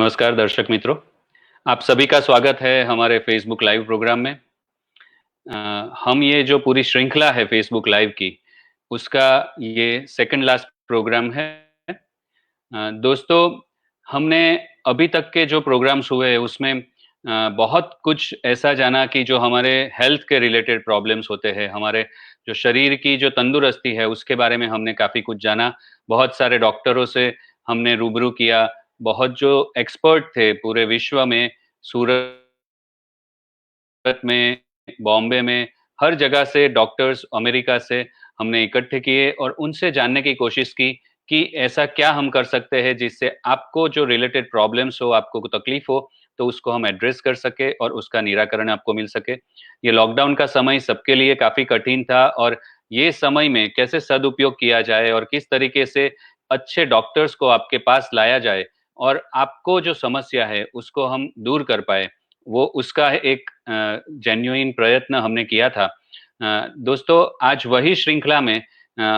नमस्कार दर्शक मित्रों, आप सभी का स्वागत है हमारे फेसबुक लाइव प्रोग्राम में। हम ये जो पूरी श्रृंखला है फेसबुक लाइव की, उसका ये सेकंड लास्ट प्रोग्राम है। दोस्तों, हमने अभी तक के जो प्रोग्राम्स हुए उसमें बहुत कुछ ऐसा जाना कि जो हमारे हेल्थ के रिलेटेड प्रॉब्लम्स होते हैं, हमारे जो शरीर की जो तंदुरुस्ती है उसके बारे में हमने काफ़ी कुछ जाना। बहुत सारे डॉक्टरों से हमने रूबरू किया, बहुत जो एक्सपर्ट थे पूरे विश्व में, सूरत में, बॉम्बे में, हर जगह से डॉक्टर्स अमेरिका से हमने इकट्ठे किए और उनसे जानने की कोशिश की कि ऐसा क्या हम कर सकते हैं जिससे आपको जो रिलेटेड प्रॉब्लम्स हो, आपको तकलीफ हो, तो उसको हम एड्रेस कर सके और उसका निराकरण आपको मिल सके। ये लॉकडाउन का समय सबके लिए काफ़ी कठिन था और ये समय में कैसे सदुपयोग किया जाए और किस तरीके से अच्छे डॉक्टर्स को आपके पास लाया जाए और आपको जो समस्या है उसको हम दूर कर पाएँ, वो उसका एक जेन्युइन प्रयत्न हमने किया था। दोस्तों, आज वही श्रृंखला में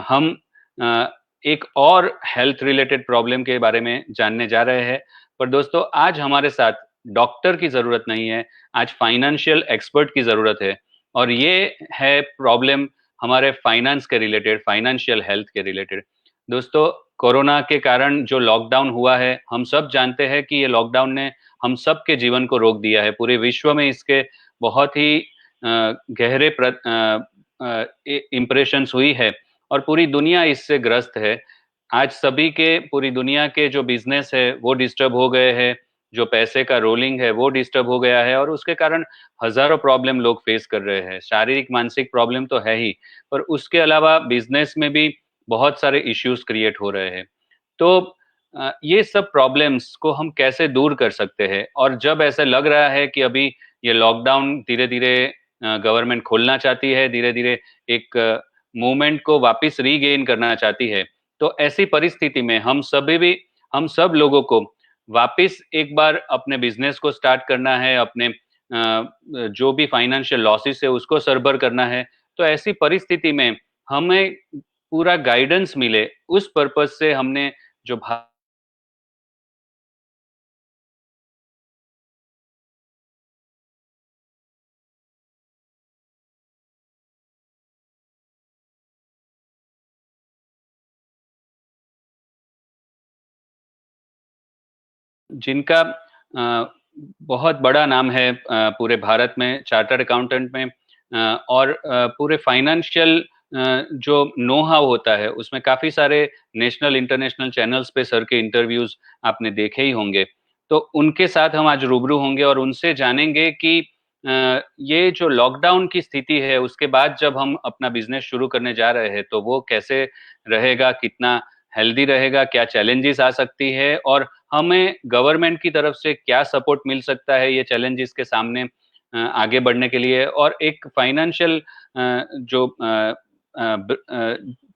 हम अ, एक और हेल्थ रिलेटेड प्रॉब्लम के बारे में जानने जा रहे हैं। पर दोस्तों, आज हमारे साथ डॉक्टर की ज़रूरत नहीं है, आज फाइनेंशियल एक्सपर्ट की ज़रूरत है और ये है प्रॉब्लम हमारे फाइनेंस के रिलेटेड, फाइनेंशियल हेल्थ के रिलेटेड। दोस्तों, कोरोना के कारण जो लॉकडाउन हुआ है, हम सब जानते हैं कि ये लॉकडाउन ने हम सबके जीवन को रोक दिया है। पूरे विश्व में इसके बहुत ही गहरे इम्प्रेशंस हुई है और पूरी दुनिया इससे ग्रस्त है। आज सभी के पूरी दुनिया के जो बिज़नेस है, वो डिस्टर्ब हो गए हैं, जो पैसे का रोलिंग है, वो डिस्टर्ब हो गया है और उसके कारण हज़ारों प्रॉब्लम लोग फेस कर रहे हैं। शारीरिक, मानसिक प्रॉब्लम तो है ही, पर उसके अलावा बिज़नेस में भी बहुत सारे इश्यूज़ क्रिएट हो रहे हैं। तो ये सब प्रॉब्लम्स को हम कैसे दूर कर सकते हैं? और जब ऐसा लग रहा है कि अभी ये लॉकडाउन धीरे-धीरे गवर्नमेंट खोलना चाहती है, धीरे-धीरे एक मूवमेंट को वापस रीगेन करना चाहती है, तो ऐसी परिस्थिति में हम सब लोगों को वापस एक बार अपने बिज़नेस को स्टार्ट करना है, अपने जो भी फाइनेंशियल लॉसेस है उसको सरभर करना है। तो ऐसी परिस्थिति में हमें पूरा गाइडेंस मिले, उस पर्पज़ से हमने जो भा जिनका बहुत बड़ा नाम है पूरे भारत में चार्टर्ड अकाउंटेंट में, और पूरे फाइनेंशियल जो नो हाउ होता है उसमें काफ़ी सारे नेशनल इंटरनेशनल चैनल्स पे सर के इंटरव्यूज़ आपने देखे ही होंगे। तो उनके साथ हम आज रूबरू होंगे और उनसे जानेंगे कि ये जो लॉकडाउन की स्थिति है उसके बाद जब हम अपना बिज़नेस शुरू करने जा रहे हैं तो वो कैसे रहेगा, कितना हेल्दी रहेगा, क्या चैलेंजेस आ सकती है और हमें गवर्नमेंट की तरफ से क्या सपोर्ट मिल सकता है ये चैलेंजेस के सामने आगे बढ़ने के लिए और एक फाइनेंशियल जो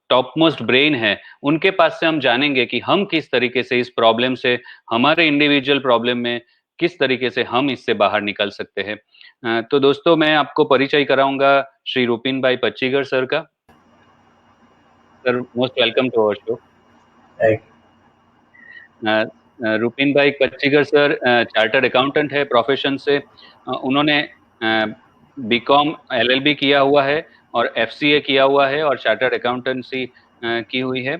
टॉप मोस्ट ब्रेन है, उनके पास से हम जानेंगे कि हम किस तरीके से इस प्रॉब्लम से हमारे इंडिविजुअल प्रॉब्लम में किस तरीके से हम इससे बाहर निकल सकते हैं। तो दोस्तों, मैं आपको परिचय कराऊँगा श्री रूपिन भाई पच्चीगर सर का। Sir, most welcome to our show. Right. Rupin bhai Kachchigar sir chartered accountant है प्रोफेशन से। उन्होंने बीकॉम एलएलबी किया हुआ है और एफसीए किया हुआ है और चार्टर्ड अकाउंटेंसी की हुई है।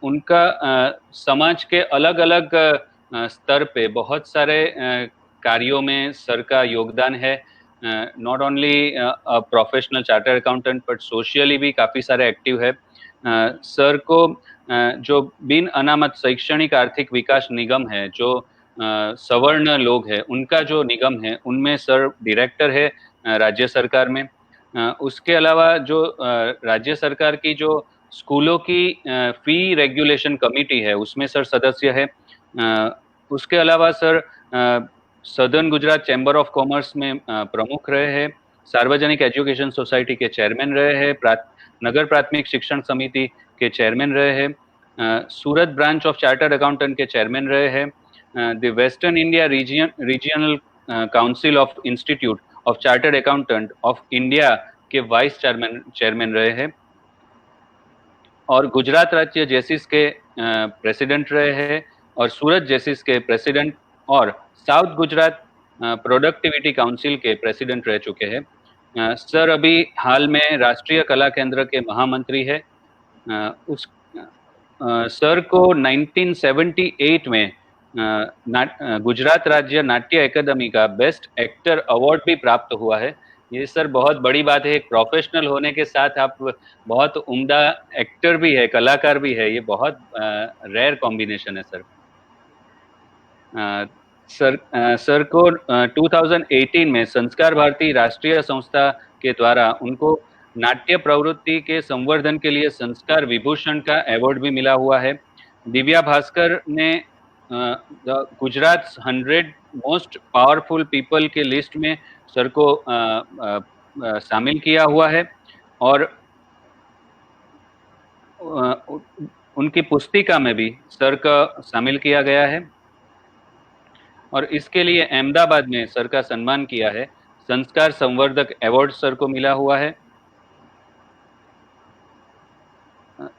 उनका समाज के अलग-अलग स्तर पे बहुत सारे कार्यों में सर का योगदान है। Not only a professional chartered accountant but socially भी काफ़ी सारे एक्टिव है। सर को जो बिन अनामत शैक्षणिक आर्थिक विकास निगम है, जो सवर्ण लोग हैं, उनका जो निगम है, उनमें सर डायरेक्टर है राज्य सरकार में। उसके अलावा जो राज्य सरकार की जो स्कूलों की फ़ी रेगुलेशन कमिटी है, उसमें सर सदस्य है। उसके अलावा sir southern Gujarat chamber of commerce में प्रमुख रहे हैं, सार्वजनिक एजुकेशन सोसाइटी के चेयरमैन रहे हैं, नगर प्राथमिक शिक्षण समिति के चेयरमैन रहे हैं, Surat branch of chartered accountant के चेयरमैन रहे हैं, the western India regional council of institute of chartered accountant of India के वाइस चेयरमैन चेयरमैन रहे हैं और गुजरात राज्य जेसिस के प्रेसिडेंट रहे हैं और सूरत जेसिस के प्रेसिडेंट और साउथ गुजरात प्रोडक्टिविटी काउंसिल के प्रेसिडेंट रह चुके हैं। सर अभी हाल में राष्ट्रीय कला केंद्र के महामंत्री है। उस सर को 1978 में गुजरात राज्य नाट्य अकादमी का बेस्ट एक्टर अवार्ड भी प्राप्त हुआ है। ये सर बहुत बड़ी बात है, एक प्रोफेशनल होने के साथ आप बहुत उम्दा एक्टर भी है, कलाकार भी है, ये बहुत रेयर कॉम्बिनेशन है सर। सर को 2018 में संस्कार भारती राष्ट्रीय संस्था के द्वारा उनको नाट्य प्रवृत्ति के संवर्धन के लिए संस्कार विभूषण का अवार्ड भी मिला हुआ है। दिव्या भास्कर ने गुजरात 100 मोस्ट पावरफुल पीपल के लिस्ट में सर को शामिल किया हुआ है और उनकी पुस्तिका में भी सर का शामिल किया गया है और इसके लिए अहमदाबाद में सर का सम्मान किया है। संस्कार संवर्धक अवार्ड सर को मिला हुआ है।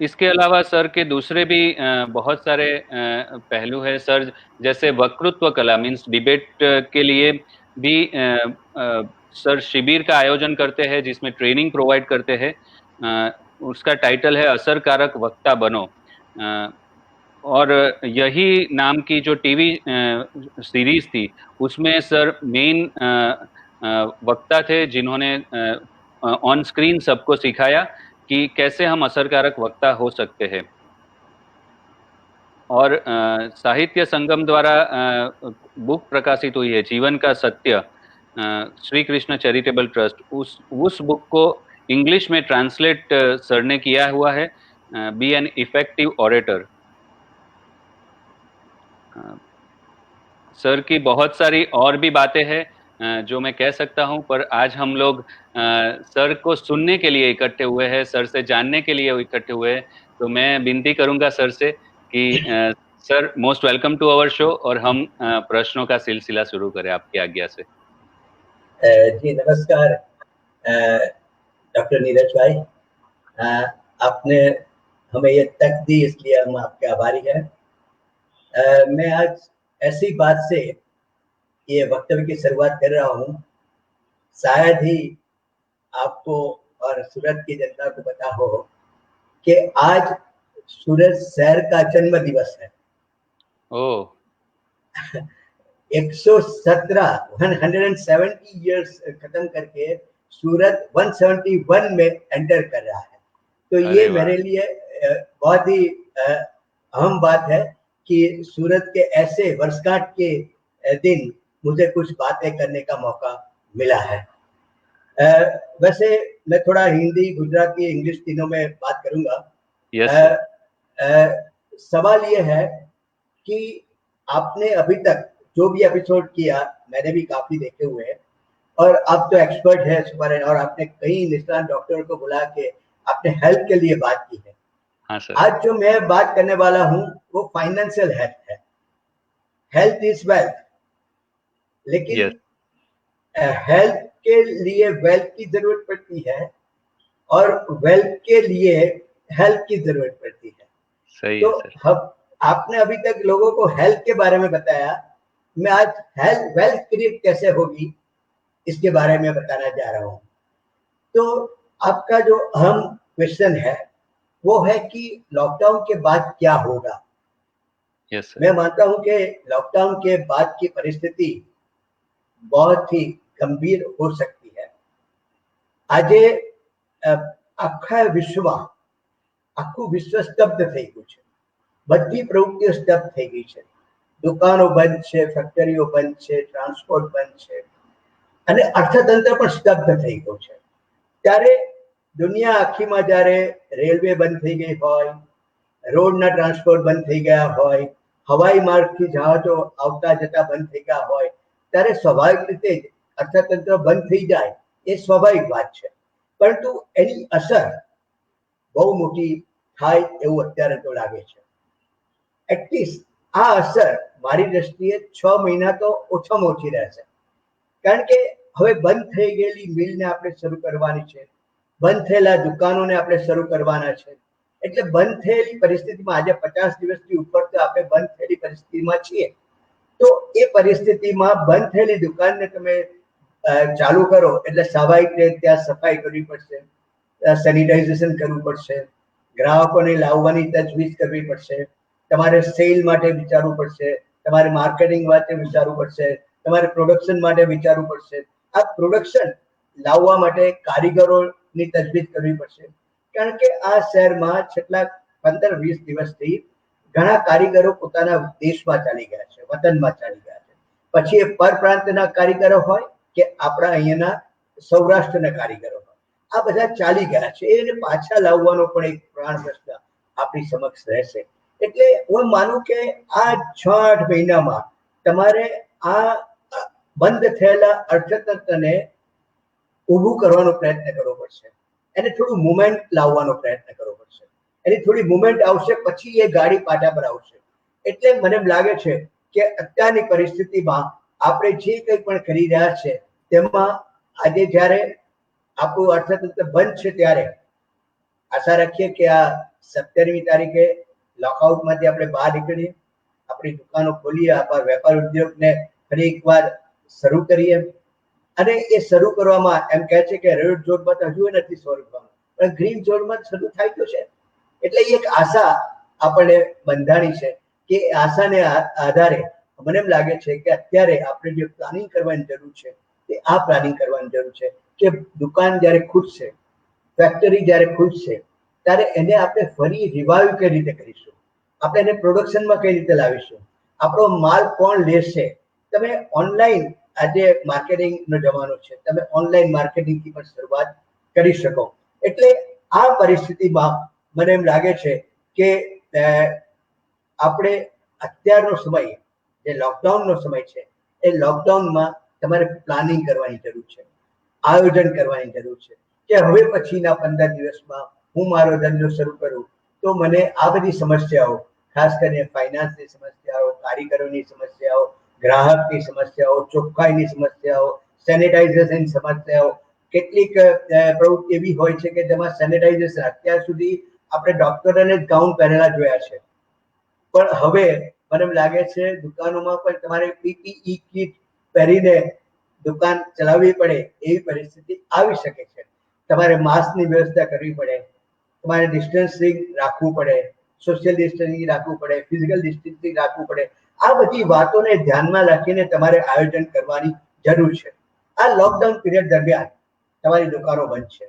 इसके अलावा सर के दूसरे भी बहुत सारे पहलू है सर, जैसे वक्तृत्व कला मीन्स डिबेट के लिए भी सर शिविर का आयोजन करते हैं जिसमें ट्रेनिंग प्रोवाइड करते हैं। उसका टाइटल है असरकारक वक्ता बनो और यही नाम की जो टीवी सीरीज थी उसमें सर मेन वक्ता थे जिन्होंने ऑन स्क्रीन सबको सिखाया कि कैसे हम असरकारक वक्ता हो सकते हैं। और साहित्य संगम द्वारा बुक प्रकाशित हुई है जीवन का सत्य, श्री कृष्ण चैरिटेबल ट्रस्ट, उस बुक को इंग्लिश में ट्रांसलेट सर ने किया हुआ है, be an effective orator. Sir की बहुत सारी और भी बातें हैं जो मैं कह सकता हूं, पर आज हम लोग सर को सुनने के लिए इकट्ठे हुए हैं, सर से जानने के लिए इकट्ठे हुए हैं, तो मैं विनती करूंगा सर से कि sir most welcome to our show और हम प्रश्नों का सिलसिला शुरू करें आपकी आज्ञा से। जी नमस्कार डॉक्टर नीरज भाई, आपने हमें ये तक दी इसलिए हम आपके आभारी हैं। मैं आज ऐसी बात से ये वक्तव्य की शुरुआत कर रहा हूँ, शायद ही आपको और सूरत की जनता को पता हो कि आज सूरत शहर का जन्म दिवस है। ओह 170 इयर्स खत्म करके सूरत 171 में एंटर कर रहा है, तो ये मेरे लिए बहुत ही अहम बात है कि सूरत के ऐसे वर्षगांठ के दिन मुझे कुछ बातें करने का मौका मिला है। वैसे मैं थोड़ा हिंदी, गुजराती, इंग्लिश तीनों में बात करूंगा। सवाल ये है कि आपने अभी तक जो भी एपिसोड किया, मैंने भी काफी देखे हुए हैं और आप तो एक्सपर्ट है सुपर, और आपने कई निष्णात डॉक्टर को बुला के आपने हेल्थ के लिए बात की है। हाँ सर। आज जो मैं बात करने वाला हूँ वो फाइनेंशियल हेल्थ है। हेल्थ इज वेल्थ, लेकिन हेल्थ के लिए वेल्थ की जरूरत पड़ती है और वेल्थ के लिए हेल्थ की जरूरत पड़ती है। सही तो है सर। आपने अभी तक लोगों को हेल्थ के बारे में बताया, मैं आज हेल्थ वेल्थ क्रिएट कैसे होगी इसके बारे में बताना जा रहा हूँ। तो आपका जो अहम क्वेश्चन है वो है कि लॉकडाउन के बाद क्या होगा। मैं मानता हूं कि लॉकडाउन के बाद की परिस्थिति बहुत ही गंभीर हो सकती है। આજે આખું વિશ્વ સ્તબ્ધ થઈ ગયું છે, બધી પ્રવૃત્તિઓ સ્તબ્ધ થઈ ગઈ છે, દુકાનો બંધ છે, ફેક્ટરીઓ બંધ છે, ટ્રાન્સપોર્ટ બંધ છે અને અર્થતંત્ર પણ સ્તબ્ધ થઈ ગયું છે। ત્યારે દુનિયા આખીમાં જ્યારે રેલવે બંધ થઈ ગઈ હોય, રોડના ટ્રાન્સપોર્ટ બંધ થઈ ગયા હોય, હવાઈ માર્ગથી જહાજો આવતા જતા બંધ થઈ ગયા હોય, ત્યારે સ્વાભાવિક રીતે જ અર્થતંત્ર બંધ થઈ જાય એ સ્વાભાવિક વાત છે, પરંતુ એની અસર બહુ મોટી થાય એવું અત્યારે તો લાગે છે। એટલીસ્ટ આ અસર મારી દ્રષ્ટિએ 6 મહિના તો ઓછામાં ઓછી રહેશે, કારણ કે હવે બંધ થઈ ગયેલી મિલને આપણે શરૂ કરવાની છે, બંધ થયેલા દુકાનોને આપણે શરૂ કરવાના છે, એટલે બંધ થયેલી પરિસ્થિતિમાં આજે 50 દિવસથી ઉપર તો આપણે બંધ થયેલી પરિસ્થિતિમાં છીએ, તો એ પરિસ્થિતિમાં બંધ થયેલી દુકાનને તમે ચાલુ કરો એટલે સ્વાભાવિક રીતે ત્યાં સફાઈ કરવી પડશે, સેનિટાઇઝેશન કરવું પડશે, ગ્રાહકોને લાવવાની તજવીજ કરવી પડશે, તમારે સેલ માટે વિચારવું પડશે, તમારે માર્કેટિંગ માટે વિચારવું પડશે, તમારે પ્રોડક્શન માટે વિચારવું પડશે. આ પ્રોડક્શન લાવવા માટે કારીગરોની તજવીજ કરવી પડશે, કારણ કે આ શહેરમાં છેલ્લા 15-20 દિવસથી ઘણા કારીગરો પોતાના દેશમાં ચાલી ગયા છે, વતનમાં ચાલી ગયા છે. પછી એ પરપ્રાંતના કારીગરો હોય કે આપણા અહીંયાના સૌરાષ્ટ્રના કારીગરો હોય, આ બધા ચાલી ગયા છે. એને પાછા લાવવાનો પણ એક પ્રાણ પ્રશ્ન આપણી સમક્ષ રહેશે. એટલે હું માનું કે આ 6-8 મહિનામાં તમારે આ બંધ થયેલા અર્થતંત્રને ઊભું કરવાનો પ્રયત્ન કરવો પડશે, એને થોડું મુવમેન્ટ લાવવાનો પ્રયત્ન કરવો પડશે. એની થોડી મુવમેન્ટ આવશે પછી એ ગાડી પાટા પર આવશે. એટલે મને એમ લાગે છે કે અત્યારની પરિસ્થિતિમાં આપણે જે કંઈ પણ કરી રહ્યા છે તેમાં આજે જ્યારે આપણું અર્થતંત્ર બંધ છે ત્યારે આશા રાખીએ કે આ 17મી તારીખે લોકઆઉટમાંથી આપણે બહાર નીકળીએ, આપણી દુકાનો ખોલીએ, આપણા વેપાર ઉદ્યોગને ફરી એકવાર શરૂ કરીએ. અને એ શરૂ કરવામાં એમ કહે છે કે રેડ ઝોનમાં તો હજુ નથી શરૂ થવાનું, પણ ગ્રીન ઝોનમાં શરૂ થઈ ગયું છે. એટલે એક આશા આપણને બંધાણી છે કે આશાને આધારે મને એમ લાગે છે કે અત્યારે આપણે જે પ્લાનિંગ કરવાની જરૂર છે તે આ પ્લાનિંગ કરવાની જરૂર છે કે દુકાન જ્યારે ખુલશે, ફેક્ટરી જ્યારે ખુલશે ત્યારે એને આપણે ફરી રિવાઇવ કઈ રીતે કરીશું, આપણે એને પ્રોડક્શનમાં કઈ રીતે લાવીશું, આપણો માલ કોણ લેશે. તમે ઓનલાઈન આજે માર્કેટિંગનો જમાનો છે, તમે ઓનલાઈન માર્કેટિંગથી પણ શરૂઆત કરી શકો. એટલે આ પરિસ્થિતિમાં મને એમ લાગે છે કે આપણે અત્યારનો સમય જે લોકડાઉનનો સમય છે એ લોકડાઉનમાં તમારે પ્લાનિંગ કરવાની જરૂર છે, આયોજન કરવાની જરૂર છે કે હવે પછીના 15 દિવસમાં હું મારો ધંધો શરૂ કરું તો મને આ બધી સમસ્યાઓ, ખાસ કરીને ફાઇનાન્સની સમસ્યાઓ, કારીગરોની સમસ્યાઓ, ગ્રાહકની સમસ્યાઓ, ચોખ્ખાઈની સમસ્યાઓ, સેનિટાઇઝેશનની સમસ્યાઓ, કેટલીક પ્રવૃત્તિ એવી હોય છે કે જેમાં સેનિટાઇઝેશન અત્યાર સુધી આપણે ડોક્ટરોને જ ગાઉન પહેરેલા જોયા છે, પણ હવે મને એમ લાગે છે દુકાનોમાં પણ તમારે પીપીઈ કીટ પહેરીને દુકાન ચલાવવી પડે એવી પરિસ્થિતિ આવી શકે છે. તમારે માસ્કની વ્યવસ્થા કરવી પડે, તમારે ડિસ્ટન્સિંગ રાખવું પડે, સોશિયલ ડિસ્ટન્સિંગ રાખવું પડે, ફિઝિકલ ડિસ્ટન્સિંગ રાખવું પડે. આ બધી વાતોને ધ્યાનમાં રાખીને તમારે આયોજન કરવાની જરૂર છે. આ લોકડાઉન પીરિયડ દરમિયાન તમારી દુકાનો બંધ છે,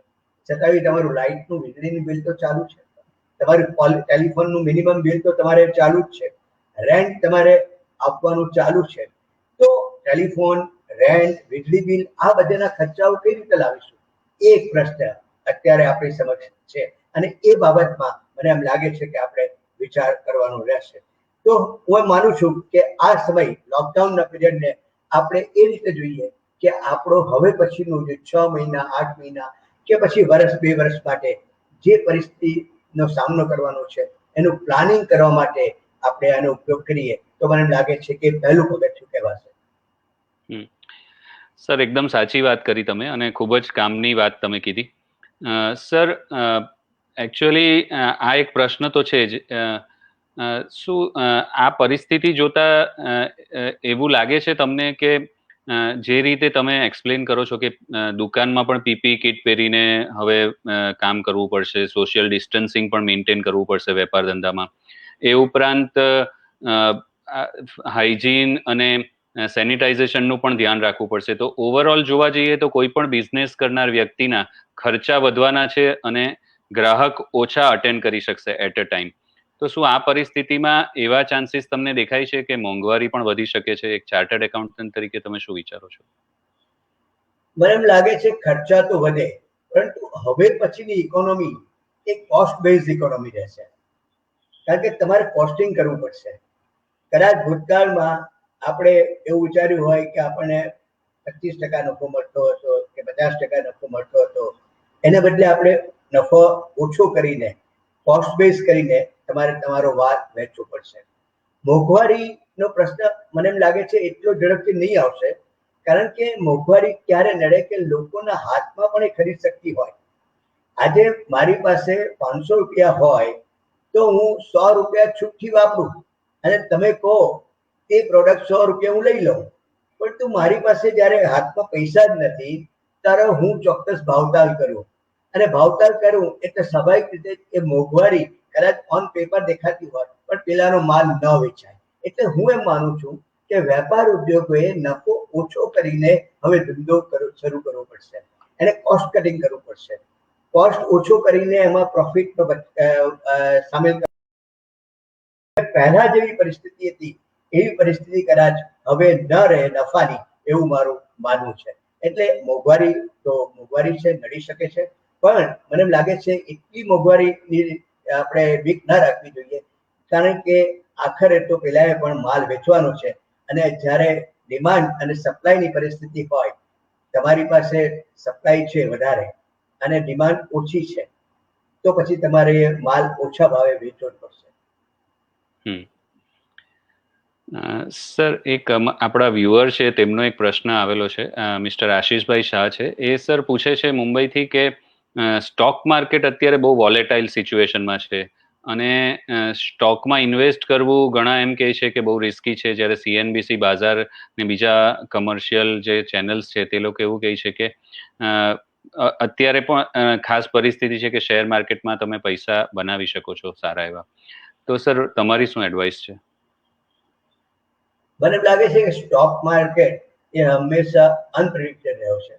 છતાં તમારું લાઇટનું, વીજળીનું બિલ તો ચાલુ છે, તમારું ટેલિફોનનું મિનિમમ બિલ તો તમારે ચાલુ જ છે, રેન્ટ તમારે આપવાનું ચાલુ છે. તો ટેલિફોન, રેન્ટ, વીજળી બિલ આ બધાના ખર્ચાઓ કઈ રીતે લાવીશું એ એક પ્રશ્ન અત્યારે આપણી સમક્ષ છે. અને એ બાબતમાં મને એમ લાગે છે કે આપણે વિચાર કરવાનો રહેશે. તો હું માનું છું કે આ સમય લોકડાઉનના પીરિયડને આપણે એ રીતે જોઈએ કે આપણો હવે પછીનું જે 6 મહિના, 8 મહિના કે પછી વર્ષ, 2 વર્ષ માટે જે પરિસ્થિતિનો સામનો કરવાનો છે એનું પ્લાનિંગ કરવા માટે આપણે આનો ઉપયોગ કરીએ તો મને એમ લાગે છે કે પહેલું પગથિયું કહેવાશે. સર, એકદમ સાચી વાત કરી તમે અને ખૂબ જ કામની વાત તમે કીધી. સર, એકચ્યુઅલી આ એક પ્રશ્ન તો છે જ. શું આ પરિસ્થિતિ જોતા એવું લાગે છે તમને કે જે રીતે તમે એક્સપ્લેન કરો છો કે દુકાનમાં પણ પીપી કિટ પહેરીને હવે કામ કરવું પડશે, સોશિયલ ડિસ્ટન્સિંગ પણ મેન્ટેન કરવું પડશે વેપાર ધંધામાં, એ ઉપરાંત હાઇજીન અને સેનિટાઇઝેશનનું પણ ધ્યાન રાખવું પડશે, તો ઓવરઓલ જોવા જઈએ તો કોઈ પણ બિઝનેસ કરનાર વ્યક્તિના ખર્ચા વધવાના છે અને ગ્રાહક ઓછા અટેન્ડ કરી શકશે એટ અ ટાઈમ. તો શું આ પરિસ્થિતિમાં એવા ચાન્સીસ તમને દેખાય છે કે મોંઘવારી પણ વધી શકે છે? એક ચાર્ટર્ડ એકાઉન્ટન્ટ તરીકે તમે શું વિચારો છો? મને એમ લાગે છે ખર્ચા તો વધે, પરંતુ હવે પછીની ઇકોનોમી એક કોસ્ટ બેઝ ઇકોનોમી રહેશે, કારણ કે તમારે કોસ્ટિંગ કરવું પડશે. કદાચ ભૂતકાળમાં આપણે એવું વિચાર્યું હોય કે આપણને 25% નફો મળતો હતો કે 50% નફો મળતો હતો, એને બદલે આપણે નફો ઓછો કરીને, કોસ્ટ બેઝ કરીને તમારે તમારો વાર વહેંચવો પડશે. મોંઘવારીનો પ્રશ્ન મને એમ લાગે છે એટલો ઝડપથી નહીં આવશે, કારણ કે મોંઘવારી ક્યારે નડે કે લોકોના હાથમાં પણ એ ખરીદ શક્તિ હોય. આજે મારી પાસે 500 રૂપિયા હોય તો હું 100 રૂપિયા છૂટથી વાપરું અને તમે કહો એ પ્રોડક્ટ 100 રૂપિયા હું લઈ લઉં, પણ તું મારી પાસે જ્યારે હાથમાં પૈસા જ નથી ત્યારે હું ચોક્કસ ભાવતાલ કરું, અને ભાવતાલ કરું એટલે સ્વાભાવિક રીતે એ મોંઘવારી કદાચ ઓન પેપર દેખાતી હોય પણ પેલાનો માલ ન વેચાય. એટલે હું એમ માનું છું કે વેપાર ઉદ્યોગોએ નફો ઓછો કરીને હવે ધંધો શરૂ કરવો પડશે, એને કોસ્ટ કટિંગ કરવું પડશે. કોસ્ટ ઓછો કરીને એમાં પ્રોફિટ સામેલ. પહેલા જેવી પરિસ્થિતિ હતી એવી પરિસ્થિતિ કદાચ હવે ન રહે નફાની, એવું મારું માનવું છે. એટલે મોંઘવારી તો મોંઘવારી છે, નડી શકે છે, પણ મને એમ લાગે છે એટલી મોંઘવારીની આપણે બીક ના રાખવી જોઈએ, કારણ કે આખરે તો પેલાએ પણ માલ વેચવાનો છે, અને જ્યારે ડિમાન્ડ અને સપ્લાયની પરિસ્થિતિ હોય, તમારી પાસે સપ્લાય છે વધારે અને ડિમાન્ડ ઓછી છે, તો પછી તમારે માલ ઓછા ભાવે વેચવો પડશે. સર, એક આપણા વ્યુઅર છે તેમનો એક પ્રશ્ન આવેલો છે, મિસ્ટર આશીષભાઈ શાહ છે. એ સર પૂછે છે મુંબઈથી કે સ્ટોક માર્કેટ અત્યારે બહુ વોલેટાઇલ સિચ્યુએશનમાં છે અને સ્ટોકમાં ઇન્વેસ્ટ કરવું ઘણા એમ કહે છે કે બહુ રિસ્કી છે, જ્યારે CNBC બાજાર ને બીજા કમર્શિયલ જે ચેનલ્સ છે તે લોકો એવું કહે છે કે અત્યારે પણ ખાસ પરિસ્થિતિ છે કે શેર માર્કેટમાં તમે પૈસા બનાવી શકો છો સારા એવા. તો સર તમારી શું એડવાઇસ છે? મને લાગે છે કે સ્ટોક માર્કેટ એ હંમેશા અનપ્રિડિક્ટેડ રહ્યો છે,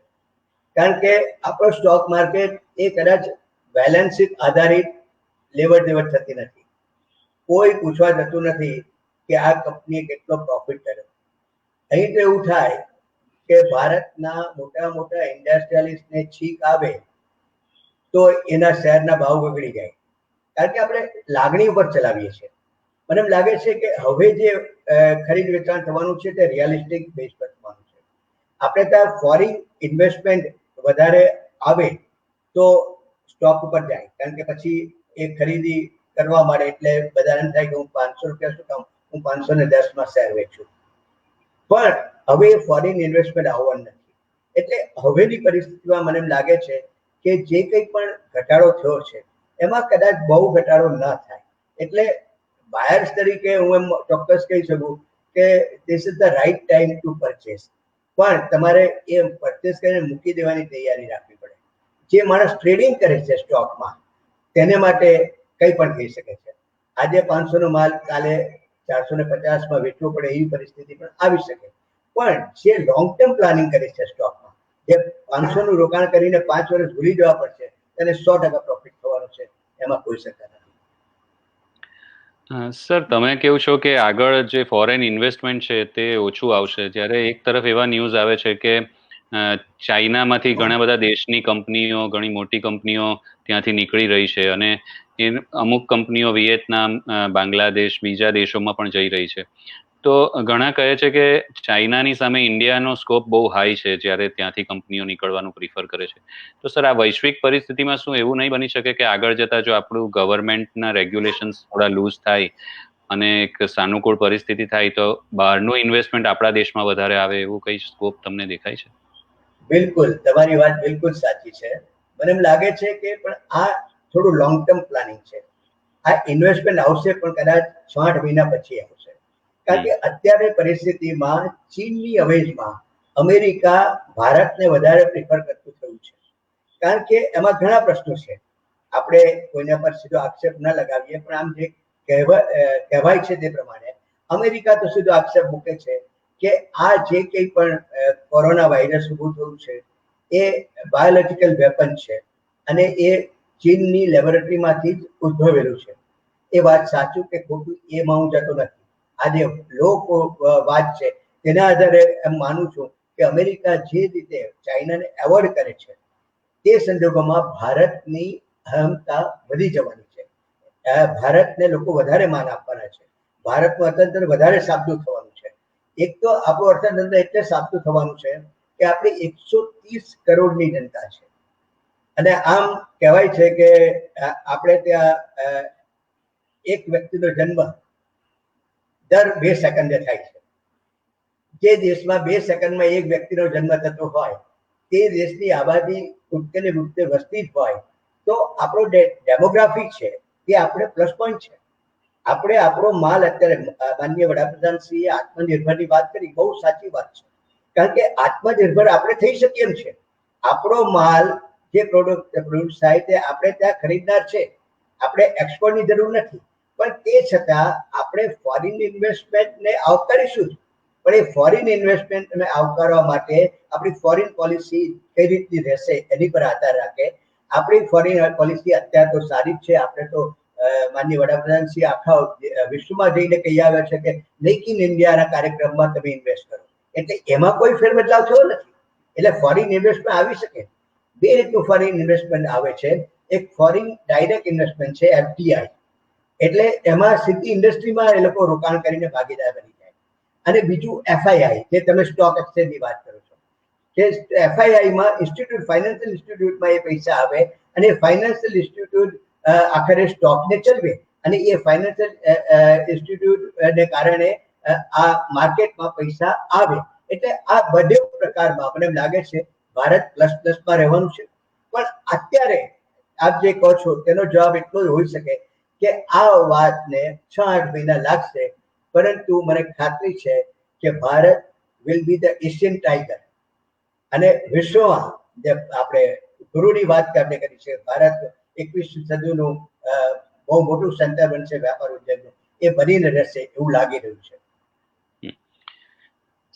કારણ કે આપણો સ્ટોક માર્કેટ એ કદાચ બેલેન્સ શીટ આધારિત લેવડ દેવડ થતી નથી. કોઈ પૂછવા જતું નથી કે આ કંપનીએ કેટલો પ્રોફિટ કર્યો. અહીં તો એવું થાય કે ભારતના મોટા મોટા ઇન્ડસ્ટ્રીયાલિસ્ટને છીક આવે તો એના શેરના ભાવ બગડી જાય, કારણ કે આપણે લાગણી ઉપર ચલાવીએ છીએ. મને એમ લાગે છે કે હવે જે ખરીદ વેચાણ થવાનું છે તે રિયાલિસ્ટિક બેઝ પર થવાનું છે. આપણે ત્યાં ફોરેન ઇન્વેસ્ટમેન્ટ વધારે આવે તો સ્ટોક ઉપર જાય, કારણ કે પછી એ ખરીદી કરવા મળે એટલે બધાને એમ થાય કે હું 500 રૂપિયા શું કામ, હું 510માં શેર વેચું. પણ હવે ફોરેન ઇન્વેસ્ટમેન્ટ આવવાનું નથી, એટલે હવેની પરિસ્થિતિમાં મને એમ લાગે છે કે જે કંઈ પણ ઘટાડો થયો છે એમાં કદાચ બહુ ઘટાડો ન થાય. એટલે બાયર્સ તરીકે હું એમ ચોક્કસ કહી શકું કે this is the right time to purchase, પણ તમારે એ પરચેસ કરીને મૂકી દેવાની તૈયારી રાખવી પડે. જે માણસ ટ્રેડિંગ કરે છે સ્ટોકમાં તેને માટે કંઈ પણ થઈ શકે છે. આજે 500 નો માલ કાલે 450માં વેચવો પડે એવી પરિસ્થિતિ પણ આવી શકે. પણ જે લોંગ ટર્મ પ્લાનિંગ કરે છે સ્ટોકમાં, જે 500 નું રોકાણ કરીને 5 વર્ષ ભૂલી જવા પડશે, તેને 100% પ્રોફિટ થવાનો છે, એમાં કોઈ શંકા નથી. સર, તમે કહો છો કે આગળ જે ફોરેન ઇન્વેસ્ટમેન્ટ છે તે ઓછું આવશે, જ્યારે એક તરફ એવા ન્યૂઝ આવે છે કે ચાઇનામાંથી ઘણા બધા દેશની કંપનીઓ, ઘણી મોટી કંપનીઓ ત્યાંથી નીકળી રહી છે અને અમુક કંપનીઓ વિયેતનામ, બાંગ્લાદેશ, બીજા દેશોમાં પણ જઈ રહી છે. તો ઘણા કહે છે કે ચાઇનાની સામે ઇન્ડિયાનો સ્કોપ બહુ હાઈ છે, જ્યારે ત્યાંથી કંપનીઓ નીકળવાનું પ્રિફર કરે છે. તો સર, આ વૈશ્વિક પરિસ્થિતિમાં શું એવું નહીં બની શકે કે આગળ જતા જો આપણું ગવર્મેન્ટના રેગ્યુલેશન્સ થોડા લૂઝ થાય અને એક સાનુકૂળ પરિસ્થિતિ થાય તો બહારનું ઇન્વેસ્ટમેન્ટ આપણા દેશમાં વધારે આવે, એવું કઈ સ્કોપ તમને દેખાય છે? બિલકુલ, તમારી વાત બિલકુલ સાચી છે. મને એમ લાગે છે કે પણ આ થોડું લોંગ ટર્મ પ્લાનિંગ છે. આ ઇન્વેસ્ટમેન્ટ આવશે પણ કદાચ 6-8 મહિના પછી આવશે, કારણ કે અત્યારે પરિસ્થિતિમાં ચીનની અવેજમાં અમેરિકા ભારતને વધારે પ્રિફર કરતું થયું છે, કારણ કે એમાં ઘણા પ્રશ્નો છે. આપણે કોઈના પર સીધો આક્ષેપ ન લગાવીએ, પણ આમ જે કહેવાય છે તે પ્રમાણે અમેરિકા તો સીધો આક્ષેપ મૂકે છે કે આ જે કંઈ પણ કોરોના વાયરસ ઊભું થયું છે એ બાયોલોજિકલ વેપન છે અને એ ચીનની લેબોરેટરીમાંથી જ ઉદ્ભવેલું છે. એ વાત સાચું કે ખોટું એમાં હું જતો નથી. આ જે લોકો વાત છે તેના આધારે એમ માનું છું કે અમેરિકા જે રીતે ચાઇનાને એવોર્ડ કરે છે તે સંજોગોમાં ભારતની અહમતા વધી જવાની છે. ભારતને લોકો વધારે માન આપવાના છે. ભારતનું અર્થતંત્ર વધારે સાબદું થવાનું છે. એક તો આપણું અર્થતંત્ર એટલે સાબદું થવાનું છે કે આપણી 130 કરોડની જનતા છે, અને આમ કહેવાય છે કે આપણે ત્યાં એક વ્યક્તિનો જન્મ દર 2 સેકન્ડે થાય છે. જે દેશમાં 2 સેકન્ડમાં એક વ્યક્તિનો જન્મ થતો હોય, તે દેશની આબાદી કૂદકે ને ભૂકતે વસ્તી જ હોય, તો આપણો ડેમોગ્રાફી છે એ આપણે પ્લસ પોઈન્ટ છે. આપણે આપણો માલ અત્યારે માનનીય વડાપ્રધાનશ્રીએ આત્મનિર્ભરની વાત કરી, બહુ સાચી વાત છે, કારણ કે આત્મનિર્ભર આપણે થઈ શકીએ એમ છે. આપણો માલ જે પ્રોડ્યુસ થાય તે આપણે ત્યાં ખરીદનાર છે, આપણે એક્સપોર્ટની જરૂર નથી, પણ તે છતાં આપણે ફોરેન ઇન્વેસ્ટમેન્ટને આવકારીશું. પણ એ ફોરેન ઇન્વેસ્ટમેન્ટને આવકારવા માટે આપણી ફોરેન પોલિસી કઈ રીતની રહેશે એની પર આધાર રાખે. આપણી ફોરેન પોલિસી અત્યારે તો સારી જ છે. આપણે તો માનનીય વડાપ્રધાનશ્રી આખા વિશ્વમાં જઈને કહી આવ્યા છે કે મેક ઇન ઇન્ડિયાના કાર્યક્રમમાં તમે ઇન્વેસ્ટ કરો, એટલે એમાં કોઈ ફેરબદલાવ થયો નથી. એટલે ફોરેન ઇન્વેસ્ટમેન્ટ આવી શકે. બે રીતનું ફોરેન ઇન્વેસ્ટમેન્ટ આવે છે. એક ફોરેન ડાયરેક્ટ ઇન્વેસ્ટમેન્ટ છે, FDI, એટલે એમાં સીધી ઇન્ડસ્ટ્રીમાં એ લોકો રોકાણ કરીને ભાગીદાર બની જાય. અને બીજું FII, જે તમે સ્ટોક એક્સચેન્જની વાત કરો છો, કે FII-માં ઇન્સ્ટિટ્યૂટ, ફાઇનાન્શિયલ ઇન્સ્ટિટ્યૂટમાં એ પૈસા આવે અને ફાઇનાન્શિયલ ઇન્સ્ટિટ્યૂટ આખરે સ્ટોકને ચલવે અને એ ફાઇનાન્શિયલ ઇન્સ્ટિટ્યૂટને કારણે આ માર્કેટમાં પૈસા આવે. એટલે આ બધે પ્રકારમાં મને લાગે છે ભારત પ્લસમાં રહેવાનું છે. પણ અત્યારે આપ જે કહો છો તેનો જવાબ એટલો જ હોઈ શકે કે આ વાતને 6-8 મહિના લાગશે, પરંતુ મને ખાતરી છે કે Bharat will be the Asian tiger. અને વિશ્વમાં જે આપણે ગુરુની વાત આપણે કરી છે, ભારત 21મી સદીનું બહુ મોટું સેન્ટર બનશે વેપાર ઉદ્યોગનું, એ બનીને રહેશે એવું લાગી રહ્યું છે.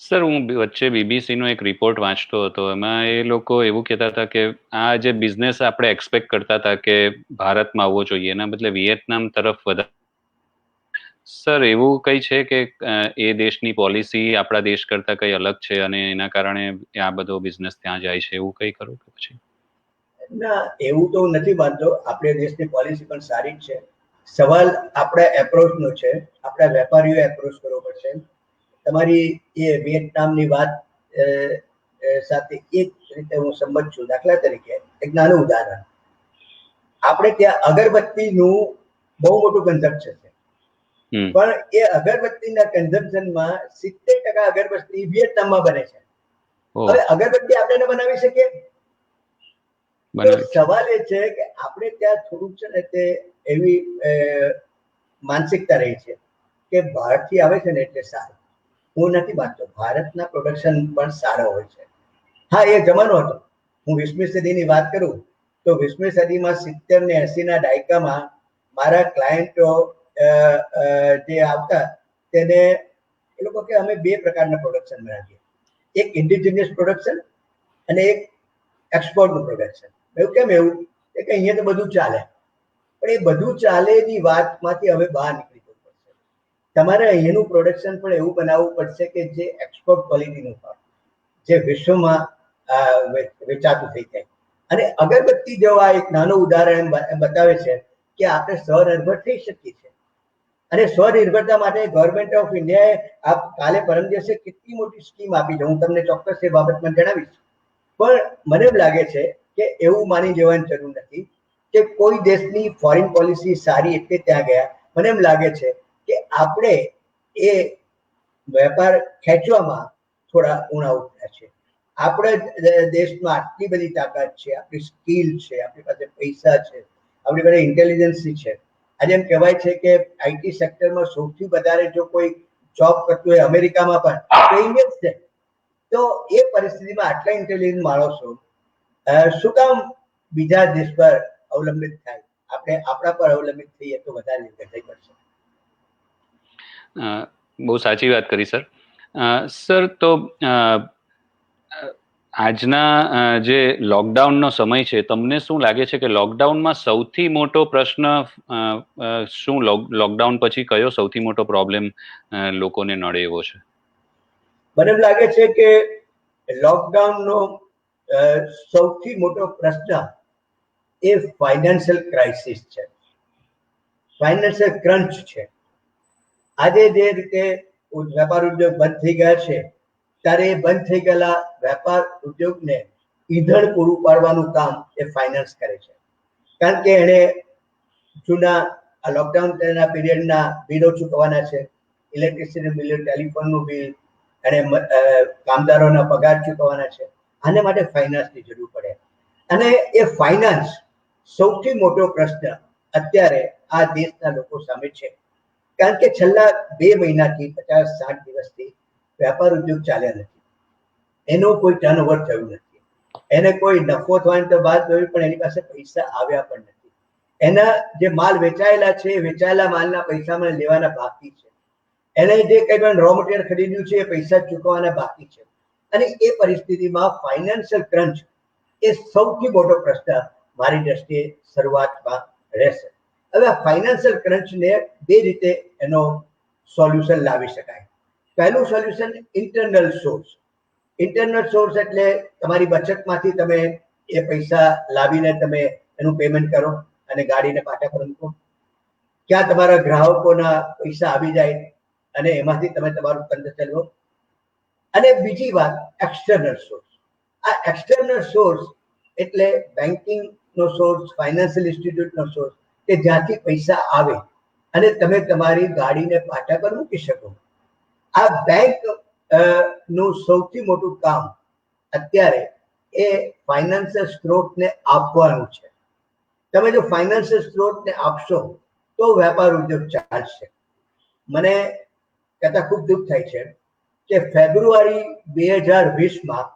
સર, હું વચ્ચે બીબીસીનો એક રિપોર્ટ વાંચતો હતો, એમાં એ લોકો એવું કહેતા હતા કે આ જે બિઝનેસ આપણે એક્સપેક્ટ કરતા હતા કે ભારતમાં આવવો જોઈએ, એના બદલે વિયેતનામ તરફ વધારે. સર, એવું કઈ છે કે એ દેશની પોલિસી આપણા દેશ કરતા કઈ અલગ છે અને એના કારણે આ બધો બિઝનેસ ત્યાં જાય છે, એવું કઈ ખરું કે પછી? ના, એવું તો નથી માનતો. આપણે દેશની પોલિસી પણ સારી જ છે. સવાલ આપણા એપ્રોચનો છે. આપણા વેપારીઓ એપ્રોચ કરવો પડશે. તમારી એ વિયેતનામની વાત સાથે એક રીતે હું સંમત છું. દાખલા તરીકે એક નાનું ઉદાહરણ, આપણે ત્યાં અગરબત્તીનું બહુ મોટું કન્ઝમ્પશન છે, પણ એ અગરબત્તીના કન્ઝમ્પશનમાં 70% અગરબત્તી વિયેતનામમાં બને છે. હવે અગરબત્તી આપણે બનાવી શકીએ? તો સવાલ એ છે કે આપણે ત્યાં થોડુંક છે ને તે એવી માનસિકતા રહી છે કે બહારથી આવે છે ને એટલે સારું. હું નથી માનતો, ભારતના પ્રોડક્શન પણ સારા હોય છે. હા, એ જમાનો હતો. હું 20મી સદીની વાત કરું તો 20મી સદીમાં 70 ને 80ના દાયકામાં મારા ક્લાયન્ટો જે આવતા તેને એ લોકો કે અમે બે પ્રકારના પ્રોડક્શન બનાવીએ, એક ઇન્ડિજિનિયસ પ્રોડક્શન અને એક એક્સપોર્ટનું પ્રોડક્શન. એવું કેમ? એવું કે અહીંયા તો બધું ચાલે, પણ એ બધું ચાલેની વાતમાંથી હવે બહાર નીકળી જવું પડશે. તમારે અહીંયાનું પ્રોડક્શન પણ એવું બનાવવું પડશે કે જે એક્સપોર્ટ ક્વોલિટીનું હોય, જે વિશ્વમાં વેચાતું થઈ જાય. અને અગરબત્તી જેવા એક નાનું ઉદાહરણ બતાવે છે કે આપણે સ્વનિર્ભર થઈ શકીએ છીએ. અને સ્વનિર્ભરતા માટે ગવર્મેન્ટ ઓફ ઇન્ડિયાએ કાલે પરમ દિવસે કેટલી મોટી સ્કીમ આપી છે, હું તમને ચોક્કસ એ બાબતમાં જણાવીશ. પણ મને એમ લાગે છે કે એવું માની જવાની જરૂર નથી કે કોઈ દેશની ફોરેન પોલિસી સારી એટલે ત્યાં ગયા. મને એમ લાગે છે કે આપણે એ વેપાર ખેંચવામાં થોડા ઉણા ઉતર્યા છે. આપણા દેશમાં આટલી બધી તાકાત છે, આપણી સ્કિલ છે, આપણી પાસે પૈસા છે, આપણી પાસે ઇન્ટેલિજન્સ છે. આજે એમ કહેવાય છે કે આઈટી સેક્ટરમાં સૌથી વધારે જો કોઈ જોબ કરતું હોય અમેરિકામાં પણ તો ઇન્ડિયન્સ છે. તો એ પરિસ્થિતિમાં આટલા ઇન્ટેલિજન્ટ માણસો શું કામ બીજા દેશ પર અવલંબિત થાય? આપણે આપણા પર અવલંબિત થઈએ તો વધારે થઈ પડશે. બહુ સાચી વાત કરી સર. સર, તો આજના જે લોકડાઉનનો સમય છે, તમને શું લાગે છે કે લોકડાઉનમાં સૌથી મોટો પ્રશ્ન શું, લોકડાઉન પછી કયો સૌથી મોટો પ્રોબ્લેમ લોકોને નડે એવો છે? મને એમ લાગે છે કે લોકડાઉનનો સૌથી મોટો પ્રશ્ન એ ફાઇનાન્શિયલ ક્રાઇસિસ છે, ફાઇનાન્શિયલ ક્રંચ છે. આજે જે રીતે વેપાર ઉદ્યોગ બંધ થઈ ગયા છે, ત્યારે એ બંધ થઈ ગયેલા વેપાર ઉદ્યોગને ઈંધણ પૂરું પાડવાનું કામ એ ફાઇનાન્સ કરે છે. કારણ કે એને જૂના લોકડાઉન પીરિયડના બિલો ચૂકવવાના છે, ઇલેક્ટ્રિસિટી બિલ, ટેલિફોનનું બિલ, અને કામદારોના પગાર ચૂકવવાના છે. આને માટે ફાઇનાન્સની જરૂર પડે. અને એ ફાઇનાન્સ સૌથી મોટો પ્રશ્ન અત્યારે આ દેશના લોકો સામે છે. કારણ કે છેલ્લા 2 મહિનાથી 50-60 દિવસથી વેપાર ઉદ્યોગ ચાલ્યા નથી, એનો કોઈ ટર્નઓવર થયું નથી, એને કોઈ નફો થવાની તો વાત હોય પણ એની પાસે પૈસા આવ્યા પણ નથી, એના જે માલ વેચાયેલા છે વેચાયેલા માલના પૈસા મને લેવાના બાકી છે, એને જે કંઈ પણ રો મટીરિયલ ખરીદ્યું છે એ પૈસા ચૂકવવાના બાકી છે, અને એ પરિસ્થિતિમાં ફાઇનાન્શિયલ ક્રંચ એ સૌથી મોટો પ્રશ્ન મારી દ્રષ્ટિએ શરૂઆતમાં રહેશે. હવે આ ફાઇનાન્શિયલ ક્રંચને બે રીતે એનો સોલ્યુશન લાવી શકાય. પહેલું solution internal source. Internal source એટલે તમારી બચતમાંથી તમે એ પૈસા લાવીને તમે એનું પેમેન્ટ કરો અને ગાડીને પાટા પર મૂકો, ક્યાં તમારા ગ્રાહકોના પૈસા આવી જાય અને એમાંથી તમે તમારું ધંધો ચલાવો. અને બીજી વાત એક્સટર્નલ સોર્સ. આ એક્સટર્નલ સોર્સ એટલે બેન્કિંગનો સોર્સ, ફાઇનાન્શિયલ ઇન્સ્ટિટ્યૂટનો સોર્સ કે જ્યાંથી પૈસા આવે અને તમે તમારી ગાડીને પાટા પર મૂકી શકો. આ બેંક નું સૌથી મોટું કામ અત્યારે એ ફાઇનાન્શિયલ સ્ત્રોતને આપવાનું છે. તમે જો ફાઇનાન્શિયલ સ્ત્રોતને આપશો તો વેપાર ઉદ્યોગ ચાલશે. મને કહેતા ખૂબ દુઃખ થાય છે કે ફેબ્રુઆરી 2020માં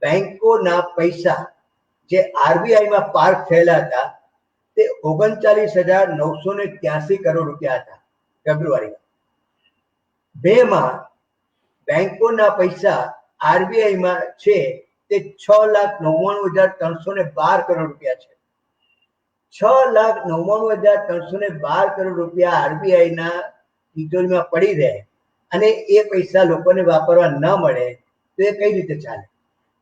બેંકોના પૈસા જે આરબીઆઈમાં પાર્ક થયેલા હતા તે 39,983 કરોડ રૂપિયા હતા. ફેબ્રુઆરીમાં 2માં બેંકોના પૈસા આરબીઆઈમાં છે તે 6,99,312 કરોડ રૂપિયા છે. 6,99,312 કરોડ રૂપિયા આરબીઆઈના તિજોરીમાં પડી રહે અને એ પૈસા લોકોને વાપરવા ન મળે તો એ કઈ રીતે ચાલે?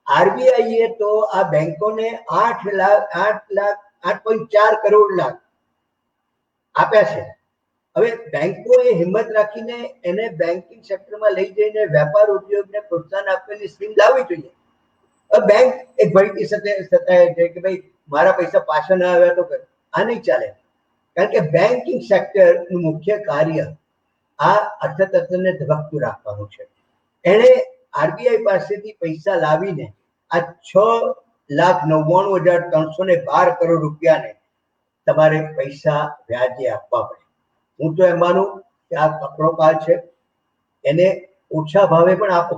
આરબીઆઈએ તો આ બેંકોને 8.4 કરોડ લાખ આપ્યા છે. હવે બેંકોએ હિંમત રાખીને એને બેન્કિંગ સેક્ટરમાં લઈ જઈને વેપાર ઉદ્યોગને પ્રોત્સાહન આપવાની સ્કીમ લાવવી જોઈએ. બેંક એક ભયથી સતાય છે કે ભાઈ મારા પૈસા પાછા ના આવ્યા તો આ નહીં ચાલે, કારણ કે બેન્કિંગ સેક્ટરનું મુખ્ય કાર્ય આ અર્થતંત્રને ધબકતું રાખવાનું છે. એણે આરબીઆઈ પાસેથી પૈસા લાવીને આ 6,99,312 કરોડ રૂપિયાને તમારે પૈસા વ્યાજે આપવા પડે. હું તો એમ માનું કે આ કપડો કાળ છે, એને ઓછા ભાવે પણ આપો.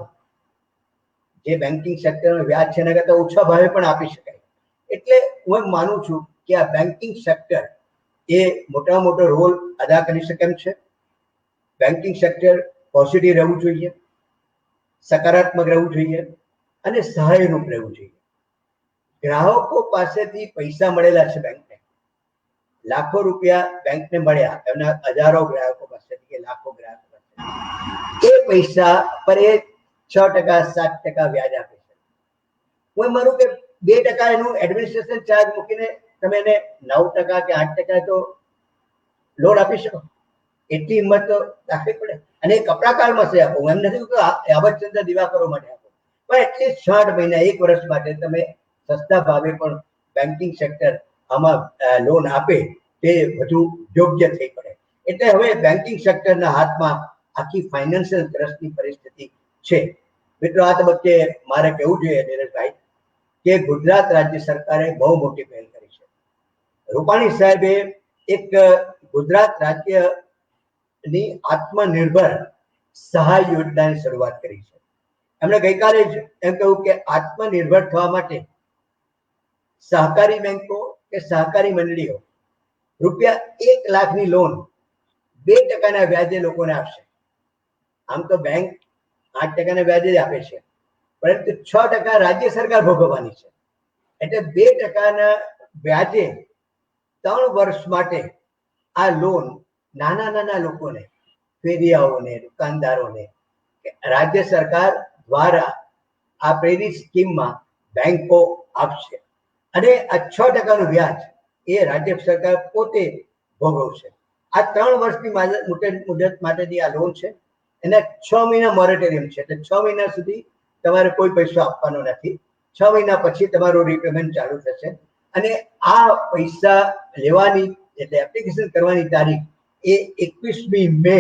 જે બેન્કિંગ સેક્ટરનો વ્યાજ છે એના કરતાં ઓછા ભાવે પણ આપી શકાય. એટલે હું એમ માનું છું કે આ બેન્કિંગ સેક્ટર એ મોટામાં મોટો રોલ અદા કરી શકે એમ છે. બેન્કિંગ સેક્ટર પોઝિટિવ રહેવું જોઈએ, સકારાત્મક રહેવું જોઈએ અને સહાયરૂપ રહેવું જોઈએ. ગ્રાહકો પાસેથી પૈસા મળેલા છે બેંકને, લાખો રૂપિયા બેંકને મળ્યા, એમના હજારો ગ્રાહકો પાસેથી કે લાખો ગ્રાહકો પાસેથી, એ પૈસા પર એ 6%, 7% વ્યાજ આપે છે. હું માનું કે 2% એનું એડમિનિસ્ટ્રેશન ચાર્જ મૂકીને તમે એને 9% કે 8% તો લોન આપી શકો. એટલી હિંમત તો રાખવી પડે. અને એ કપડા કાળમાં છે આપો. હું એમ નથી કે આબતચંદ્ર દિવાકરો માટે આપો, પણ એટલીસ્ટ 6 મહિના 1 વર્ષ માટે તમે સસ્તા ભાવે પણ બેન્કિંગ સેક્ટર આમાં લોન આપે તે વધુ યોગ્ય થઈ પડે. એટલે હવે બેન્કિંગ સેક્ટરના હાથમાં આખી ફાઇનાન્શિયલ ક્રશની પરિસ્થિતિ છે. મિત્રો, આ તબક્કે મારે કહેવું જોઈએ નીરજભાઈ કે ગુજરાત રાજ્ય સરકારે બહુ મોટી પહેલ કરી છે. રૂપાણી સાહેબે એક ગુજરાત રાજ્યની આત્મનિર્ભર સહાય યોજનાની શરૂઆત કરી છે. એમણે ગઈકાલે જ એમ કહ્યું કે આત્મનિર્ભર થવા માટે સહકારી બેંકો કે સહકારી મંડળીઓ રૂપિયા 1 લાખની લોન 2% વ્યાજે લોકોને આપશે. આમ તો બેંક 8% વ્યાજે જ આપે છે, પરંતુ 6% રાજ્ય સરકાર ભોગવવાની છે. એટલે 2% વ્યાજે 3 વર્ષ માટે આ લોન નાના નાના લોકોને, ફેરિયાઓને, દુકાનદારોને રાજ્ય સરકાર દ્વારા આ પ્રેરિત સ્કીમમાં બેંકો આપશે અને આ 6% વ્યાજ એ રાજ્ય સરકાર પોતે ભોગવશે. આ 3 વર્ષની મુદત માટેની આ લોન છે. એના 6 મહિના મોરેટોરિયમ છે, એટલે 6 મહિના સુધી તમારે કોઈ પૈસો આપવાનો નથી. 6 મહિના પછી તમારું રીપેમેન્ટ ચાલુ થશે અને આ પૈસા લેવાની એટલે એપ્લિકેશન કરવાની તારીખ એ 21મી મે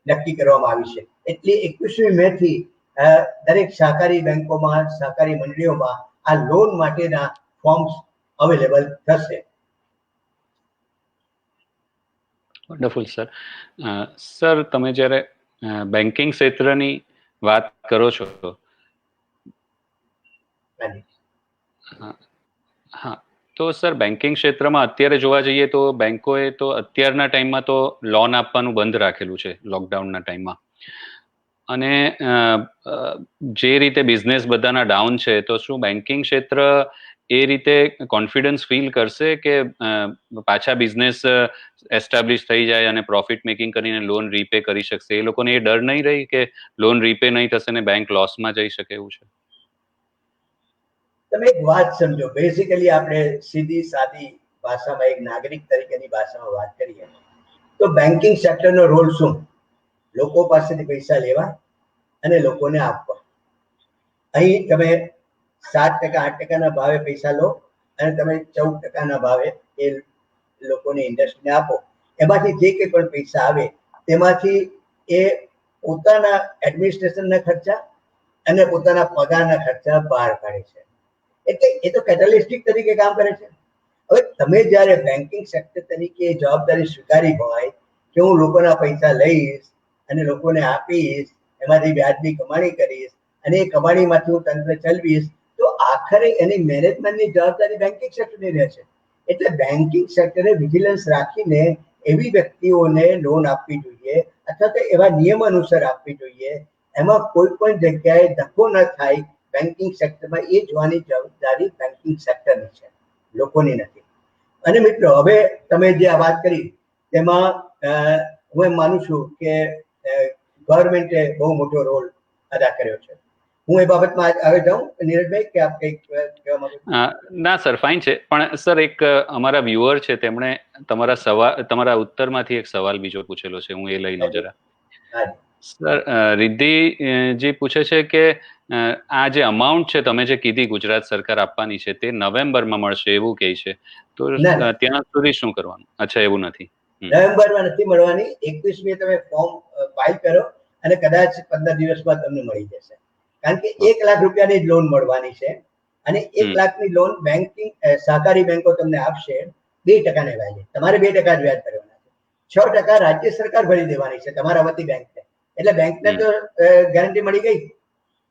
નક્કી કરવામાં આવી છે. એટલે 21મી મે થી દરેક સહકારી બેંકોમાં, સહકારી મંડળીઓમાં આ લોન માટેના ફોર્મ્સ અવેલેબલ થશે. Wonderful sir. સર, તમે જ્યારે બેન્કિંગ ક્ષેત્રની વાત કરો છો, હા, તો સર બેન્કિંગ ક્ષેત્રમાં અત્યારે જોવા જઈએ તો બેંકોએ તો અત્યારના ટાઈમમાં તો લોન આપવાનું બંધ રાખેલું છે લોકડાઉનના ટાઈમમાં. અને જે રીતે બિઝનેસ બધાના ડાઉન છે, તો શું બેન્કિંગ ક્ષેત્ર એ રીતે કોન્ફિડન્સ ફીલ કરશે કે પાછા બિઝનેસ એસ્ટાબ્લિશ થઈ જાય અને પ્રોફિટ મેકિંગ કરીને લોન રીપે કરી શકશે? એ લોકોને એ ડર નહીં રહી કે લોન રીપે નહીં થશે ને બેંક લોસમાં જઈ શકે એવું છે? તમે એક વાત સમજો, બેઝિકલી આપણે સીધી સાદી ભાષામાં એક નાગરિક તરીકેની ભાષામાં વાત કરીએ તો બેન્કિંગ સેક્ટરનો રોલ શું? લોકો પાસેથી પૈસા લેવા અને લોકોને આપવા. અહીં તમે 7%, 8%ના ભાવે પૈસા લો અને તમે 14%ના ભાવે એ લોકોની ઇન્ડસ્ટ્રીને આપો. એમાંથી જે કંઈ પણ પૈસા આવે તેમાંથી એ પોતાના એડમિનિસ્ટ્રેશનના ખર્ચા અને પોતાના પગારના ખર્ચા બહાર કાઢે છે. એટલે એ તો કેટાલિસ્ટિક તરીકે કામ કરે છે. હવે તમે જ્યારે બેન્કિંગ સેક્ટર તરીકે જવાબદારી સ્વીકારી હોય કે હું લોકોના પૈસા લઈશ અને લોકોને આપીશ, એમાંથી વ્યાજની કમાણી કરીશ અને એ કમાણીમાંથી હું તંત્ર ચલાવીશ, તો આખરે એની મેનેજમેન્ટની જવાબદારી બેન્કિંગ સેક્ટરની રહે છે. એટલે બેન્કિંગ સેક્ટરે વિજિલન્સ રાખીને એવી વ્યક્તિઓને લોન આપવી જોઈએ અથવા તો એવા નિયમ અનુસાર આપવી જોઈએ, એમાં કોઈ પણ જગ્યાએ ધક્કો ન થાય બેન્કિંગ સેક્ટરમાં, એ જોવાની જવાબદારી બેન્કિંગ સેક્ટરની છે, લોકોની નથી. અને મિત્રો, હવે તમે જે આ વાત કરી તેમાં હું એમ માનું છું કે ગવર્મેન્ટે બહુ મોટો રોલ અદા કર્યો છે. હું એ બાબતમાં આગળ જાઉં નીરજભાઈ, કે આપ કંઈક કહેવા માંગો છો? ના સર, ફાઇન છે. પણ સર, એક અમારા વ્યુઅર છે, તેમણે તમારા ઉત્તરમાંથી એક સવાલ બીજો પૂછેલો છે, હું એ લઈ લઉં જરા. સર, રિદ્ધિજી પૂછે છે કે આ જે અમાઉન્ટ છે તમે જે કીધી ગુજરાત સરકાર આપવાની છે તે નવેમ્બરમાં મળશે એવું કહે છે, તો ત્યાં સુધી શું કરવાનું? અચ્છા, એવું નથી. નવેમ્બરમાં નથી મળવાની. 21મીએ તમે ફોર્મ ફાઇલ કરો અને કદાચ 15 દિવસમાં તમને મળી જશે. કારણ કે 1 લાખ રૂપિયાની જ લોન મળવાની છે અને 1 લાખની લોન બેન્કિંગ સહકારી બેંકો તમને આપશે 2%ને વ્યાજે. તમારે 2% જ વ્યાજ ભરવાના છે. 6% રાજ્ય સરકાર ભરી દેવાની છે તમારા વતી બેંકને. એટલે બેંકને તો ગેરંટી મળી ગઈ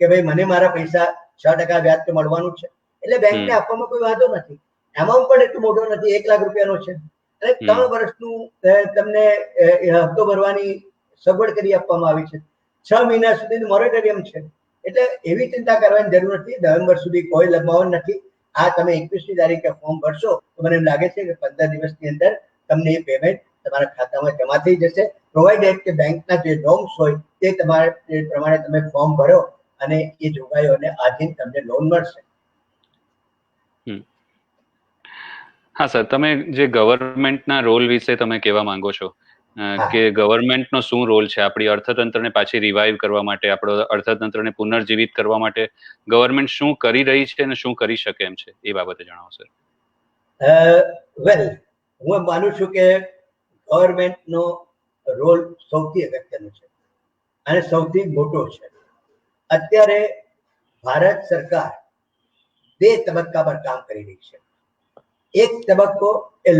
કે ભાઈ મને મારા પૈસા 6% વ્યાજ તો મળવાનું છે. એટલે બેંકને આપવામાં કોઈ વાંધો નથી. એમાઉન્ટ પણ એટલું મોટો નથી, 1 લાખ રૂપિયાનો છે અને 3 વર્ષનું તમને હપ્તો ભરવાની સગવડ કરી આપવામાં આવી છે. 6 મહિના સુધીનું મોરેટોરિયમ છે. એટલે એવી ચિંતા કરવાની જરૂર નથી. નવેમ્બર સુધી કોઈ લંબાવવાનું નથી. આ તમે 21મી તારીખે ફોર્મ ભરશો તો મને એમ લાગે છે કે 15 દિવસની અંદર તમને એ પેમેન્ટ તમારા ખાતામાં જમા થઈ જશે, પ્રોવાઇડેડ કે બેંકના જે નોર્મ્સ હોય તે તમારે પ્રમાણે તમે ફોર્મ ભરો અને એ જોગવાઈઓને આધીન તમને લોન મળશે. હા સર, તમે જે ગવર્મેન્ટના રોલ વિશે તમે કહેવા માંગો છો કે ગવર્મેન્ટનો શું રોલ છે આપણી અર્થતંત્રને પાછી રિવાઇવ કરવા માટે, આપણો અર્થતંત્રને પુનર્જીવિત કરવા માટે ગવર્મેન્ટ શું કરી રહી છે અને શું કરી શકે એમ છે, એ બાબતે જણાવો સર. વેલ, હું માનું છું કે ગવર્મેન્ટનો રોલ સૌથી અગત્યનો છે અને સૌથી મોટો છે. અત્યારે ભારત સરકાર 2 તબક્કા પર કામ કરી રહી છે. એક તબક્કો એ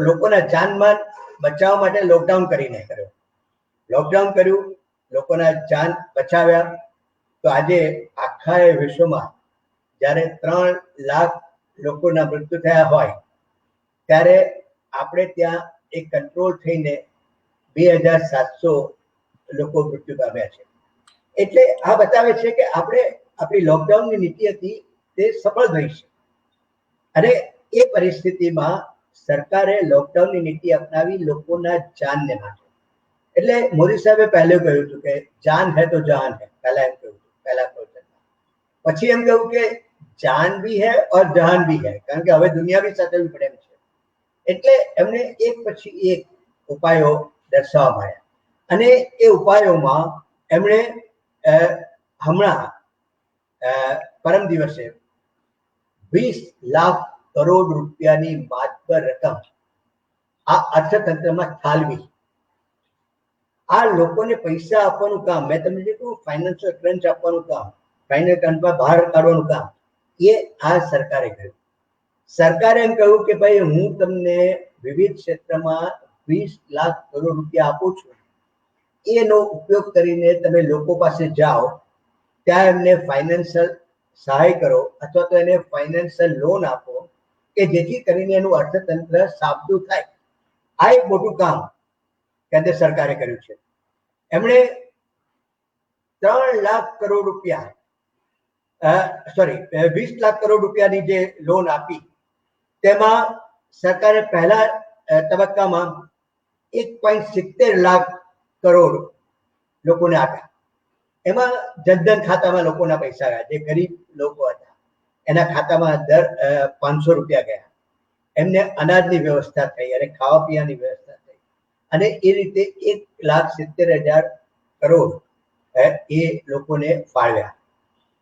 લોકોના જાનમાલ બચાવવા માટે લોકડાઉન કરીને કર્યો. લોકડાઉન કર્યું, લોકોના જાન બચાવ્યા. તો આજે આખા વિશ્વમાં જ્યારે 3 લાખ લોકોના મૃત્યુ થયા હોય ત્યારે આપણે ત્યાં એક કંટ્રોલ થઈને 2700 લોકો મૃત્યુ પામ્યા છે. એટલે આ બતાવે છે કે આપણે આપણી લોકડાઉનની નીતિ હતી તે સફળ રહી છે. અને એ પરિસ્થિતિમાં સરકારે લોકડાઉનની નીતિ અપનાવી લોકોના જાનને માટે. એટલે મોદી સાહેબે પહેલું કહ્યું હતું કે જાન હૈ તો જાન હૈ. પહેલા એમ કહ્યું, પહેલા પછી એમ કહ્યું કે જાન ભી હૈ ઓર જહાન ભી હૈ, કારણ કે હવે દુનિયા બી સાચવવી પડે એમ છે. એટલે એમને એક પછી એક ઉપાયો દર્શાવવામાં આવ્યા અને એ ઉપાયોમાં એમણે હમણાં પરમ દિવસે 20 લાખ કરોડ રૂપિયાની માતબર રકમ આ અર્થતંત્રમાં ઠાલવી. આ લોકોને પૈસા આપવાનું કામ, મેં તમને કીધું ફાઇનાન્શિયલ ક્રંચ આપવાનું કામ, ફાઇનાન્શિયલ ક્રંચમાં બહાર કાઢવાનું કામ, એ આ સરકારે કર્યું. સરકારે એમ કહ્યું કે ભાઈ હું તમને વિવિધ ક્ષેત્રમાં 20 લાખ કરોડ રૂપિયા આપો છો, એનો ઉપયોગ કરીને તમે લોકો પાસે જાઓ, ત્યાં એમને ફાઇનાન્શિયલ સહાય કરો અથવા તો એને ફાઇનાન્શિયલ લોન આપો કે જેથી કરીને એનું અર્થતંત્ર સાબદું થાય. આ એક મોટું કામ કેન્દ્ર સરકારે કર્યું છે. એમણે 3 લાખ કરોડ રૂપિયા સોરી 20 લાખ કરોડ રૂપિયાની જે લોન આપી, તેમાં સરકારે પહેલા તબક્કામાં 1.70 લાખ કરોડ લોકોને આપ્યા. એમાં જનધન ખાતામાં લોકોના પૈસા ગયા, જે ગરીબ લોકો હતા એના ખાતામાં દર 500 રૂપિયા ગયા, એમને અનાજની વ્યવસ્થા થઈ અને ખાવા પીવાની વ્યવસ્થા થઈ, અને એ રીતે 1,70,000 કરોડ એ લોકોને ફાળવ્યા.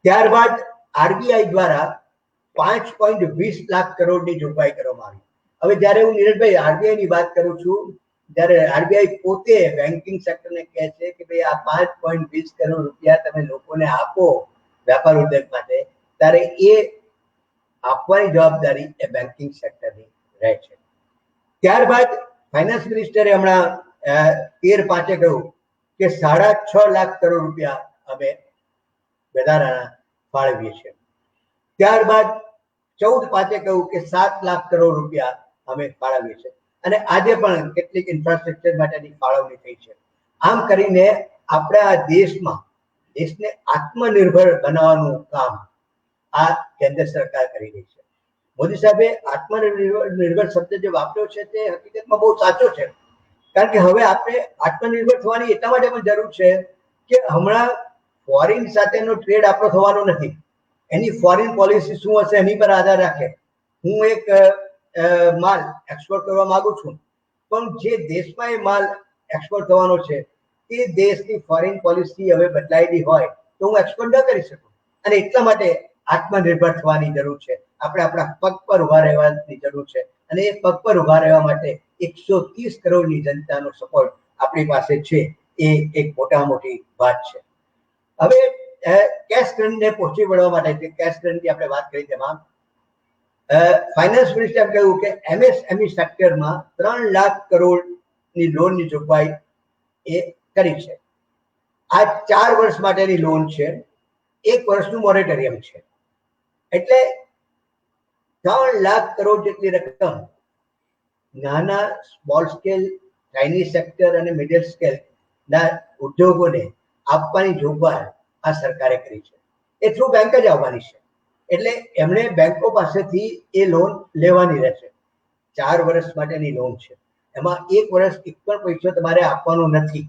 ત્યારબાદ આરબીઆઈ દ્વારા 5.20 લાખ કરોડની જોગવાઈ કરવામાં આવી. હવે જ્યારે હું નીરજભાઈ આરબીઆઈની વાત કરું છું, જ્યારે આરબીઆઈ પોતે બેન્કિંગ સેક્ટરને કહે છે કે ભાઈ આ 5.20 કરોડ રૂપિયા તમે લોકોને આપો વ્યાપાર ઉદ્યોગ માટે, ત્યારે એ આપવાની જવાબદારી એ બેન્કિંગ સેક્ટરની રહે છે. ત્યારબાદ ફાઇનાન્સ મિનિસ્ટરે હમણાં 13/5 કહ્યું કે 6.5 લાખ કરોડ રૂપિયા અમે વધારાના ફાળવીએ છીએ. ત્યારબાદ 14/5 કહ્યું કે 7 લાખ કરોડ રૂપિયા અમે ફાળવીએ છીએ, અને આજે પણ કેટલીક ઇન્ફ્રાસ્ટ્રક્ચર માટેની ફાળવણી થઈ છે. આમ કરીને આપણા દેશને આત્મનિર્ભર બનાવવાનું કામ આ કેન્દ્ર સરકાર કરી રહી છે. મોદી સાહેબે આત્મનિર્ભર શબ્દ જે વાપર્યો છે તે હકીકતમાં બહુ સાચો છે, કારણ કે હવે આપણે આત્મનિર્ભર થવાની એટલા માટે પણ જરૂર છે કે હમણાં ફોરેન સાથેનો ટ્રેડ આપણો થવાનો નથી. એની ફોરેન પોલિસી શું હશે એની પર આધાર રાખે. હું એક માલ એક્સપોર્ટ કરવા માંગુ છું, પણ જે દેશમાં એ માલ એક્સપોર્ટ થવાનો છે તે દેશની ફોરેન પોલિસી હવે બદલાયેલી હોય તો હું એક્સપોર્ટ ન કરી શકું, અને એટલા માટે આત્મનિર્ભર થવાની જરૂર છે. આપણે આપણા પગ પર ઉભા રહેવાની જરૂર છે, અને એ પગ પર ઉભા રહેવા માટે 130 કરોડની જનતાનો સપોર્ટ આપણી પાસે છે. એ એક મોટી વાત છે. હવે કેશ કરંટને પહોંચી વળવા માટે, કેશ કરંટની આપણે વાત કરી તેમાં ફાઇનાન્સ મિનિસ્ટરે કહ્યું કે એમએસએમઈ સેક્ટરમાં 3 લાખ કરોડની લોનની જોગવાઈ એ કરી છે. આ 4 વર્ષ માટેની લોન છે, 1 વર્ષનું મોરેટોરિયમ છે, એટલે 3 લાખ કરોડ જેટલી રકમ નાના સ્મોલ સ્કેલ, ચાઇનીઝ સેક્ટર અને મિડલ સ્કેલ ના ઉદ્યોગોને આપવાની જોગવાઈ આ સરકારે કરી છે. એ થ્રુ બેંક જ આવવાની છે, એટલે એમણે બેંકો પાસેથી એ લોન લેવાની રહેશે. 4 વર્ષ માટેની લોન છે, એમાં 1 વર્ષ એક પણ પૈસો તમારે આપવાનો નથી,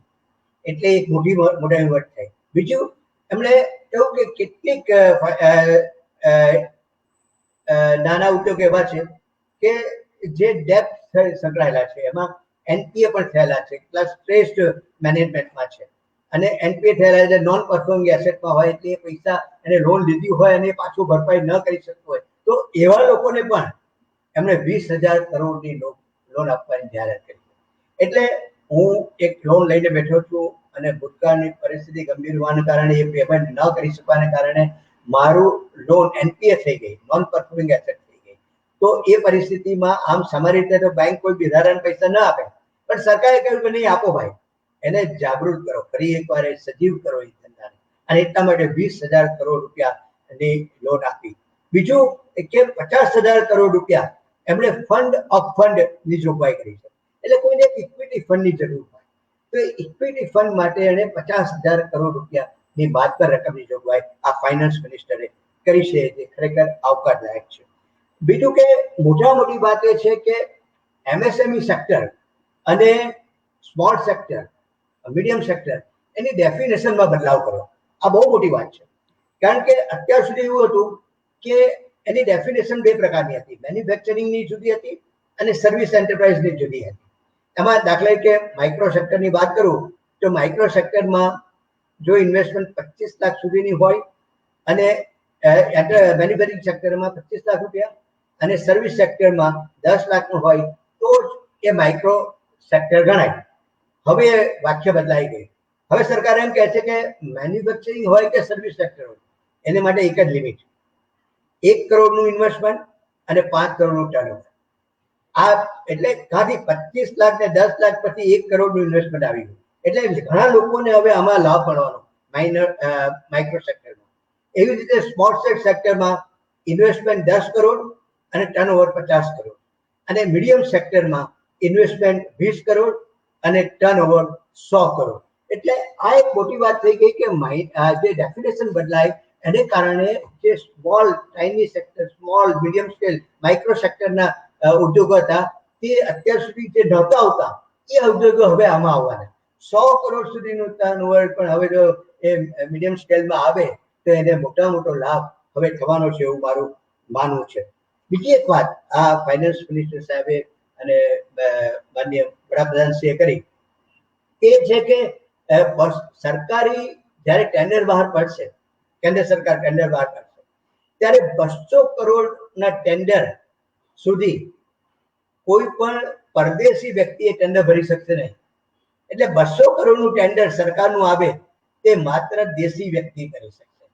એટલે એક મોટી વાત થાય. બીજું, એમણે કહ્યું કે કેટલીક નાના ઉદ્યોગ એવા છે કે જે ડેપ્ટ સંકળાયેલા છે, એમાં એનપીએ પણ થયેલા છે, કેટલા સ્ટ્રેસ્ડ મેનેજમેન્ટમાં છે, અને એનપીએ થયેલા છે, નોન પરફોર્મિંગ એસેટમાં હોય, એટલે પૈસા એને લોન લીધી હોય અને પાછું ભરપાઈ ન કરી શકતું હોય, તો એવા લોકોને પણ એમણે 20,000 કરોડની લોન આપવાની જાહેરાત કરી. એટલે હું એક લોન લઈને બેઠો છું અને ભૂતકાળની પરિસ્થિતિ ગંભીર હોવાના કારણે એ પેમેન્ટ ન કરી શકવાને કારણે મારું લોન એનપીએ થઈ ગઈ, નોન પરફોર્મિંગ એસેટ થઈ ગઈ. તો એ પરિસ્થિતિમાં આમ સામાન્ય રીતે તો બેંક કોઈ બિધારાને પૈસા ન આપે, પણ સરકારે કહ્યું કે નહીં આપો ભાઈ, એને જાગૃત કરો, ફરી એકવાર સજીવ કરો એ ધંધાને, અને એટલા માટે 20,000 કરોડ રૂપિયાની લોન આપી. બીજું કે 50,000 કરોડ રૂપિયા એમણે ફંડ ઓફ ફંડની જોગવાઈ કરી છે, એટલે કોઈને ઇક્વિટી ફંડની જરૂર હોય તો એ ઇક્વિટી ફંડ માટે એને 50,000 કરોડ રૂપિયાની માત્ર રકમની જોગવાઈ આ ફાઇનાન્સ મિનિસ્ટરે કરી છે, જે ખરેખર આવકારદાયક છે. બીજું કે મોટી વાત એ છે કે એમએસએમઈ સેક્ટર અને સ્મોલ સેક્ટર, મીડિયમ સેક્ટર, એની ડેફિનેશનમાં બદલાવ કર્યો. આ બહુ મોટી વાત છે, કારણ કે અત્યાર સુધી એવું હતું કે એની ડેફિનેશન 2 પ્રકારની હતી, મેન્યુફેક્ચરિંગની જુદી હતી અને સર્વિસ એન્ટરપ્રાઇઝની જુદી હતી. એમાં દાખલા કે માઇક્રો સેક્ટરની વાત કરું તો માઇક્રો સેક્ટરમાં જો ઇન્વેસ્ટમેન્ટ 25 લાખ સુધીની હોય અને મેન્યુફેક્ચરિંગ સેક્ટરમાં 25 લાખ રૂપિયા અને સર્વિસ સેક્ટરમાં 10 લાખનું હોય તો જ એ માઇક્રો સેક્ટર ગણાય. હવે વાક્ય બદલાઈ ગઈ. હવે સરકાર એમ કહે છે કે મેન્યુફેક્ચરિંગ હોય કે સર્વિસ સેક્ટર હોય, એને માટે એક જ લિમિટ, 1 કરોડનું ઇન્વેસ્ટમેન્ટ અને 5 કરોડનું ટર્નઓવર. આ એટલે ખાલી 25 લાખ ને 10 લાખ પછી 1 કરોડનું ઇન્વેસ્ટમેન્ટ આવી ગયું. એટલે ઘણા લોકોને હવે આમાં લાભ મળવાનો માઇક્રો સેક્ટરમાં. એવી રીતે સ્મોલ સેક્ટરમાં ઇન્વેસ્ટમેન્ટ 10 કરોડ અને ટર્નઓવર 50 કરોડ, અને મીડિયમ સેક્ટરમાં ઇન્વેસ્ટમેન્ટ 20 કરોડ અને ટર્નઓવર 100 કરોડ. એટલે આ એક મોટી વાત થઈ ગઈ કે જે ડેફિનેશન બદલાય એને કારણે જે small tiny sector, small medium scale micro સેક્ટરના ઉદ્યોગો હતા તે અત્યાર સુધી જે નહોતા આવતા એ ઉદ્યોગો હવે આમાં આવવાના. 100 કરોડ સુધીનું ટર્નઓવર પણ હવે જો એ મીડિયમ સ્કેલમાં આવે તો એને મોટો લાભ હવે થવાનો છે એવું મારું માનવું છે. બીજી એક વાત આ ફાઇનાન્સ મિનિસ્ટર સાહેબે અને માનનીય વડાપ્રધાનશ્રીએ કરી એ છે કે સરકારી જ્યારે ટેન્ડર બહાર પડશે, કેન્દ્ર સરકાર ટેન્ડર બહાર પાડશે ત્યારે 200 કરોડના ટેન્ડર સુધી કોઈ પણ પરદેશી વ્યક્તિએ ટેન્ડર ભરી શકશે નહીં. એટલે 200 કરોડનું ટેન્ડર સરકારનું આવે તે માત્ર દેશી વ્યક્તિ કરી શકશે,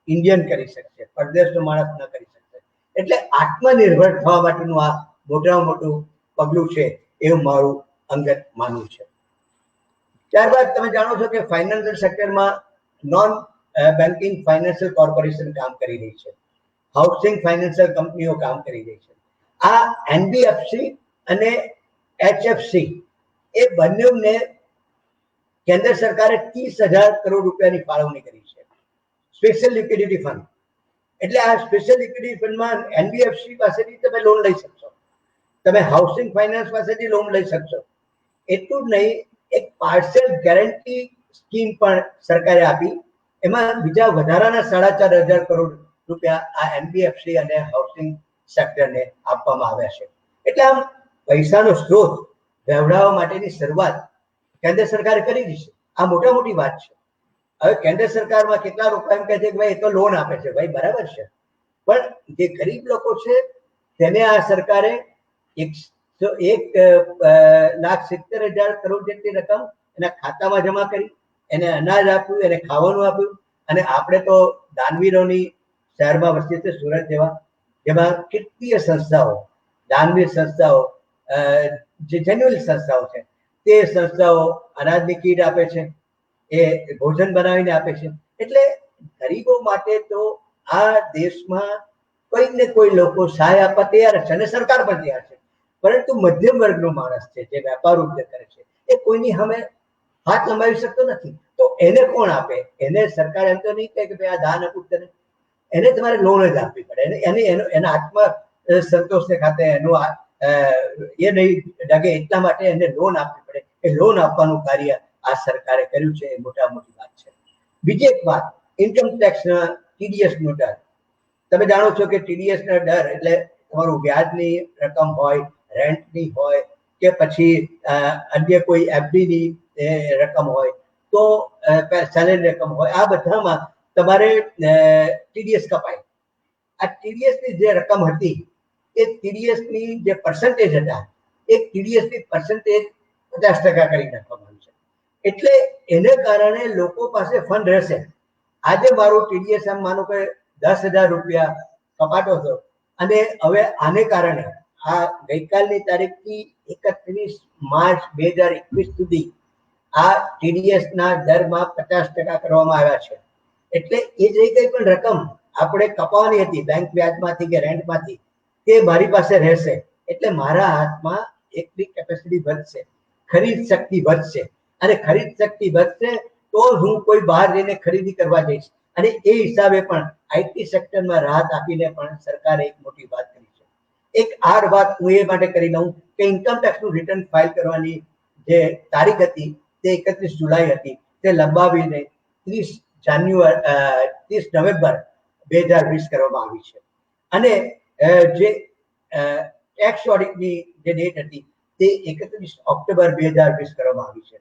ઇન્ડિયન કરી શકશે, પરદેશનો માણસ ન કરી શકશે. એટલે આત્મનિર્ભર થવા માટેનું આ મોટામાં મોટું પગલું છે એવું મારું અંગત માનવું છે. ત્યારબાદ તમે જાણો છો કે ફાઇનાન્શિયલ સેક્ટરમાં નોન બેન્કિંગ ફાઇનાન્શિયલ કોર્પોરેશન કામ કરી રહી છે, હાઉસિંગ ફાઇનાન્શિયલ કંપનીઓ કામ કરી રહી છે. આ એનબીએફસી અને એચએફસી એ બંનેને કેન્દ્ર સરકારે 30,000 કરોડ રૂપિયાની ફાળવણી કરી છે, સ્પેશિયલ લિક્વિડિટી ફંડ. એટલે આ સ્પેશિયલ લિક્વિડિટી ફંડમાં એનબીએફસી પાસેથી તમે લોન લઈ શકશો, તમે હાઉસિંગ ફાઇનાન્સ પાસેથી લોન લઈ શકશો. એટલું જ નહીં, એક પાર્સલ ગેરંટી સ્કીમ પણ સરકારે આપી, એમાં બીજા વધારાના 4,500 કરોડ રૂપિયા આ એનબીએફસી અને હાઉસિંગ સેક્ટરને આપવામાં આવ્યા છે. એટલે આમ પૈસાનો સ્ત્રોત વહેવડાવવા માટેની શરૂઆત કેન્દ્ર સરકારે કરી દીધી છે. આ મોટી વાત છે. હવે કેન્દ્ર સરકારમાં કેટલા લોકો એમ કહે છે કે ભાઈ એ તો લોન આપે છે, ભાઈ બરાબર છે, પણ જે ગરીબ લોકો છે તેને આ સરકારે 1,70,000 કરોડ જેટલી રકમ એના ખાતામાં જમા કરી, એને અનાજ આપ્યું, એને ખાવાનું આપ્યું. અને આપણે તો દાનવીરોની શહેરમાં વસ્તી છે સુરત જેમાં કેટલીય સંસ્થાઓ, દાનવીર સંસ્થાઓ, જે જેન્યુઅલ સંસ્થાઓ છે તે સંસ્થાઓ અનાજની કીટ આપે છે, એ ભોજન બનાવીને આપે છે. એટલે ગરીબો માટે તો આ દેશમાં કોઈક ને કોઈ લોકો સહાય આપવા તૈયાર છે અને સરકાર પણ તૈયાર છે. પરંતુ મધ્યમ વર્ગનો માણસ છે જે વેપાર ઉદ્યોગ કરે છે એ કોઈની સામે હાથ લંબાવી શકતો નથી. તો એને કોણ આપે? એને સરકાર એમ તો નહીં કહે કે ભાઈ આ દાન આપું તને, એને તમારે લોન જ આપવી પડે. એના આત્મ સંતોષને ખાતે એનું એ નહીં ડગે એટલા માટે એને લોન આપવી પડે. એ લોન આપવાનું કાર્ય આ સરકારે કર્યું છે, એ મોટી વાત છે. બીજી એક વાત, ઇન્કમ ટેક્સના ટીડીએસનો ડર. તમે જાણો છો કે ટીડીએસના ડર એટલે તમારું વ્યાજની રકમ હોય, રેન્ટની હોય કે પછી અન્ય કોઈ એફડીની રકમ હોય, તો સેલેરી રકમ હોય, આ બધામાં તમારે ટીડીએસ કપાય. આ ટીડીએસની જે રકમ હતી એ ટીડીએસની જે પર્સન્ટેજ હતા એ ટીડીએસની પર્સન્ટેજ 50% કરી નાખવામાં છે. એટલે એને કારણે લોકો પાસે ફંડ રહેશે. આજે મારું ટીડીએસ એમ માનો કે 10,000 રૂપિયા કપાતો હતો, અને હવે આને કારણે આ ગઈકાલની તારીખથી 31 માર્ચ 2021 સુધી આ ટીડીએસના દરમાં 50% કરવામાં આવ્યા છે. એટલે એ જે કંઈ પણ રકમ આપણે કપાવવાની હતી બેંક વ્યાજમાંથી કે રેન્ટમાંથી, તે મારી પાસે રહેશે. એટલે મારા હાથમાં એકની કેપેસિટી વધશે, ખરીદ શક્તિ વધશે, અને ખરીદ શક્તિ વધશે તો હું કોઈ બહાર જઈને ખરીદી કરવા જઈશ. અને એ હિસાબે પણ આઈટી સેક્ટરમાં રાહત આપીને પણ સરકારે એક મોટી વાત કરી છે. એક આ વાત હું એ માટે કરી લઉં કે ઇન્કમ ટેક્સનું રિટર્ન ફાઇલ કરવાની જે તારીખ હતી તે 31 જુલાઈ હતી, તે લંબાવીને 30 નવેમ્બર 2020 કરવામાં આવી છે. અને જે ટેક્સ ઓડિટની જે ડેટ હતી તે 31 ઓક્ટોબર 2020 કરવામાં આવી છે.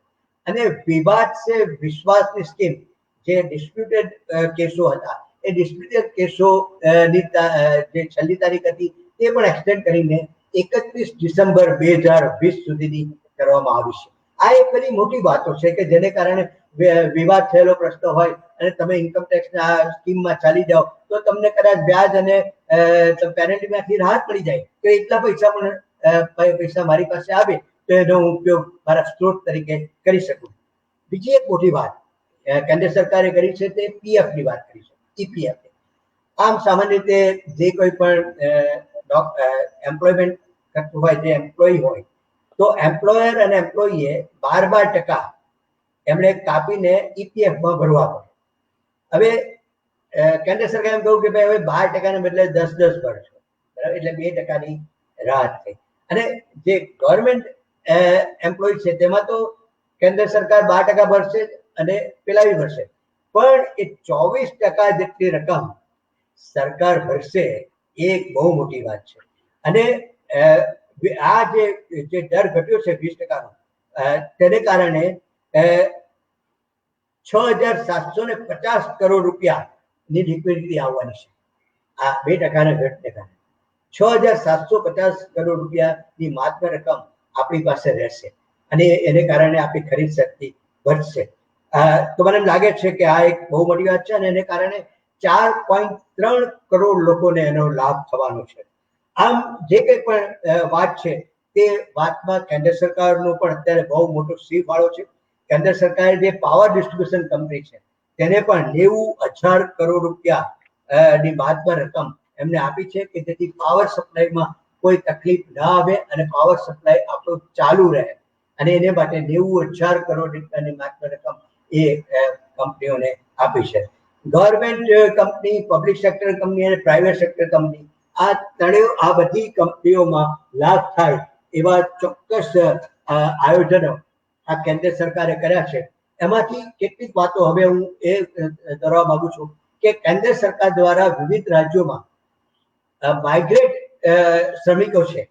અને વિવાદ છે વિશ્વાસની સ્કીમ, જે ડિસ્પ્યુટેડ કેસો હતા, એ ડિસ્પ્યુટેડ કેસોની જે છેલ્લી તારીખ હતી તે પણ એક્સટેન્ડ કરીને 31 ડિસેમ્બર 2020 સુધીની કરવામાં આવી છે. આ એક બધી મોટી વાતો છે કે જેને કારણે વિવાદ થયેલો પ્રશ્ન હોય અને તમે ઇન્કમ ટેક્સના સ્કીમમાં ચાલી જાઓ તો તમને કદાચ વ્યાજ અને પેનલ્ટીમાંથી રાહત મળી જાય, તો એટલા પૈસા પણ પૈસા મારી પાસે આવે તો એનો ઉપયોગ મારા સ્ત્રોત તરીકે કરી શકું. બીજી એક મોટી વાત કેન્દ્ર સરકારે કરી છે તે પીએફ ની વાત કરી છે, ઈપીએફ. આમ સામાન્ય રીતે જે કોઈ પણ એમ્પ્લોયમેન્ટ કરતું હોય, જે એમ્પ્લોય હોય, તો એમ્પ્લોયર અને એમ્પ્લોયીએ 12% એમણે કાપીને ઈપીએફમાં ભરવા પડે. હવે કેન્દ્ર સરકારે એમ કહ્યું કે ભાઈ હવે 12% ને બદલે 10-10 ભરશો, બરાબર, એટલે 2%ની રાહત થઈ. અને જે ગવર્મેન્ટ એમ્પ્લોય છે તેમાં તો કેન્દ્ર સરકાર 12% ભરશે અને પેલા બી ભરશે, પણ એ 24% જેટલી રકમ સરકાર ભરશે એ એક બહુ મોટી વાત છે. અને આ જે દર ઘટ્યો છે 20%નો, તેને કારણે 6,750 કરોડ રૂપિયાની લિક્વિડિટી આવવાની છે. આ 2%ના ઘટને કારણે 6,750 કરોડ રૂપિયાની માત્ર રકમ આપણી પાસે રહેશે અને એને કારણે આપણી ખરીદ શક્તિ વધશે. તો મને લાગે છે કે આ એક બહુ મોટી વાત છે અને એને કારણે 4.3 કરોડ લોકોને એનો લાભ થવાનો છે. આમ જે કંઈ પણ વાત છે તે વાતમાં કેન્દ્ર સરકારનો પણ અત્યારે બહુ મોટો સિંહ ફાળો છે. કેન્દ્ર સરકારે જે પાવર ડિસ્ટ્રીબ્યુશન કંપની છે તેને પણ 90,000 કરોડ રૂપિયાની માત્ર રકમ એમને આપી છે કે જેથી પાવર સપ્લાયમાં કોઈ તકલીફ ના આવે અને પાવર સપ્લાય આપણો ચાલુ રહે. અને એને માટે 90,000 કરોડ રૂપિયાની માત્ર રકમ એ કંપનીઓને આપી છે. Government company, public sector company અને પ્રાઇવેટ સેક્ટર કંપની, આ ત્રણેય, આ બધી કંપનીઓમાં લાભ થાય એવા ચોક્કસ આયોજનો આ કેન્દ્ર સરકારે કર્યા છે. એમાંથી કેટલીક વાતો હવે હું એ કરવા માંગુ છું કે કેન્દ્ર સરકાર દ્વારા વિવિધ રાજ્યોમાં માઇગ્રેટ શ્રમિકો છે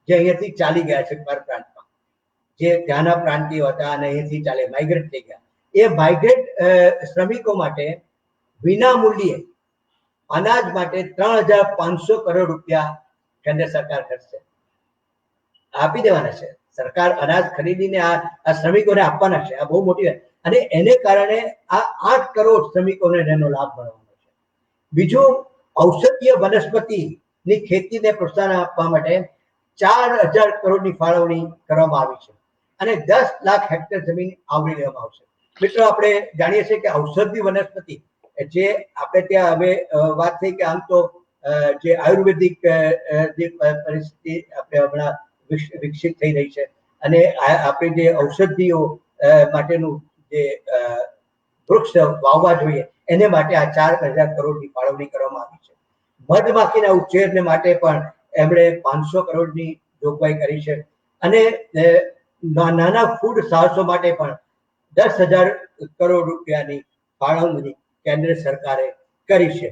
જે અહીંયાથી ચાલી ગયા છે પર પ્રાંતમાં, જે ત્યાંના પ્રાંતિયો હતા અને અહીંયાથી ચાલે માઇગ્રેટ થઈ ગયા, એ માઇગ્રેટ શ્રમિકો માટે વિના મૂલ્યે અનાજ માટે 3,500 કરોડ રૂપિયા કેન્દ્ર સરકાર કરશે, આપી દેવાના છે. સરકાર અનાજ ખરીદીને આ શ્રમિકોને આપવાના છે. આ બહુ મોટી વાત. અને એને કારણે આ 8 કરોડ શ્રમિકોને એનો લાભ મળવાનો છે. બીજું, ઔષધીય વનસ્પતિની ખેતીને પ્રોત્સાહન આપવા માટે 4,000 કરોડની ફાળવણી કરવામાં આવી છે અને 10 લાખ હેક્ટર જમીન આવરી લેવામાં આવશે. મિત્રો, આપણે જાણીએ છીએ કે ઔષધીય વનસ્પતિ જે આપણે ત્યાં હવે વાત થઈ કે આમ તો જે આયુર્વેદિક જે પરિસ્થિતિ આપણે હમણાં વિકસિત થઈ રહી છે અને આપણી જે ઔષધિઓ માટેનું જે વૃક્ષ વાવવા જોઈએ એને માટે આ 4,000 કરોડની ફાળવણી કરવામાં આવી છે. મધમાખીના ઉછેરને માટે પણ એમણે 500 કરોડની જોગવાઈ કરી છે અને નાના ફૂડ સાહસો માટે પણ 10,000 કરોડ રૂપિયાની ફાળવણી કેન્દ્ર સરકારે કરી છે.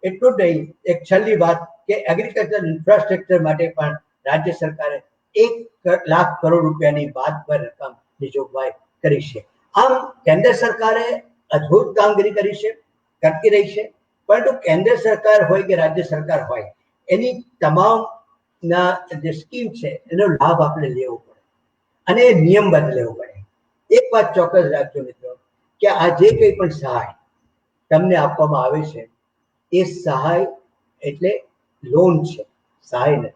એટલું જ નહીં, એક છેલ્લી વાત કે એગ્રીકલ્ચર ઇન્ફ્રાસ્ટ્રક્ચર માટે પણ રાજ્ય સરકારે 1 લાખ કરોડ રૂપિયાની બાદબાર રકમની જોગવાઈ કરી છે. આમ કેન્દ્ર સરકારે અદ્ભુત કામગીરી કરી છે, કરતી રહી છે. પરંતુ કેન્દ્ર સરકાર હોય કે રાજ્ય સરકાર હોય, એની તમામના જે સ્કીમ છે એનો લાભ આપણે લેવો પડે અને નિયમબદ્ધ લેવો પડે. એક વાત ચોક્કસ રાખજો મિત્રો કે આ જે કંઈ પણ સહાય તમને આપવામાં આવે છે એ સહાય એટલે લોન છે, સહાય નથી.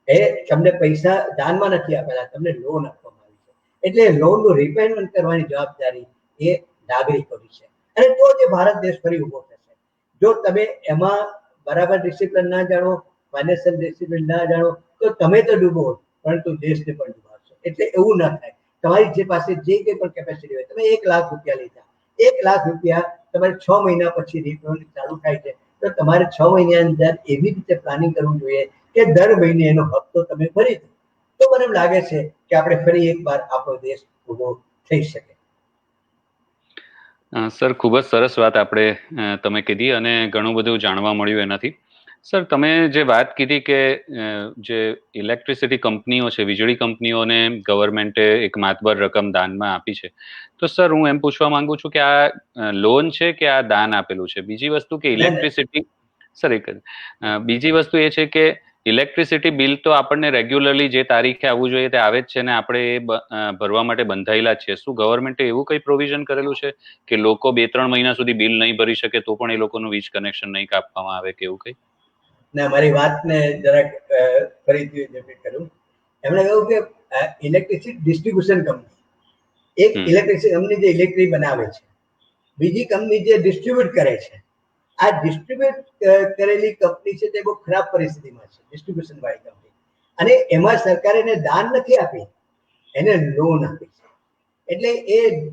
એ તમને પૈસા દાનમાં નથી આપેલા, તમને લોન આપવામાં આવી છે. એટલે લોનનું રિપેમેન્ટ કરવાની જવાબદારી એ નાગરિકોની છે અને તો જે ભારત દેશ ફરી ઉભો થશે. જો તમે એમાં બરાબર ડિસિપ્લિન ના જાણો, ફાઇનાન્શિયલ ડિસિપ્લિન ના જાણો, તો તમે તો ડૂબો પરંતુ દેશને પણ ડૂબાડશો. એટલે એવું ના થાય. તમારી જે પાસે જે કંઈ પણ કેપેસિટી હોય, તમે 1 લાખ રૂપિયા લીધા, 1 લાખ રૂપિયા તમારે 6 મહિના પછી રિપેમેન્ટ ચાલુ થાય છે, તો તમારે 6 મહિનાની અંદર એવી રીતે પ્લાનિંગ કરવું જોઈએ કે દર મહિને એનો હપ્તો તમે ભરી દો. તો મને લાગે છે કે આપણે ફરી એકવાર આપણો દેશ ઉભો થઈ શકે. સર, ખૂબ જ સરસ વાત આપણે તમે કીધી અને ઘણું બધું જાણવા મળ્યું એનાથી. સર, તમે જે વાત કીધી કે જે ઇલેક્ટ્રિસિટી કંપનીઓ છે, વીજળી કંપનીઓને ગવર્મેન્ટે એક માતબર રકમ દાનમાં આપી છે, તો સર હું એમ પૂછવા માંગુ છું કે આ લોન છે કે આ દાન આપેલું છે? બીજી વસ્તુ કે ઇલેક્ટ્રિસિટી, સર એક બીજી વસ્તુ એ છે કે ઇલેક્ટ્રિસિટી બિલ તો આપણને રેગ્યુલરલી જે તારીખે આવવું જોઈએ તે આવે જ છે ને આપણે એ ભરવા માટે બંધાયેલા જ છે. શું ગવર્મેન્ટે એવું કંઈ પ્રોવિઝન કરેલું છે કે લોકો 2-3 મહિના સુધી બિલ નહીં ભરી શકે તો પણ એ લોકોનું વીજ કનેક્શન નહીં કાપવામાં આવે કે એવું કંઈ? ના, મારી વાતને જરાક ફરીથી રિપીટ કરું એમણે કહ્યું કે ઇલેક્ટ્રિસિટી ડિસ્ટ્રીબ્યુશન કંપની, એક ઇલેક્ટ્રિસિટી કંપની જે ઇલેક્ટ્રિક બનાવે છે, બીજી કંપની જે ડિસ્ટ્રીબ્યુટ કરે છે. આ ડિસ્ટ્રીબ્યુટ કરેલી કંપની છે તે બહુ ખરાબ પરિસ્થિતિમાં છે, ડિસ્ટ્રીબ્યુશન વાળી કંપની, અને એમાં સરકારે એને દાન નથી આપી, એને લોન આપી છે. એટલે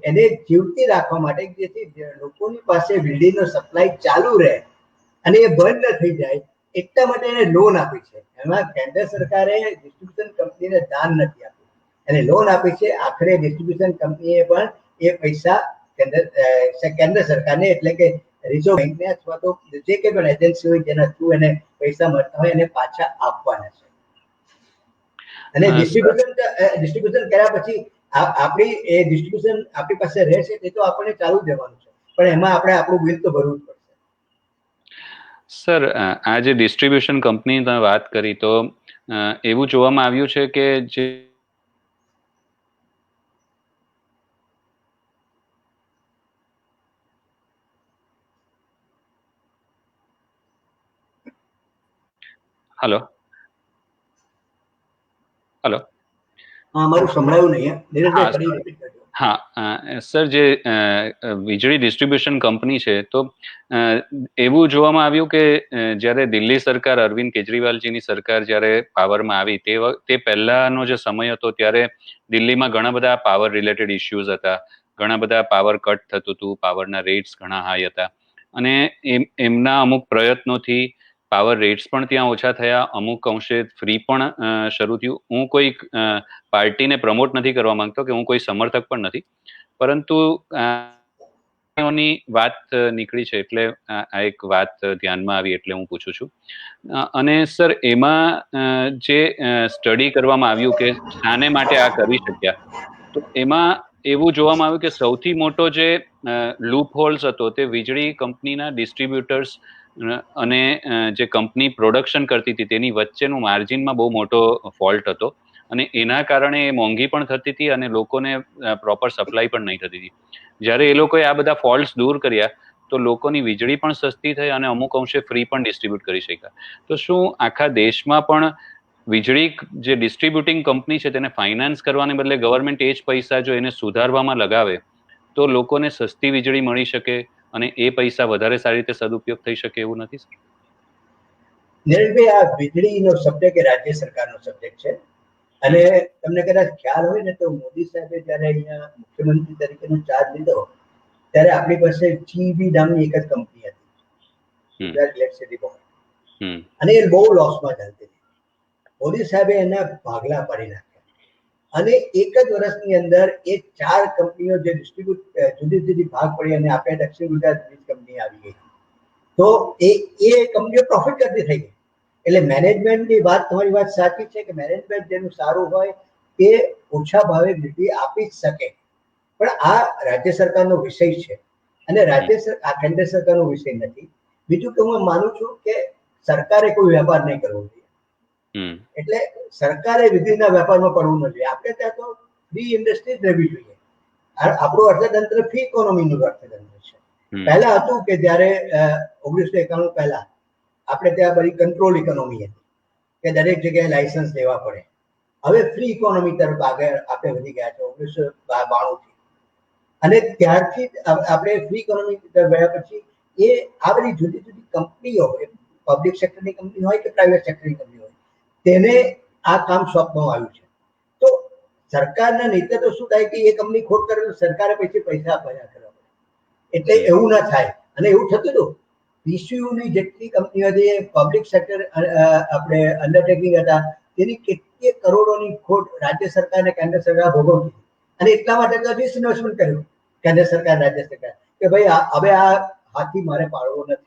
એને જીવતી રાખવા માટે, જેથી લોકોની પાસે વીજળીનો સપ્લાય ચાલુ રહે અને એ બંધ ન થઈ જાય, એટલા માટે એને લોન આપી છે. એમાં કેન્દ્ર સરકારે ડિસ્ટ્રીબ્યુશન કંપનીને દાન નથી આપ્યું, એને લોન આપી છે. આખરે ડિસ્ટ્રીબ્યુશન કંપનીએ પણ એ પૈસા કેન્દ્ર સરકારને, એટલે કે રિઝર્વ બેંકને અથવા તો જે કંઈ પણ એજન્સી હોય જેના થ્રુ એને પૈસા મળતા હોય એને પાછા આપવાના છે. અને ડિસ્ટ્રીબ્યુશન કર્યા પછી આપણી એ ડિસ્ટ્રીબ્યુશન આપણી પાસે રહેશે, તે તો આપણને ચાલુ દેવાનું છે, પણ એમાં આપણે આપણું બિલ તો ભરવું જ પડશે. સર, આ જે ડિસ્ટ્રીબ્યુશન કંપની તમે વાત કરી, તો એવું જોવામાં આવ્યું છે કે જે હલો હલો મારું સંભળાયું નહીં. હા સર, જે વીજળી ડિસ્ટ્રીબ્યુશન કંપની છે, તો એવું જોવામાં આવ્યું કે જ્યારે દિલ્હી સરકાર, અરવિંદ કેજરીવાલજીની સરકાર જ્યારે પાવરમાં આવી, તે પહેલાનો જે સમય હતો, ત્યારે દિલ્હીમાં ઘણા બધા પાવર રિલેટેડ ઇસ્યુઝ હતા, ઘણા બધા પાવર કટ થતું હતું, પાવરના રેટ્સ ઘણા હાઈ હતા, અને એમના અમુક પ્રયત્નોથી પાવર રેટ્સ પણ ત્યાં ઓછા થયા, અમુક અંશે ફ્રી પણ શરૂ થયું. હું કોઈ પાર્ટીને પ્રમોટ નથી કરવા માંગતો કે હું કોઈ સમર્થક પણ નથી, પરંતુ ની વાત નીકળી છે એટલે આ એક વાત ધ્યાનમાં આવી એટલે હું પૂછું છું. અને સર, એમાં જે સ્ટડી કરવામાં આવ્યું કે શાને માટે આ કરી શક્યા, તો એમાં એવું જોવામાં આવ્યું કે સૌથી મોટો જે લૂપ હોલ્સ હતો તે વીજળી કંપનીના ડિસ્ટ્રીબ્યુટર્સ અને જે કંપની પ્રોડક્શન કરતી હતી તેની વચ્ચેનું માર્જિનમાં બહુ મોટો ફોલ્ટ હતો, અને એના કારણે એ મોંઘી પણ થતી હતી અને લોકોને પ્રોપર સપ્લાય પણ નહીં થતી હતી. જ્યારે એ લોકોએ આ બધા ફોલ્ટ્સ દૂર કર્યા, તો લોકોની વીજળી પણ સસ્તી થઈ અને અમુક અંશે ફ્રી પણ ડિસ્ટ્રીબ્યુટ કરી શક્યા. તો શું આખા દેશમાં પણ વીજળી જે ડિસ્ટ્રીબ્યુટિંગ કંપની છે તેને ફાઇનાન્સ કરવાને બદલે ગવર્મેન્ટ એ જ પૈસા જો એને સુધારવામાં લગાવે, તો લોકોને સસ્તી વીજળી મળી શકે અને એ પૈસા વધારે સારી રીતે સદુપયોગ થઈ શકે, એવું નથી સર? નીરજભાઈ, આ વીજળીનો સબ્જેક્ટ એ રાજ્ય સરકારનો સબ્જેક્ટ છે, અને તમને કદાચ ખ્યાલ હોય ને, તો મોદી સાહેબે જયારે અહીંયા મુખ્યમંત્રી તરીકેનો ચાર્જ લીધો, ત્યારે આપણી પાસે જીબી નામની એક જ કંપની હતી, ગુજરાત ઇલેક્ટ્રિસિટી બોર્ડ, અને એ બહુ લોસમાં ચાલતી હતી. મોદી સાહેબે એના ભાગલા પાડી નાખ્યા, અને એક જ વર્ષની અંદર એ 4 કંપનીઓ જે ડિસ્ટ્રીબ્યુટ જુદી જુદી ભાગ પડી અને આપણે દક્ષિણ ગુજરાત વીજ કંપની આવી ગઈ, તો એ કંપનીઓ પ્રોફિટ કરતી થઈ ગઈ. એટલે મેનેજમેન્ટની વાત, તમારી વાત સાચી છે કે મેનેજમેન્ટ જેનું સારું હોય એ ઓછા ભાવે વીજળી આપી જ શકે, પણ આ રાજ્ય સરકારનો વિષય છે અને આ કેન્દ્ર સરકારનો વિષય નથી. બીજું કે હું માનું છું કે સરકારે કોઈ વેપાર નહીં કરવો જોઈએ, એટલે સરકારે વીજળીના વેપારમાં પડવું ન જોઈએ. આપણે ત્યાં તો ફ્રી ઇન્ડસ્ટ્રી જ રહેવી જોઈએ. આપણું અર્થતંત્ર ફ્રી ઇકોનોમીનું અર્થતંત્ર છે. પહેલા હતું કે જયારે 1991 પહેલા આપણે ત્યાં બધી કંટ્રોલ ઇકોનોમી હતી કે દરેક જગ્યાએ લાયસન્સ લેવા પડે. હવે ફ્રી ઇકોનોમી તરફ આગળ આપણે વધી ગયા છે 1992 થી, અને ત્યારથી આપણે ફ્રી ઇકોનોમી તરફ ગયા પછી એ આ બધી જુદી જુદી કંપનીઓ, પબ્લિક સેક્ટરની કંપની હોય કે પ્રાઇવેટ સેક્ટરની કંપની હોય, તેને આ કામ સોંપવામાં આવ્યું છે. તો સરકારના નીચે તો શું થાય કે એ કંપની ખોટ કરે તો સરકારે પછી પૈસા આપવા કરવા પડે, એટલે એવું ના થાય. અને એવું થતું હતું, પીસીયુની જેટલી કંપનીઓ હતી, પબ્લિક સેક્ટર આપણે અંડરટેકિંગ હતા, તેની કેટલીય કરોડોની ખોટ રાજ્ય સરકાર અને કેન્દ્ર સરકાર ભોગવતી, અને એટલા માટે તો ડિસઇન્વેસ્ટમેન્ટ કર્યું કેન્દ્ર સરકાર રાજ્ય સરકાર કે ભાઈ હવે આ હાથી મારે પાડવો નથી.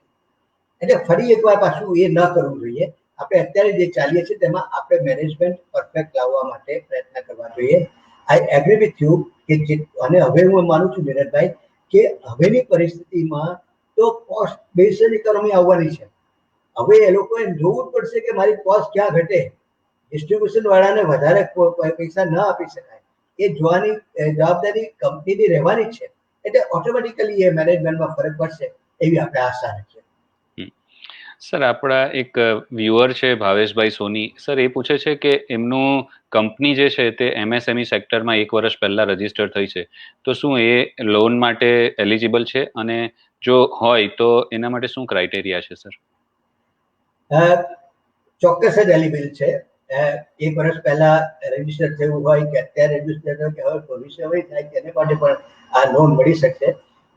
એટલે ફરી એકવાર પાછું એ ન કરવું જોઈએ. આપણે અત્યારે જે ચાલીએ છીએ તેમાં આપણે મેનેજમેન્ટ પરફેક્ટ લાવવા માટે પ્રયત્ન કરવા જોઈએ. આઈ એગ્રી વિથ યુ કે અને હવે હું માનું છું નીરજભાઈ કે હવેની પરિસ્થિતિમાં તો કોસ્ટ બેઝડ ઇકોનોમી આવવાની છે. હવે એ લોકોએ જોવું જ પડશે કે મારી કોસ્ટ ક્યાં ઘટે, ડિસ્ટ્રીબ્યુશન વાળાને વધારે પૈસા ન આપી શકાય, એ જોવાની જવાબદારી કંપનીની રહેવાની છે. એટલે ઓટોમેટિકલી એ મેનેજમેન્ટમાં ફરક પડશે એવી આપણે આશા રાખીએ. સર આપણા એક વ્યુઅર છે ભાવેશભાઈ સોની, સર એ પૂછે છે કે એમનું કંપની જે છે તે MSME સેક્ટરમાં 1 વર્ષ પહેલા રજીસ્ટર થઈ છે, તો શું એ લોન માટે એલિજિબલ છે, અને જો હોય તો એના માટે શું ક્રાઇટેરિયા છે સર? ચોક્કસ જ એલિજિબલ છે. 1 વર્ષ પહેલા રજીસ્ટર થયું હોય કે અત્યારે રજીસ્ટર થયું કે હવે ભવિષ્યમાં થાય તેને માટે પણ આ લોન મળી શકશે.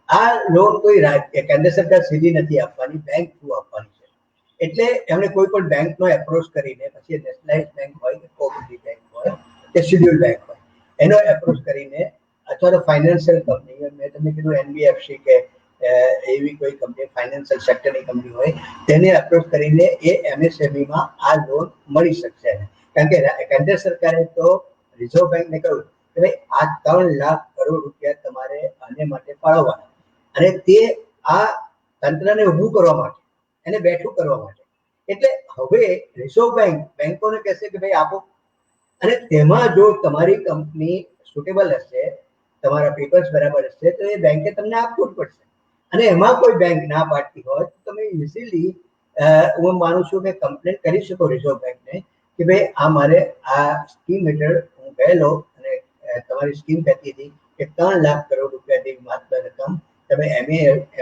આ લોન કોઈ કેન્દ્ર સરકાર સીધી નથી આપવાની, બેંક થ્રુ આપવાની છે. એટલે એમણે કોઈ પણ બેંકનો એપ્રોચ કરીને, પછી નેશનલાઇઝ બેંક હોય કે કોઓપરેટિવ બેંક હોય કે શેડ્યુલ બેંક હોય, એનો એપ્રોચ કરીને અથવા તો ફાઇનાન્શિયલ કંપની, મેં તમને કીધું NBFC કે એવી કોઈ કંપની, ફાઇનાન્શિયલ સેક્ટરની કંપની હોય, તેને એપ્રોચ કરીને એ MSMEમાં આ લોન મળી શકશે. કારણ કે કેન્દ્ર સરકારે તો રિઝર્વ બેંકને કહ્યું કે ભાઈ આ 3 લાખ કરોડ રૂપિયા તમારે આને માટે ફાળવવાના, અને તે આ તંત્રને ઊભું કરવા માટે, એને બેઠું કરવા માટે. એટલે હવે રિઝર્વ બેંકોને કહેશે કે ભાઈ આપો, અને તેમાં જો તમારી કંપની સુટેબલ હશે, તમારા પેપર્સ બરાબર હશે, તો એ બેંકે તમને આપવું જ પડશે. અને એમાં કોઈ બેંક ના પાડતી હોય તો તમે ઇઝીલી, હું માનું છું કે કમ્પ્લેન કરી શકો રિઝર્વ બેંકને કે ભાઈ આ મારે આ સ્કીમ હેઠળ હું ગયેલો અને તમારી સ્કીમ કહેતી હતી કે 3 લાખ કરોડ રૂપિયા જેવી માત્ર રકમ તમે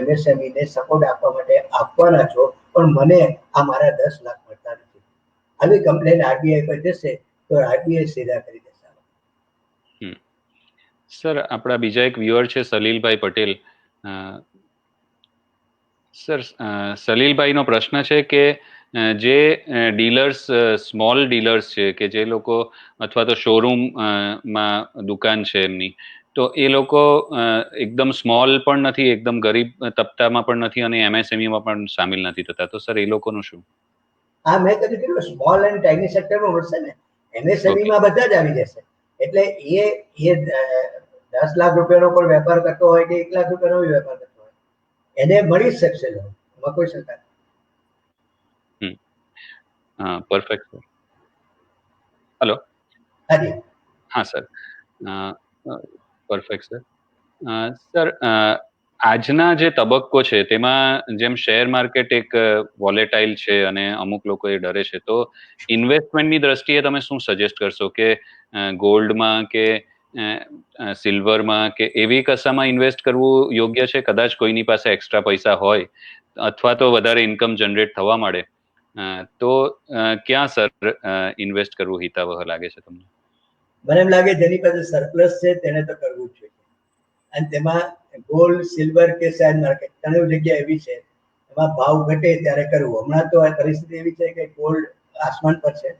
MSME ને સપોર્ટ આપવા માટે આપવાના છો, પણ મને આ મારા 10 લાખ મળતા નથી. આવી કમ્પ્લેન RBI પર જશે તો RBI સીધા કરી દેશે. સર આપણા બીજા એક વ્યુઅર છે સલીલભાઈ પટેલ. સર સલીલભાઈનો પ્રશ્ન છે કે જે ડીલર્સ, સ્મોલ ડીલર્સ છે કે જે લોકો, અથવા તો શોરૂમમાં દુકાન છે એમની, તો એ લોકો એકદમ સ્મોલ પણ નથી, એકદમ ગરીબ તબક્કામાં પણ નથી, અને MSMEમાં પણ સામેલ નથી થતા, તો સર એ લોકોનું શું? હા, મેં કીધું કે સ્મોલ એન્ડ ટાઇની સેક્ટરમાં મળશે ને, MSMEમાં બધા જ આવી જશે. એટલે એ 10 લાખ રૂપિયાનો પણ વેપાર કરતો હોય કે 1 લાખ રૂપિયાનો વેપાર કરતો હોય, એને મળી શકશે લોન, એમાં કોઈ શંકા નથી. Perfect sir. હલો. હાજી. હા સર, પરફેક્ટ સર. સર આજના જે તબક્કો છે તેમાં જેમ શેર માર્કેટ એક વોલેટાઇલ છે અને અમુક લોકો એ ડરે છે, તો ઇન્વેસ્ટમેન્ટની દ્રષ્ટિએ તમે શું સજેસ્ટ કરશો કે ગોલ્ડમાં કે સિલ્વરમાં કે એવી કશામાં ઇન્વેસ્ટ કરવું યોગ્ય છે? કદાચ કોઈની પાસે એક્સ્ટ્રા પૈસા હોય અથવા તો વધારે ઇન્કમ જનરેટ થવા માંડે, તો ક્યાં સર ઇન્વેસ્ટ કરવું હિતાવહ લાગે છે તમને? મને એમ લાગે જેની પાસે સરપ્લસ છે તેને તો કરવું જ જોઈએ. અને તેમાં ગોલ્ડ, સિલ્વર કે શેર માર્કેટ, ઘણી જગ્યા એવી છે એમાં ભાવ ઘટે ત્યારે કરવું. હમણાં તો આ પરિસ્થિતિ એવી છે કે ગોલ્ડ આસમાન પર છે,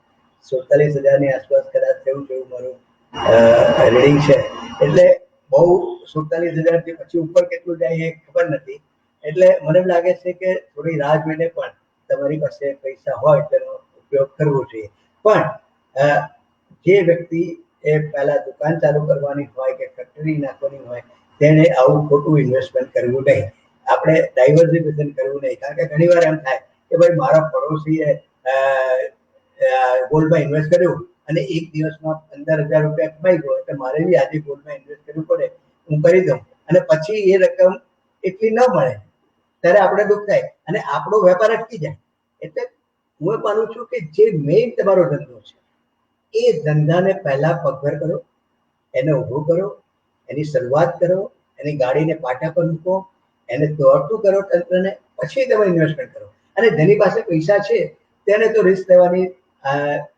47,000ની આસપાસ કદાચ થયું છે એવું મારું રીડિંગ છે. એટલે બહુ 47,000થી પછી ઉપર કેટલું જાય એ ખબર નથી. એટલે મને એમ લાગે છે કે થોડી રાહ જોઈને પણ તમારી પાસે પૈસા હોય તેનો ઉપયોગ કરવો જોઈએ. પણ જે વ્યક્તિ એ પહેલા દુકાન ચાલુ કરવાની હોય કે ફેક્ટરી નાખવાની હોય, તેને આવું ખોટું ઇન્વેસ્ટમેન્ટ કરવું નહીં. આપણે ડાયવર્સિફિકેશન કરવું નહીં. કારણ કે ઘણી વાર એમ થાય કે ભાઈ મારા પડોશીએ ગોલ્ડમાં ઇન્વેસ્ટ કર્યું અને એક દિવસમાં 15,000 રૂપિયા કમાઈ ગયો, એટલે મારે બી આજે ગોલ્ડમાં ઇન્વેસ્ટ કરવું પડે, હું કરી દઉં, અને પછી એ રકમ એટલી ન મળે ત્યારે આપણે દુઃખ થાય અને આપણો વેપાર અટકી જાય. એટલે હું માનું છું કે જે મેઇન તમારો ધંધો છે એ ધંધાને પહેલા પગભર કરો, એને ઊભો કરો, એની શરૂઆત કરો, એની ગાડીને પાટા પર મૂકો, એને દોડતું કરો તંત્રને, પછી તમે ઇન્વેસ્ટમેન્ટ કરો. અને જેની પાસે પૈસા છે તેને તો રિસ્ક લેવાની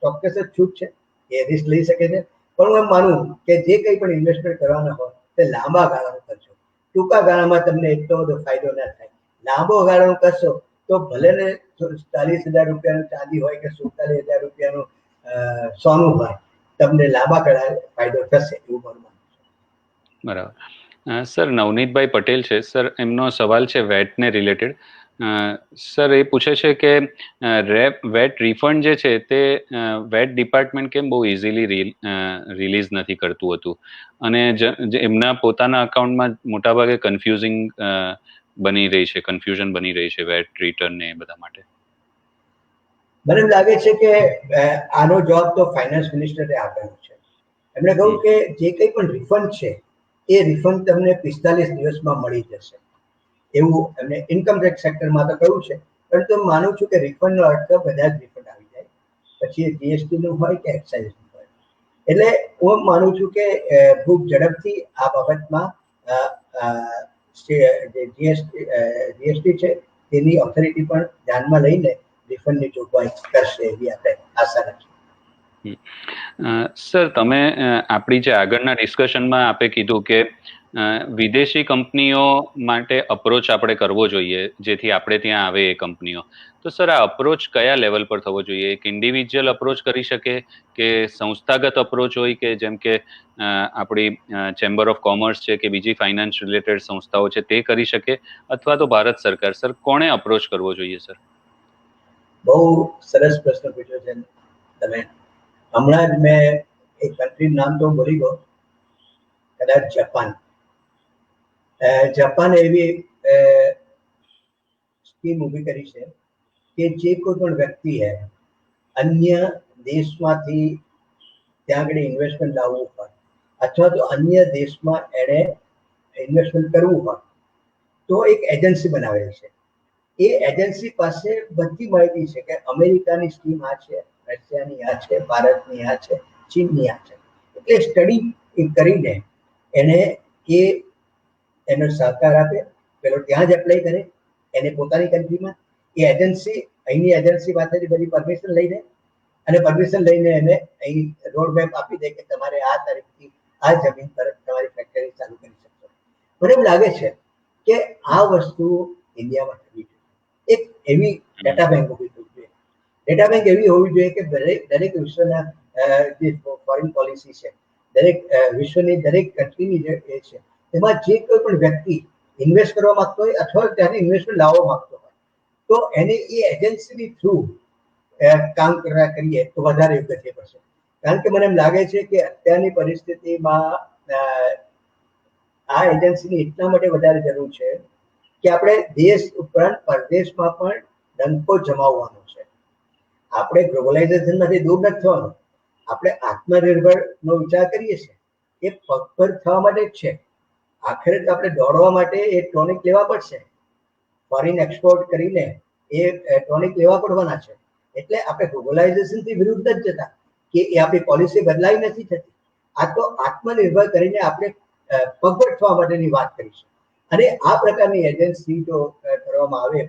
ચોક્કસ જ છૂટ છે, એ રિસ્ક લઈ શકે છે. પણ હું એમ માનું કે જે કંઈ પણ ઇન્વેસ્ટમેન્ટ કરવાના હોય તે લાંબા ગાળાનું કરજો. ટૂંકા ગાળામાં તમને એટલો બધો ફાયદો ના થાય. લાંબો ગાળો કરશો તો ભલે ને 40,000 રૂપિયાનું ચાંદી હોય કે 47,000 રૂપિયાનું સોનું હોય, તમને લાંબા ગાળે ફાયદો થશે એવું મારું માનવું છે. બરાબર. સર નવનીતભાઈ પટેલ છે સર, એમનો સવાલ છે વેટને રિલેટેડ. સર એ પૂછે છે કે વેટ રિફંડ જે છે તે વેટ ડિપાર્ટમેન્ટ કેમ બહુ ઇઝીલી રિલીઝ નથી કરતું હતું, અને એમના પોતાના અકાઉન્ટમાં મોટાભાગે કન્ફ્યુઝન બની રહી છે વેટ રિટર્ન ને બધા માટે. મને એમ લાગે છે કે આનો જવાબ તો ફાઇનાન્સ મિનિસ્ટરે આપેલો છે. એમણે કહ્યું કે જે કંઈ પણ રિફંડ છે એ રિફંડ તમને 45 દિવસમાં મળી જશે, એવું એમને ઇન્કમ ટેક્સ સેક્ટરમાં તો કહ્યું છે. પરંતુ માનું છું કે રિફંડનો અર્થ બધા જ રિફંડ આવી જાય, પછી એ જીએસટીનું હોય કે એક્સાઇઝનું હોય. એટલે હું માનું છું કે ખૂબ ઝડપથી આ બાબતમાં જે જીએસટી છે તેની ઓથોરિટી પણ ધ્યાનમાં લઈને રિફંડની જોગવાઈ કરશે એવી આપણે આશા રાખીએ. સર, તમે આપણી જે આગળના ડિસ્કશનમાં આપે કીધું કે વિદેશી કંપનીઓ માટે અપ્રોચ આપણે કરવો જોઈએ જેથી આપણે ત્યાં આવે એ કંપનીઓ. તો સર, આ અપ્રોચ કયા લેવલ પર થવો જોઈએ? એક ઇન્ડિવિજ્યુઅલ અપ્રોચ કરી શકે કે સંસ્થાગત અપ્રોચ હોય કે જેમ કે આપણી ચેમ્બર ઓફ કોમર્સ છે કે બીજી ફાઇનાન્સ રિલેટેડ સંસ્થાઓ છે તે કરી શકે, અથવા તો ભારત સરકાર? સર, કોણે અપ્રોચ કરવો જોઈએ? સર, બહુ સરસ પ્રશ્ન પૂછ્યો છે તમે. હમણાં જ મેં એક કન્ટ્રીનું નામ તો ભૂલી ગયો, કદાચ જાપાન. જાપાન એવી સ્કીમ ઊભી કરી છે કે જે કોઈ પણ વ્યક્તિ અન્ય દેશમાંથી ત્યાં આગળ ઇન્વેસ્ટમેન્ટ લાવવું હોય અથવા તો અન્ય દેશમાં એણે ઇન્વેસ્ટમેન્ટ કરવું હોય તો એક એજન્સી બનાવેલી છે. એ એજન્સી પાસે બધી માહિતી છે કે અમેરિકાની સ્કીમ આ છે, રશિયાની આ છે, ભારતની આ છે, ચીનની આ છે. એટલે સ્ટડી કરીને એને એનો સહકાર આપે, પેલો ત્યાં જ એપ્લાય કરે એને પોતાની કન્ટ્રીમાં, એ એજન્સી અહીંની એજન્સી પાસેથી બધી પરમિશન લઈને અને પરમિશન લઈને એને અહીં રોડ મેપ આપી દે કે તમારે આ તારીખથી આ જમીન પર તમારી ફેક્ટરી ચાલુ કરી શકશો. મને એમ લાગે છે કે આ વસ્તુ ઇન્ડિયામાં થવી જોઈએ. એક એવી ડેટા બેંક હોવી જોઈએ. ડેટા બેંક એવી હોવી જોઈએ કે દરેક વિશ્વના જે ફોરેન પોલિસી છે, દરેક વિશ્વની દરેક કન્ટ્રીની જે એ છે એમાં જે કોઈ પણ વ્યક્તિ ઇન્વેસ્ટ કરવા માંગતો હોય અથવા ત્યાંથી ઇન્વેસ્ટમેન્ટ લાવવા માંગતો હોય તો એને એ એજન્સીની થ્રુ કામ કરીએ તો વધારે યોગ્ય થઈ પડશે. કારણ કે મને એમ લાગે છે કે અત્યારની પરિસ્થિતિમાં આ એજન્સીની એટલા માટે વધારે જરૂર છે કે આપણે દેશ ઉપરાંત પરદેશમાં પણ ડંકો જમાવવાનો છે. આપણે ગ્લોબલાઇઝેશનમાંથી દૂર નથી થવાનું. આપણે આત્મનિર્ભરનો વિચાર કરીએ છીએ એ પગભર થવા માટે જ છે. આખરે તો આપણે દોડવા માટે એ ટોનિક લેવા પડશે, ફોરેન એક્સપોર્ટ કરીને એ ટોનિક લેવા પડવાના છે. એટલે આપણે ગ્લોબલાઇઝેશનથી વિરુદ્ધ જ જતા કે એ આપણી પોલિસી બદલાઈ નથી થતી. આ તો આત્મનિર્ભર કરીને આપણે પગભર થવા માટેની વાત કરીશું. અને આ પ્રકારની એજન્સી જો કરવામાં આવે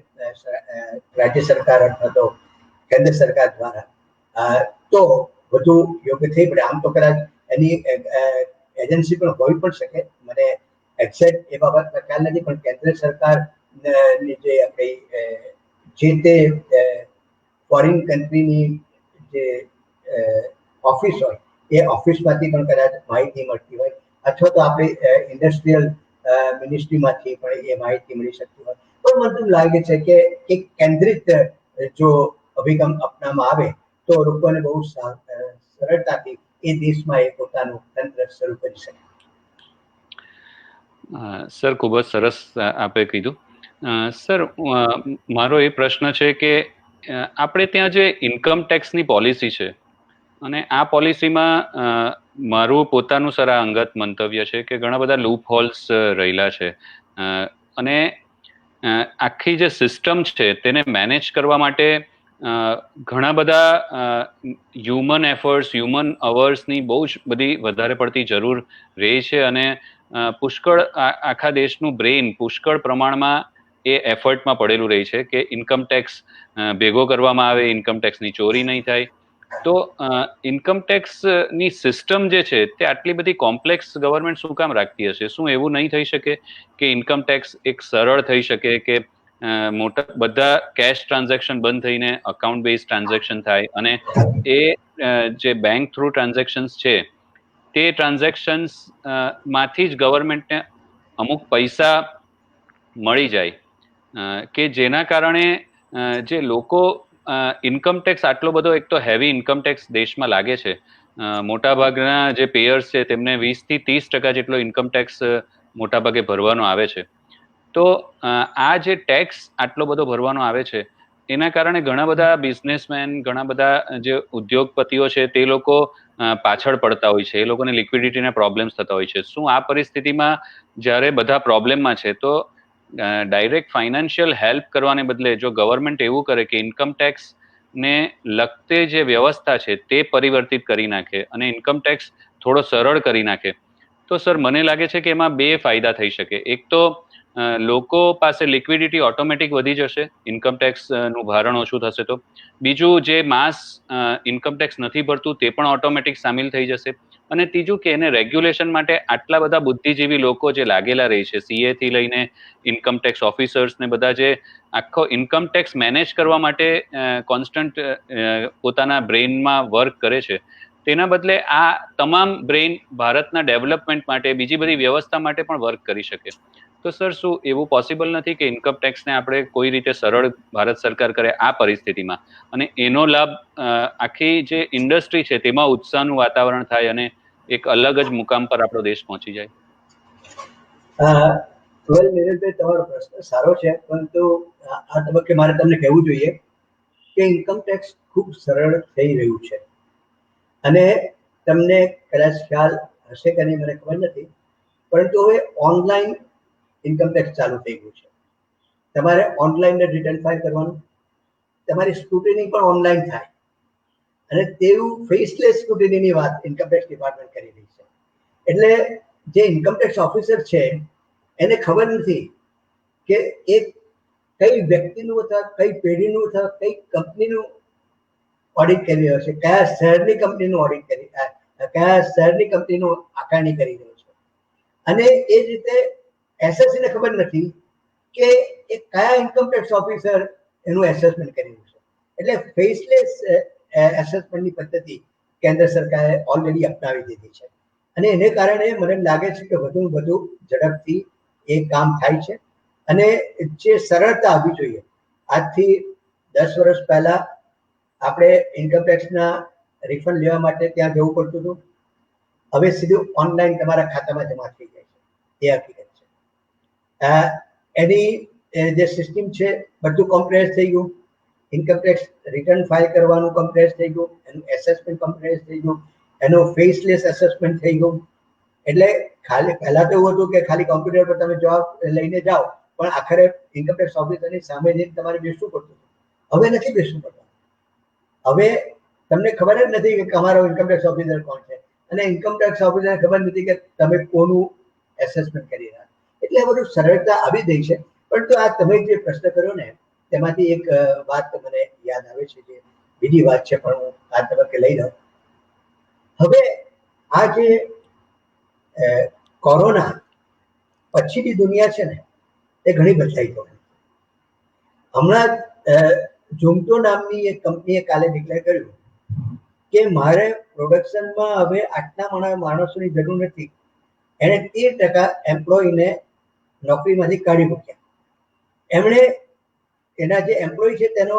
રાજ્ય સરકાર અથવા તો કેન્દ્ર સરકાર દ્વારા તો વધુ યોગ્ય થઈ પડે. આમ તો કદાચ એની એજન્સી પણ હોઈ પણ શકે, મને એક્ઝેક્ટ એ બાબતમાં ખ્યાલ નથી, પણ કેન્દ્ર સરકારની જે આપણી જે તે ફોરેન કન્ટ્રીની જે ઓફિસ હોય એ ઓફિસમાંથી પણ કદાચ માહિતી મળતી હોય અથવા તો આપણી ઇન્ડસ્ટ્રીયલ મિનિસ્ટ્રીમાંથી પણ એ માહિતી મળી શકતી હોય. પણ મને તો લાગે છે કે એક કેન્દ્રિત જો અભિગમ અપનાવવામાં આવે તો લોકોને બહુ સરળતાથી એ દેશમાં એ પોતાનું તંત્ર શરૂ કરી શકે. સર, ખૂબ જ સરસ આપે કીધું. સર, મારો એ પ્રશ્ન છે કે આપણે ત્યાં જે ઇન્કમ ટેક્સની પોલિસી છે અને આ પોલિસીમાં મારું પોતાનું સર આ અંગત મંતવ્ય છે કે ઘણા બધા લૂપ હોલ્સ રહેલા છે અને આખી જે સિસ્ટમ છે તેને મેનેજ કરવા માટે ઘણા બધા હ્યુમન એફર્ટ્સ, હ્યુમન અવર્સની બહુ જ બધી વધારે પડતી જરૂર રહે છે અને પુષ્કળ આખા દેશનું બ્રેઇન પુષ્કળ પ્રમાણમાં એ એફર્ટમાં પડેલું રહે છે કે ઇન્કમ ટેક્સ ભેગો કરવામાં આવે, ઇન્કમ ટેક્સની ચોરી નહીં થાય. તો ઇન્કમ ટેક્સની સિસ્ટમ જે છે તે આટલી બધી કોમ્પ્લેક્સ ગવર્મેન્ટ શું કામ રાખતી હશે? શું એવું નહીં થઈ શકે કે ઇન્કમ ટેક્સ એક સરળ થઈ શકે કે મોટા બધા કેશ ટ્રાન્ઝેક્શન બંધ થઈને અકાઉન્ટ બેઝ ટ્રાન્ઝેક્શન થાય અને એ જે બેંક થ્રુ ટ્રાન્ઝેક્શન્સ છે તે ટ્રાન્ઝેક્શન્સ માંથી જ ગવર્મેન્ટને અમુક પૈસા મળી જાય કે જેના કારણે જે લોકો ઇન્કમ ટેક્સ આટલો બધો, એક તો હેવી ઇન્કમ ટેક્સ દેશમાં લાગે છે, મોટાભાગના જે પેયર્સ છે તેમને 20 થી 30% જેટલો ઇન્કમ ટેક્સ મોટાભાગે ભરવાનો આવે છે. તો આ જે ટેક્સ આટલો બધો ભરવાનો આવે છે એના કારણે ઘણા બધા બિઝનેસમેન, ઘણા બધા જે ઉદ્યોગપતિઓ છે તે લોકો પાછળ પડતા હોય છે, એ લોકોને લિક્વિડિટીના પ્રોબ્લેમ્સ થતા હોય છે. શું આ પરિસ્થિતિમાં જ્યારે બધા પ્રોબ્લેમમાં છે તો ડાયરેક્ટ ફાઇનાન્શિયલ હેલ્પ કરવાને બદલે જો ગવર્મેન્ટ એવું કરે કે ઇન્કમ ટેક્સ ને લગતે જે વ્યવસ્થા છે તે પરિવર્તિત કરી નાખે અને ઇન્કમ ટેક્સ થોડો સરળ કરી નાખે, તો સર મને લાગે છે કે એમાં બે ફાયદા થઈ શકે. એક તો લોકો પાસે લિક્વિડિટી ઓટોમેટિક વધી જશે, ઇન્કમ ટેક્સનું ભારણ ઓછું થશે તો. બીજું, જે માસ ઇન્કમ ટેક્સ નથી ભરતું તે પણ ઓટોમેટિક સામેલ થઈ જશે. અને ત્રીજું કે એને રેગ્યુલેશન માટે આટલા બધા બુદ્ધિજીવી લોકો જે લાગેલા રહી છે, સીએ થી લઈને ઇન્કમ ટેક્સ ઓફિસર્સ ને બધા જે આખો ઇન્કમ ટેક્સ મેનેજ કરવા માટે કોન્સ્ટન્ટ પોતાના બ્રેઇનમાં વર્ક કરે છે, તેના બદલે આ તમામ બ્રેઇન ભારતના ડેવલપમેન્ટ માટે, બીજી બધી વ્યવસ્થા માટે પણ વર્ક કરી શકે. તો સર, શું એવું પોસિબલ નથી કે ઇન્કમ ટેક્સને આપણે કોઈ રીતે સરળ ભારત સરકાર કરે આ પરિસ્થિતિમાં, અને એનો લાભ આખી જે ઇન્ડસ્ટ્રી છે તેમાં ઉત્સાહનું વાતાવરણ થાય અને એક અલગ જ મુકામ પર આપણો દેશ પહોંચી જાય? વેલ નીરજભાઈ, તમારો પ્રશ્ન સારો છે, પરંતુ આ તબક્કે મારે તમને કહેવું જોઈએ કે ઇન્કમ ટેક્સ ખૂબ સરળ થઈ રહ્યું છે. અને તમને કદાચ ખ્યાલ હશે કે નહીં મને ખબર નથી, પરંતુ હવે ઓનલાઈન ઇન્કમ ટેક્સ ચાલુ થઈ ગયું છે. તમારે ઓનલાઈન રિટર્ન ફાઇલ કરવાનું, તમારી સ્ક્રુટિની પણ ઓનલાઈન થાય, અને તેવું ફેસલેસ સ્ક્રુટિનીની વાત ઇન્કમ ટેક્સ ડિપાર્ટમેન્ટ કરી રહી છે. એટલે જે ઇન્કમ ટેક્સ ઓફિસર છે એને ખબર નથી કે એ કઈ વ્યક્તિનું અથવા કઈ પેઢીનું અથવા કઈ કંપનીનું ઓડિટ કરી રહ્યો છે, કયા શહેરની કંપનીનું ઓડિટ કરી, કયા શહેરની કંપનીનું આકારણી કરી રહ્યો છે. અને એ જ રીતે એસએસસી ને ખબર નથી કે એ કયા ઇન્કમ ટેક્સ ઓફિસર એનું એસેસમેન્ટ કરી રહ્યું છે. એટલે ફેસલેસ એસેસમેન્ટની પદ્ધતિ કેન્દ્ર સરકારે ઓલરેડી અપનાવી દીધી છે. અને એને કારણે મને લાગે છે કે વધુ વધુ ઝડપથી એ કામ થાય છે. અને જે સરળતા આવવી જોઈએ, આજથી 10 વર્ષ પહેલા આપણે ઇન્કમ ટેક્સના રિફંડ લેવા માટે ત્યાં જવું પડતું હતું, હવે સીધું ઓનલાઈન તમારા ખાતામાં જમા થઈ જાય છે. એ હકીકત છે. એની જે સિસ્ટમ છે બધું કોમ્પ્યુટરાઇઝ થઈ ગયું. ઇન્કમ ટેક્સ રિટર્ન ફાઇલ કરવાનું કોમ્પ્યુટરાઇઝ થઈ ગયું, એનું એસેસમેન્ટ કોમ્પ્યુટરાઇઝ થઈ ગયું, એનું ફેસલેસ એસેસમેન્ટ થઈ ગયું. એટલે ખાલી પહેલા તો એવું હતું કે ખાલી કોમ્પ્યુટર પર તમે જવાબ લઈને જાઓ, પણ આખરે ઇન્કમ ટેક્સ ઓફિસરની સામે જઈને તમારે બેસવું પડતું. હવે નથી બેસવું પડતું. હવે તમને ખબર જ નથી કે તમારો ઇન્કમ ટેક્સ ઓફિસર કોણ છે, અને ઇન્કમ ટેક્સ ઓફિસરને ખબર નથી કે તમે કોનું એસેસમેન્ટ કરી રહ્યા. એટલે આ બધું સરળતા આવી ગઈ છે. પરંતુ આ તમે જે પ્રશ્ન કર્યો ને તેમાંથી એક વાત મને યાદ આવે છે, જે બીજી વાત છે પણ હું આ તબક્કે લઈ લઉં. હવે આ જે કોરોના પછીની દુનિયા છે ને એ ઘણી બદલાઈ ગઈ. હમણાં ઝોમેટો નામની એક કંપનીએ કાલે ડિક્લેર કર્યું કે મારે પ્રોડક્શનમાં હવે આટલા માણસોની જરૂર નથી. એણે 13% એમ્પ્લોયીને નોકરીમાંથી કાઢી મૂક્યા. એમણે એના જે એમ્પ્લોય છે તેનો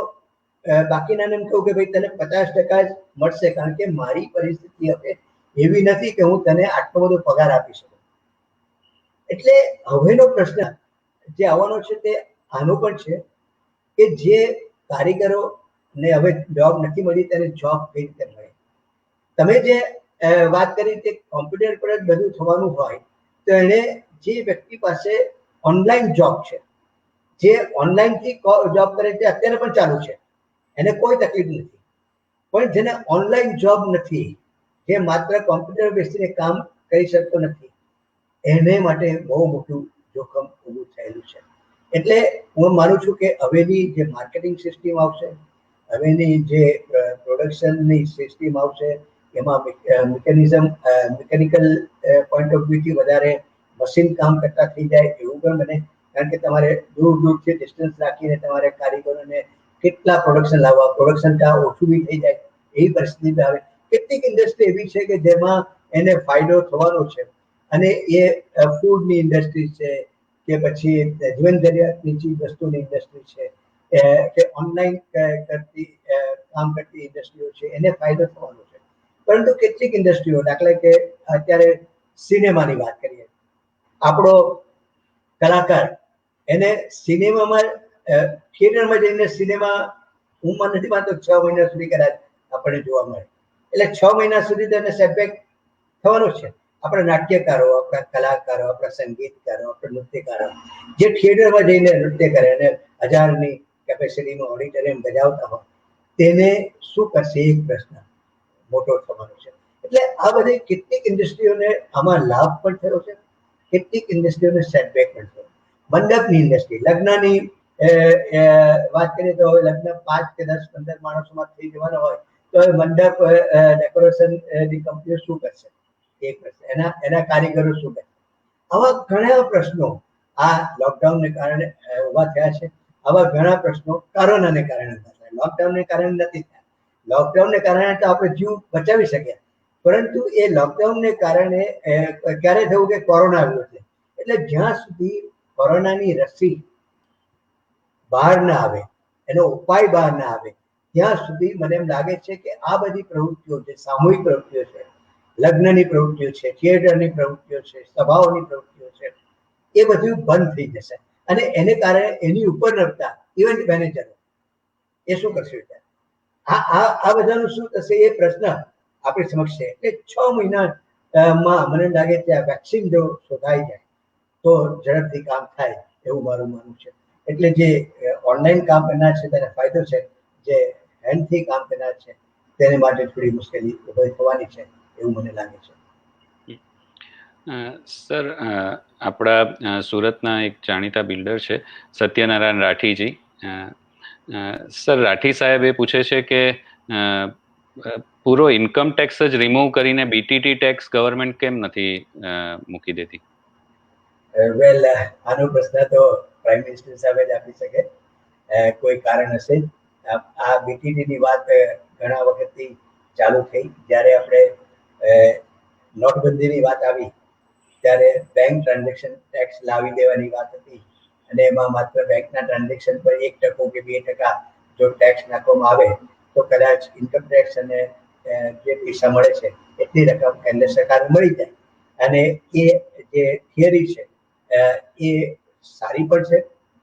બાકીનાને એમ કહ્યું કે ભાઈ તને 50% જ મળશે, કારણ કે મારી પરિસ્થિતિ હવે એવી નથી કે હું તને આટલો બધો પગાર આપી શકું. એટલે હવેનો પ્રશ્ન જે આવવાનો છે તે આનો પણ છે કે જે કારીગરોને હવે જોબ નથી મળી તેને જોબ કઈ રીતે મળે. તમે જે વાત કરી કે કોમ્પ્યુટર પર જ બધું થવાનું હોય, તો એને જે વ્યક્તિ પાસે ઓનલાઈન જોબ છે, જે ઓનલાઈનથી જોબ કરે છે અત્યારે પણ ચાલુ છે, એને કોઈ તકલીફ નથી. પણ જેને ઓનલાઈન જોબ નથી, જે માત્ર કોમ્પ્યુટર બેસીને કામ કરી શકતો નથી, એને માટે બહુ મોટું જોખમ ઊભું થયેલું છે. એટલે હું માનું છું કે હવેની જે માર્કેટિંગ સિસ્ટમ આવશે, હવેની જે પ્રોડક્શનની સિસ્ટમ આવશે, એમાં મિકેનિકલ પોઈન્ટ ઓફ વ્યૂથી વધારે મશીન કામ કરતા થઈ જાય એવું પણ બને. કારણ કે તમારે દૂર દૂરથી ડિસ્ટન્સ રાખીને તમારે કારીગરોને કેટલા પ્રોડક્શન લાવવા, પ્રોડક્શન કામ ઓછું બી થઈ જાય એવી પરિસ્થિતિ આવે. કેટલીક ઇન્ડસ્ટ્રી એવી છે કે જેમાં એને ફાયદો થવાનો છે, અને એ ફૂડની ઇન્ડસ્ટ્રી છે કે પછી જીવન જરૂરિયાતની ચીજ વસ્તુની ઇન્ડસ્ટ્રી છે કે ઓનલાઈન કરતી કામ કરતી ઇન્ડસ્ટ્રીઓ છે, એને ફાયદો થવાનો છે. પરંતુ કેટલીક ઇન્ડસ્ટ્રીઓ, દાખલા કે અત્યારે સિનેમાની વાત કરીએ, આપણો કલાકાર એને સિનેમામાં થિયેટરમાં જઈને સિનેમા હું નથી માનતો 6 મહિના સુધી કદાચ આપણને જોવા મળે. એટલે 6 મહિના સુધી તેને સેટબેક થવાનો છે. આપણા નાટ્યકારો, આપણા કલાકારો, આપણા સંગીતકારો, આપણા નૃત્યકારો જે થિયેટરમાં જઈને નૃત્ય કરે અને 1000ની કેપેસિટીમાં ઓડિટોરિયમ બજાવતા હોય, તેને શું કરશે એક પ્રશ્ન મોટો થવાનો છે. એટલે આ બધી કેટલીક ઇન્ડસ્ટ્રીઓને આમાં લાભ પણ થયો છે, કેટલીક ઇન્ડસ્ટ્રીઓને સેટબેક પણ થયો. મંડપની ઇન્ડસ્ટ્રી, લગ્નની વાત કરીએ તો હવે લગ્ન 5 કે 10 15 માણસોમાં થઈ જવાનો હોય તો હવે મંડપ ડેકોરેશન ની કંપનીઓ શું કરશે? એક પ્રશ્ન, એના કારીગરો શું કરશે? આવા ઘણા પ્રશ્નો આ લોકડાઉનને કારણે ઉભા થયા છે. આવા ઘણા પ્રશ્નો કોરોનાને કારણે ઉભા થયા, લોકડાઉનને કારણે નથી થયા. લોકડાઉનને કારણે તો આપણે જીવ બચાવી શક્યા, પરંતુ એ લોકડાઉનને કારણે ક્યારે થયું કે કોરોના આવ્યો છે. એટલે જ્યાં સુધી કોરોનાની રસી બહાર ના આવે, એનો ઉપાય બહાર ના આવે, ત્યાં સુધી મને એમ લાગે છે કે આ બધી પ્રવૃત્તિઓ છે, સામૂહિક પ્રવૃત્તિઓ છે, લગ્નની પ્રવૃત્તિઓ છે, થિયેટરની પ્રવૃત્તિઓ છે, સભાઓની પ્રવૃત્તિઓ છે, એ બધું બંધ થઈ જશે. અને એને કારણે એની ઉપર નડતા ઇવેન્ટ મેનેજરો એ શું કરશે? આ બધાનું શું થશે એ પ્રશ્ન આપણી સમક્ષ છે. એટલે 6 મહિનામાં મને લાગે કે આ વેક્સિન જો શોધાઈ જાય તો ઝડપથી કામ થાય એવું મારું માનવું છે. એટલે જે ઓનલાઈન કામ કરનાર છે તેને ફાયદો છે, જે હેન્ડથી કામ કરનાર છે તેને માટે થોડી મુશ્કેલી ઉભી થવાની છે એવું મને લાગે છે. સર, આપણા સુરતના એક જાણીતા બિલ્ડર છે સત્યનારાયણ રાઠીજી. સર, રાઠી સાહેબ એ પૂછે છે કે પૂરો ઇન્કમ ટેક્સ જ રિમૂવ કરીને બીટીટી ટેક્સ ગવર્મેન્ટ કેમ નથી મૂકી દેતી? વેલ, આનો પ્રશ્ન તો પ્રાઇમ મિનિસ્ટર સાહેબ જ આપી શકે. કોઈ કારણ હશે. આ બીટીટીની વાત ઘણા વખતથી ચાલુ થઈ. જ્યારે આપણે નોટબંધીની વાત આવી ત્યારે બેંક ટ્રાન્ઝેક્શન ટેક્સ લાવી દેવાની વાત હતી અને એમાં માત્ર બેંકના ટ્રાન્ઝેક્શન પર 1% કે 2% જો ટેક્સ નાખવામાં આવે તો કદાચ ઇન્કમ ટેક્સ અને જે પૈસા મળે છે એટલી રકમ કેન્દ્ર સરકારને મળી જાય. અને એ જે થિયરી છે એ સારી પણ છે,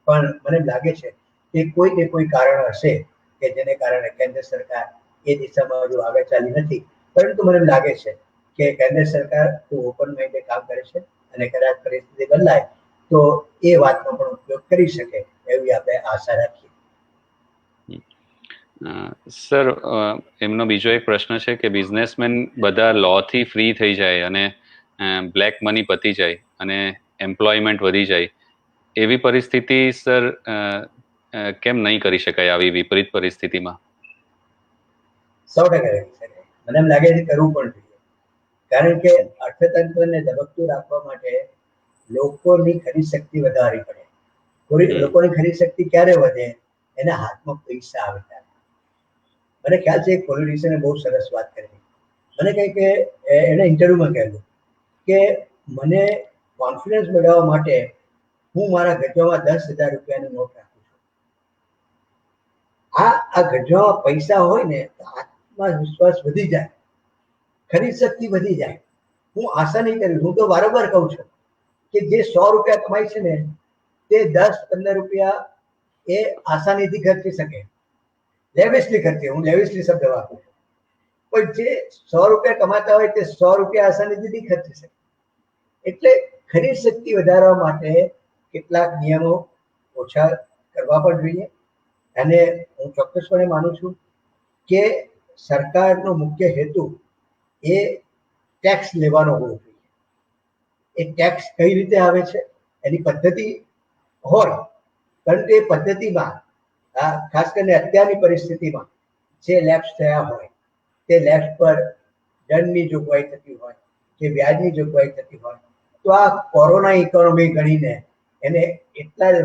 પણ મને લાગે છે કે કોઈ ને કોઈ કારણ હશે કે જેને કારણે કેન્દ્ર સરકાર એ દિશામાં હજુ આગળ ચાલી નથી. પરંતુ મને લાગે છે કે કેન્દ્ર સરકાર ખૂબ ઓપન માઇન્ડે કામ કરે છે અને કદાચ પરિસ્થિતિ બદલાય તો એ વાતનો પણ ઉપયોગ કરી શકે એવી આપણે આશા રાખીએ. સર, એમનો બીજો એક પ્રશ્ન છે કે બિઝનેસમેન બધા લોથી ફ્રી થઈ જાય અને બ્લેક મની પતી જાય અને એમ્પ્લોયમેન્ટ વધી જાય, એવી પરિસ્થિતિ સર કેમ નહીં કરી શકાય આવી વિપરીત પરિસ્થિતિમાં? 100% કરી શકાય. મને એમ લાગે છે કરવું પણ જોઈએ, કારણ કે અર્થતંત્રને ધબકતું રાખવા માટે લોકોની ખરીદ શક્તિ વધારવી પડે. લોકોની ખરીદ શક્તિ ક્યારે વધે? એના હાથમાં પૈસા આવે ત્યારે. મને ખ્યાલ છે એક પોલિટિશિયને બહુ સરસ વાત કરી. મને કહે કે એને ઇન્ટરવ્યુમાં કહેલું કે મને કોન્ફિડન્સ મેળવવા માટે હું મારા ગજવામાં 10,000 રૂપિયાની નોટ રાખું છું. આ ગજવામાં પૈસા હોય ને તો આત્મવિશ્વાસ વધી જાય, ખરીદ શક્તિ વધી જાય. હું આશા નહીં કરી, હું તો વારંવાર કહું છું કે જે 100 રૂપિયા કમાય છે ને તે 10-15 રૂપિયા એ આસાનીથી ખર્ચી શકે, લેવિશલી ખર્ચે. હું લેવિશલી શબ્દ વાપરું છું. પણ જે 100 રૂપિયા કમાતા હોય તે 100 રૂપિયા આસાનીથી નહીં ખર્ચી શકે. એટલે ખરીદ શક્તિ વધારવા માટે કેટલાક નિયમો ઓછા કરવા પણ જોઈએ. અને હું ચોક્કસપણે માનું છું કે સરકારનો મુખ્ય હેતુ એ ટેક્સ લેવાનો હોવો જોઈએ. એ ટેક્સ કઈ રીતે આવે છે એની પદ્ધતિ હોય, પરંતુ એ પદ્ધતિમાં ખાસ કરીને અત્યારની પરિસ્થિતિમાં જે લેપ્સ થયા હોય તે લેપ્સ પર દંડની જોગવાઈ થતી હોય કે વ્યાજની જોગવાઈ થતી હોય તો આ કોરોના ઇકોનોમી ગણીને એને એટલા જ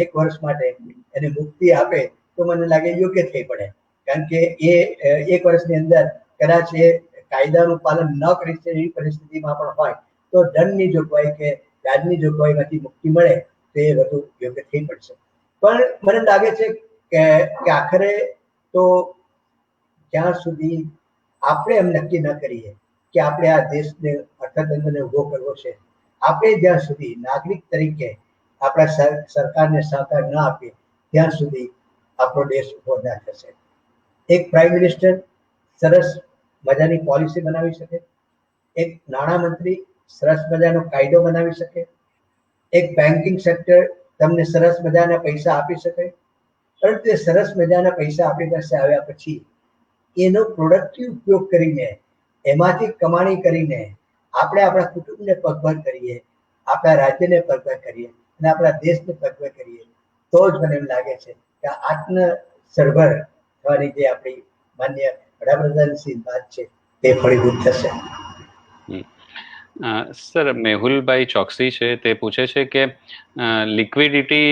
એક વર્ષ માટે એને મુક્તિ આપે તો મને લાગે યોગ્ય થઈ પડે. કારણ કે એ એક વર્ષની અંદર કદાચ એ કાયદાનું પાલન ન કરી શકે એવી પરિસ્થિતિમાં પણ હોય તો દંડની જોગવાઈ કે વ્યાજની જોગવાઈમાંથી મુક્તિ મળે તો એ વધુ યોગ્ય થઈ પડશે. પણ મને લાગે છે કે આખરે તો જ્યાં સુધી આપણે એમ નક્કી ન કરીએ કે આપણે આ દેશને અર્થતંત્રને ઉભો કરવો છે, આપણે જ્યાં સુધી નાગરિક તરીકે આપણા સરકારને સહકાર ન આપીએ ત્યાં સુધી આપણો દેશ ઉભો ના થશે. એક પ્રાઇમ મિનિસ્ટર સરસ મજાની પોલિસી બનાવી શકે, એક નાણામંત્રી સરસ મજાનો કાયદો બનાવી શકે, એક બેન્કિંગ સેક્ટર તમને સરસ મજાના પૈસા આપી શકે, પરંતુ એ સરસ મજાના પૈસા આપણી પાસે આવ્યા પછી એનો પ્રોડક્ટિવ ઉપયોગ કરીને એમાંથી કમાણી કરીને આપણે આપણા કુટુંબને પગભર કરીએ, આપણા રાજ્યને પગભર કરીએ અને આપણા દેશને પગભર કરીએ, તો જ મને એમ લાગે છે કે આત્મનિર્ભર થવાની જે આપણી માન્ય વડાપ્રધાનની વાત છે તે ફળીભૂત થશે. સર, મેહુલભાઈ ચોકસી છે તે પૂછે છે કે લિક્વિડિટી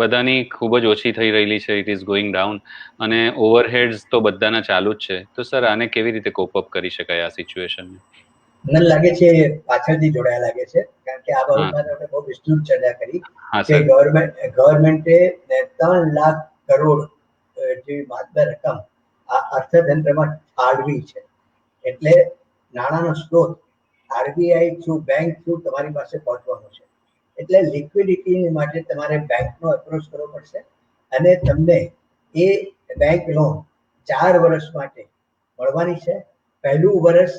બધાની ખૂબ જ ઓછી થઈ રહેલી છે, ઇટ ઇઝ ગોઈંગ ડાઉન, અને ઓવરહેડ્સ તો બધાના ચાલુ જ છે. તો સર, આને કેવી રીતે કોપ અપ કરી શકાય આ સિચ્યુએશનને? મને લાગે છે પાછળથી જોડાયા લાગે છે, કારણ કે આ બાબતમાં આપણે બહુ વિસ્તૃત ચર્ચા કરી કે ગવર્મેન્ટે 3 લાખ કરોડ જેવી માત્ર રકમ આ અર્થતંત્રમાં ફાળવી છે. એટલે નાણાંનો સ્ત્રોત આરબીઆઈ થ્રુ બેંક થ્રુ તમારી પાસે પહોંચવાનો છે. એટલે લિક્વિડિટી માટે તમારે બેંકનો એપ્રોચ કરવો પડશે અને તમને એ બેંક લોન 4 વર્ષ માટે મળવાની છે. પહેલું વર્ષ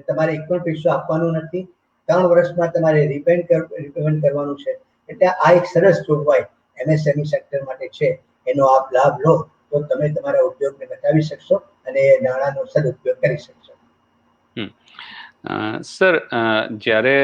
તમારે એક પણ પૈસો આપવાનો નથી, 3 વર્ષમાં તમારે રિપેમેન્ટ કરવાનું છે. એટલે આ એક સરસ જોગવાઈ એમએસએમઈ સેક્ટર માટે છે. એનો આપ લાભ લો તો તમે તમારા ઉદ્યોગને બચાવી શકશો અને નાણાંનો સદુપયોગ કરી શકશો. સર, જ્યારે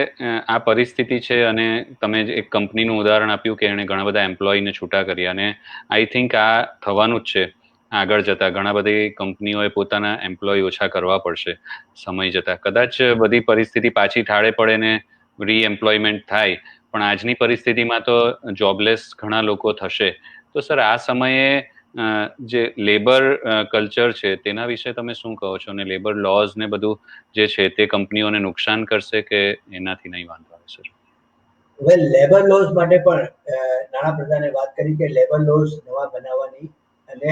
આ પરિસ્થિતિ છે અને તમે એક કંપનીનું ઉદાહરણ આપ્યું કે એણે ઘણા બધા એમ્પ્લોયીને છૂટા કર્યા, અને આઈ થિંક આ થવાનું જ છે આગળ જતા. ઘણા બધી કંપનીઓએ પોતાના એમ્પ્લોય ઓછા કરવા પડશે સમય જતા. કદાચ બધી પરિસ્થિતિ પાછી ઠાળે પડે ને રીએમ્પ્લોયમેન્ટ થાય, પણ આજની પરિસ્થિતિમાં તો જોબલેસ ઘણા લોકો થશે. તો સર, આ સમયે જે લેબર કલ્ચર છે તેના વિશે તમે શું કહો છો? અને લેબર લોઝ ને બધું જે છે તે કંપનીઓને નુકસાન કરશે કે એનાથી નહીં વાંધો આવે? સર, વેલ, લેબર લોઝ માટે પણ નાણાપ્રધાને વાત કરી કે લેબર લોઝ નવા બનાવવાની અને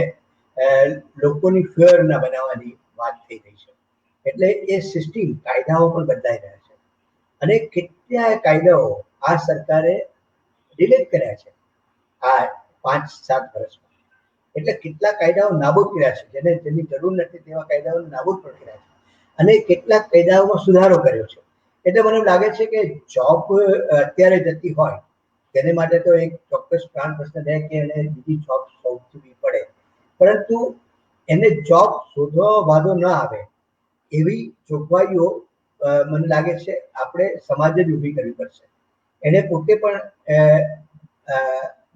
લોકોની ફેર ના બનાવવાની વાત થઈ રહી છે. એટલે એ સિસ્ટમ કાયદાઓ પણ બદલાઈ રહ્યા છે અને કેટલાય કાયદાઓ આ સરકારે ડિલીટ કર્યા છે આ 5-7 વર્ષમાં. એટલે કેટલાક કાયદાઓ નાબૂદ કર્યા છે, જેની જરૂર નથી તેવા કાયદાઓ નાબૂદ પણ કર્યા છે અને કેટલાક કાયદાઓમાં સુધારો કર્યો છે. એટલે મને લાગે છે કે જોબ અત્યારે જતી હોય તેને માટે તો એક ચોક્કસ પ્લાન પ્રશ્ન રહે કે એને બીજી જોબ શોધવી પડે, પરંતુ એને જોબ શોધવા વાંધો ના આવે એવી જોગવાઈઓ મને લાગે છે આપણે સમાજ જ ઊભી કરવી પડશે. એને પોતે પણ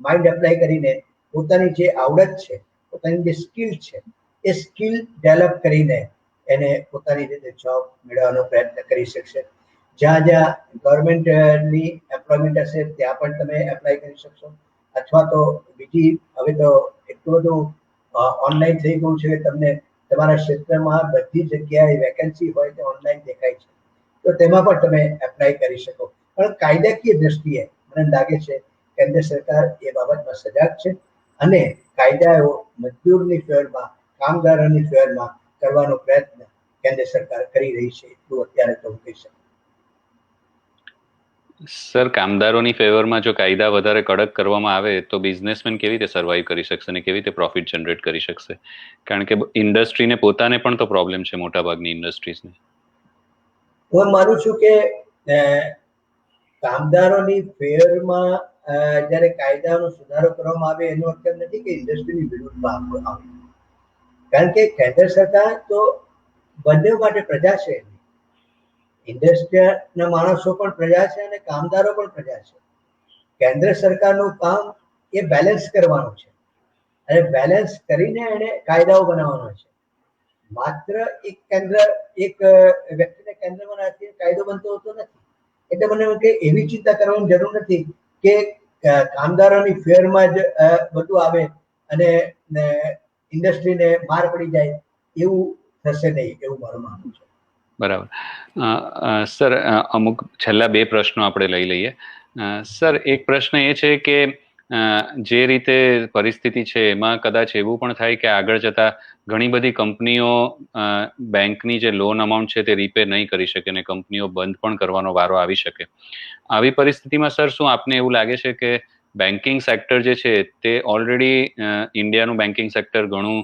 માઇન્ડ એપ્લાય કરીને પોતાની જે આવડત છે, પોતાની જે સ્કિલ છે એ સ્કિલ ડેવલપ કરીને એને પોતાની રીતે જોબ મેળવવાનો પ્રયત્ન કરી શકશે. જ્યાં જ્યાં ગવર્મેન્ટની એમ્પ્લોયમેન્ટ હશે ત્યાં પણ તમે એપ્લાય કરી શકશો, અથવા તો બીજી હવે તો એટલું બધું ઓનલાઈન થઈ ગયું છે કે તમને તમારા ક્ષેત્રમાં બધી જગ્યાએ વેકેન્સી હોય તો ઓનલાઈન દેખાય છે, તો તેમાં પણ તમે એપ્લાય કરી શકો. પણ કાયદાકીય દ્રષ્ટિએ મને લાગે છે કેન્દ્ર સરકાર એ બાબતમાં સજાગ છે અને કાયદાઓ મજદૂરની ફેવરમાં, કામદારોની ફેવરમાં કરવાનો પ્રયત્ન કેન્દ્ર સરકાર કરી રહી છે, એટલું અત્યારે તો કહી શકું. સર, કામદારોની ફેવરમાં જો કાયદા વધારે કડક કરવામાં આવે તો બિઝનેસમેન કેવી રીતે સર્વાઈવ કરી શકશે અને કેવી રીતે પ્રોફિટ જનરેટ કરી શકશે? કારણ કે ઇન્ડસ્ટ્રીને પોતાને પણ તો પ્રોબ્લેમ છે, મોટાભાગની ઇન્ડસ્ટ્રીઝને. હું માનું છું કે કામદારોની ફેરમાં જ્યારે કાયદાનો સુધારો કરવામાં આવે એનો અર્થ નથી કે ઇન્ડસ્ટ્રીની વિરુદ્ધમાં આવે, કારણ કે કેન્દ્ર સરકાર તો બંને માટે પ્રજા છે. ઇન્ડસ્ટ્રીના માણસો પણ પ્રજા છે અને કામદારો પણ પ્રજા છે. કેન્દ્ર સરકારનું કામ એ બેલેન્સ કરવાનું છે અને બેલેન્સ કરીને એને કાયદાઓ બનાવવાનો છે. માત્ર એક વ્યક્તિને કેન્દ્રમાં રાખીને કાયદો બનતો હોતો નથી. એટલે મને કે એવી ચિંતા કરવાની જરૂર નથી કે કામદારોની ફેરમાં જ બધું આવે અને ઇન્ડસ્ટ્રીને માર પડી જાય, એવું થશે નહીં, એવું મારું માનવું છે. બરાબર. સર, અમુક છેલ્લા 2 પ્રશ્નો આપણે લઈ લઈએ. સર, એક પ્રશ્ન એ છે કે જે રીતે પરિસ્થિતિ છે એમાં કદાચ એવું પણ થાય કે આગળ જતા ઘણી બધી કંપનીઓ બેંકની જે લોન અમાઉન્ટ છે તે રીપે નહીં કરી શકે અને કંપનીઓ બંધ પણ કરવાનો વારો આવી શકે. આવી પરિસ્થિતિમાં સર, શું આપને એવું લાગે છે કે બેન્કિંગ સેક્ટર જે છે તે ઓલરેડી ઇન્ડિયાનું બેન્કિંગ સેક્ટર ઘણું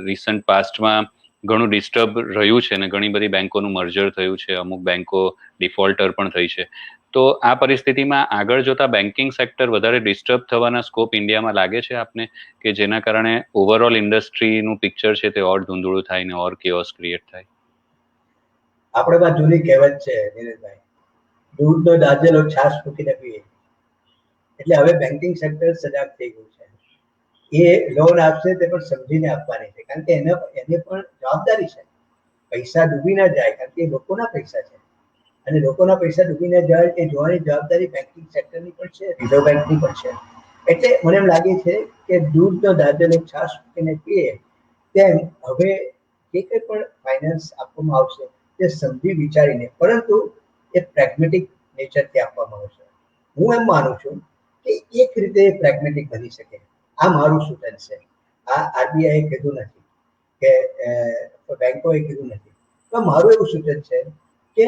રિસન્ટ પાસ્ટમાં ઘણું ડિસ્ટર્બ રહ્યું છે અને ઘણી બધી બેંકોનું મર્જર થયું છે, અમુક બેંકો ડિફોલ્ટર પણ થઈ છે. તો આ પરિસ્થિતિમાં આગળ જોતા બેન્કિંગ સેક્ટર વધારે ડિસ્ટર્બ થવાના સ્કોપ ઇન્ડિયામાં લાગે છે આપને, કે જેના કારણે ઓવરઓલ ઇન્ડસ્ટ્રીનું પિક્ચર છે તે ઓર ધૂંધળું થાય ને ઓર કેઓસ ક્રિએટ થાય? આપણે માં જૂની કહેવત છે નીરજભાઈ, દૂધનો દાજેલો છાશ મૂકીને પીએ. એટલે હવે બેન્કિંગ સેક્ટર સજાગ થઈ ગયું છે. એ લોન આપશે તે પણ સમજીને આપવાની છે, કારણ કે એને પણ જવાબદારી છે. પૈસા ડૂબી ના જાય, કારણ કે લોકોના પૈસા છે અને લોકોના પૈસા ડૂબી ના જાય એ જોવાની જવાબદારી બેન્કિંગ સેક્ટરની પણ છે, રિઝર્વ બેન્કની પણ છે. એટલે મને એમ લાગે છે કે દૂધનો દાજેલો છાશ મૂકીને પીએ, તેમ હવે જે કંઈ પણ ફાઇનાન્સ આપવામાં આવશે તે સમજી વિચારીને, પરંતુ એ પ્રેગ્મેટિક નેચરથી આપવામાં આવશે. હું એમ માનું છું કે એક રીતે પ્રેગ્મેટિક બની શકે. આ મારું સૂચન છે. આ આરબીઆઈ કીધું નથી કે બેંકોએ કીધું નથી. તો મારું એવું સૂચન છે કે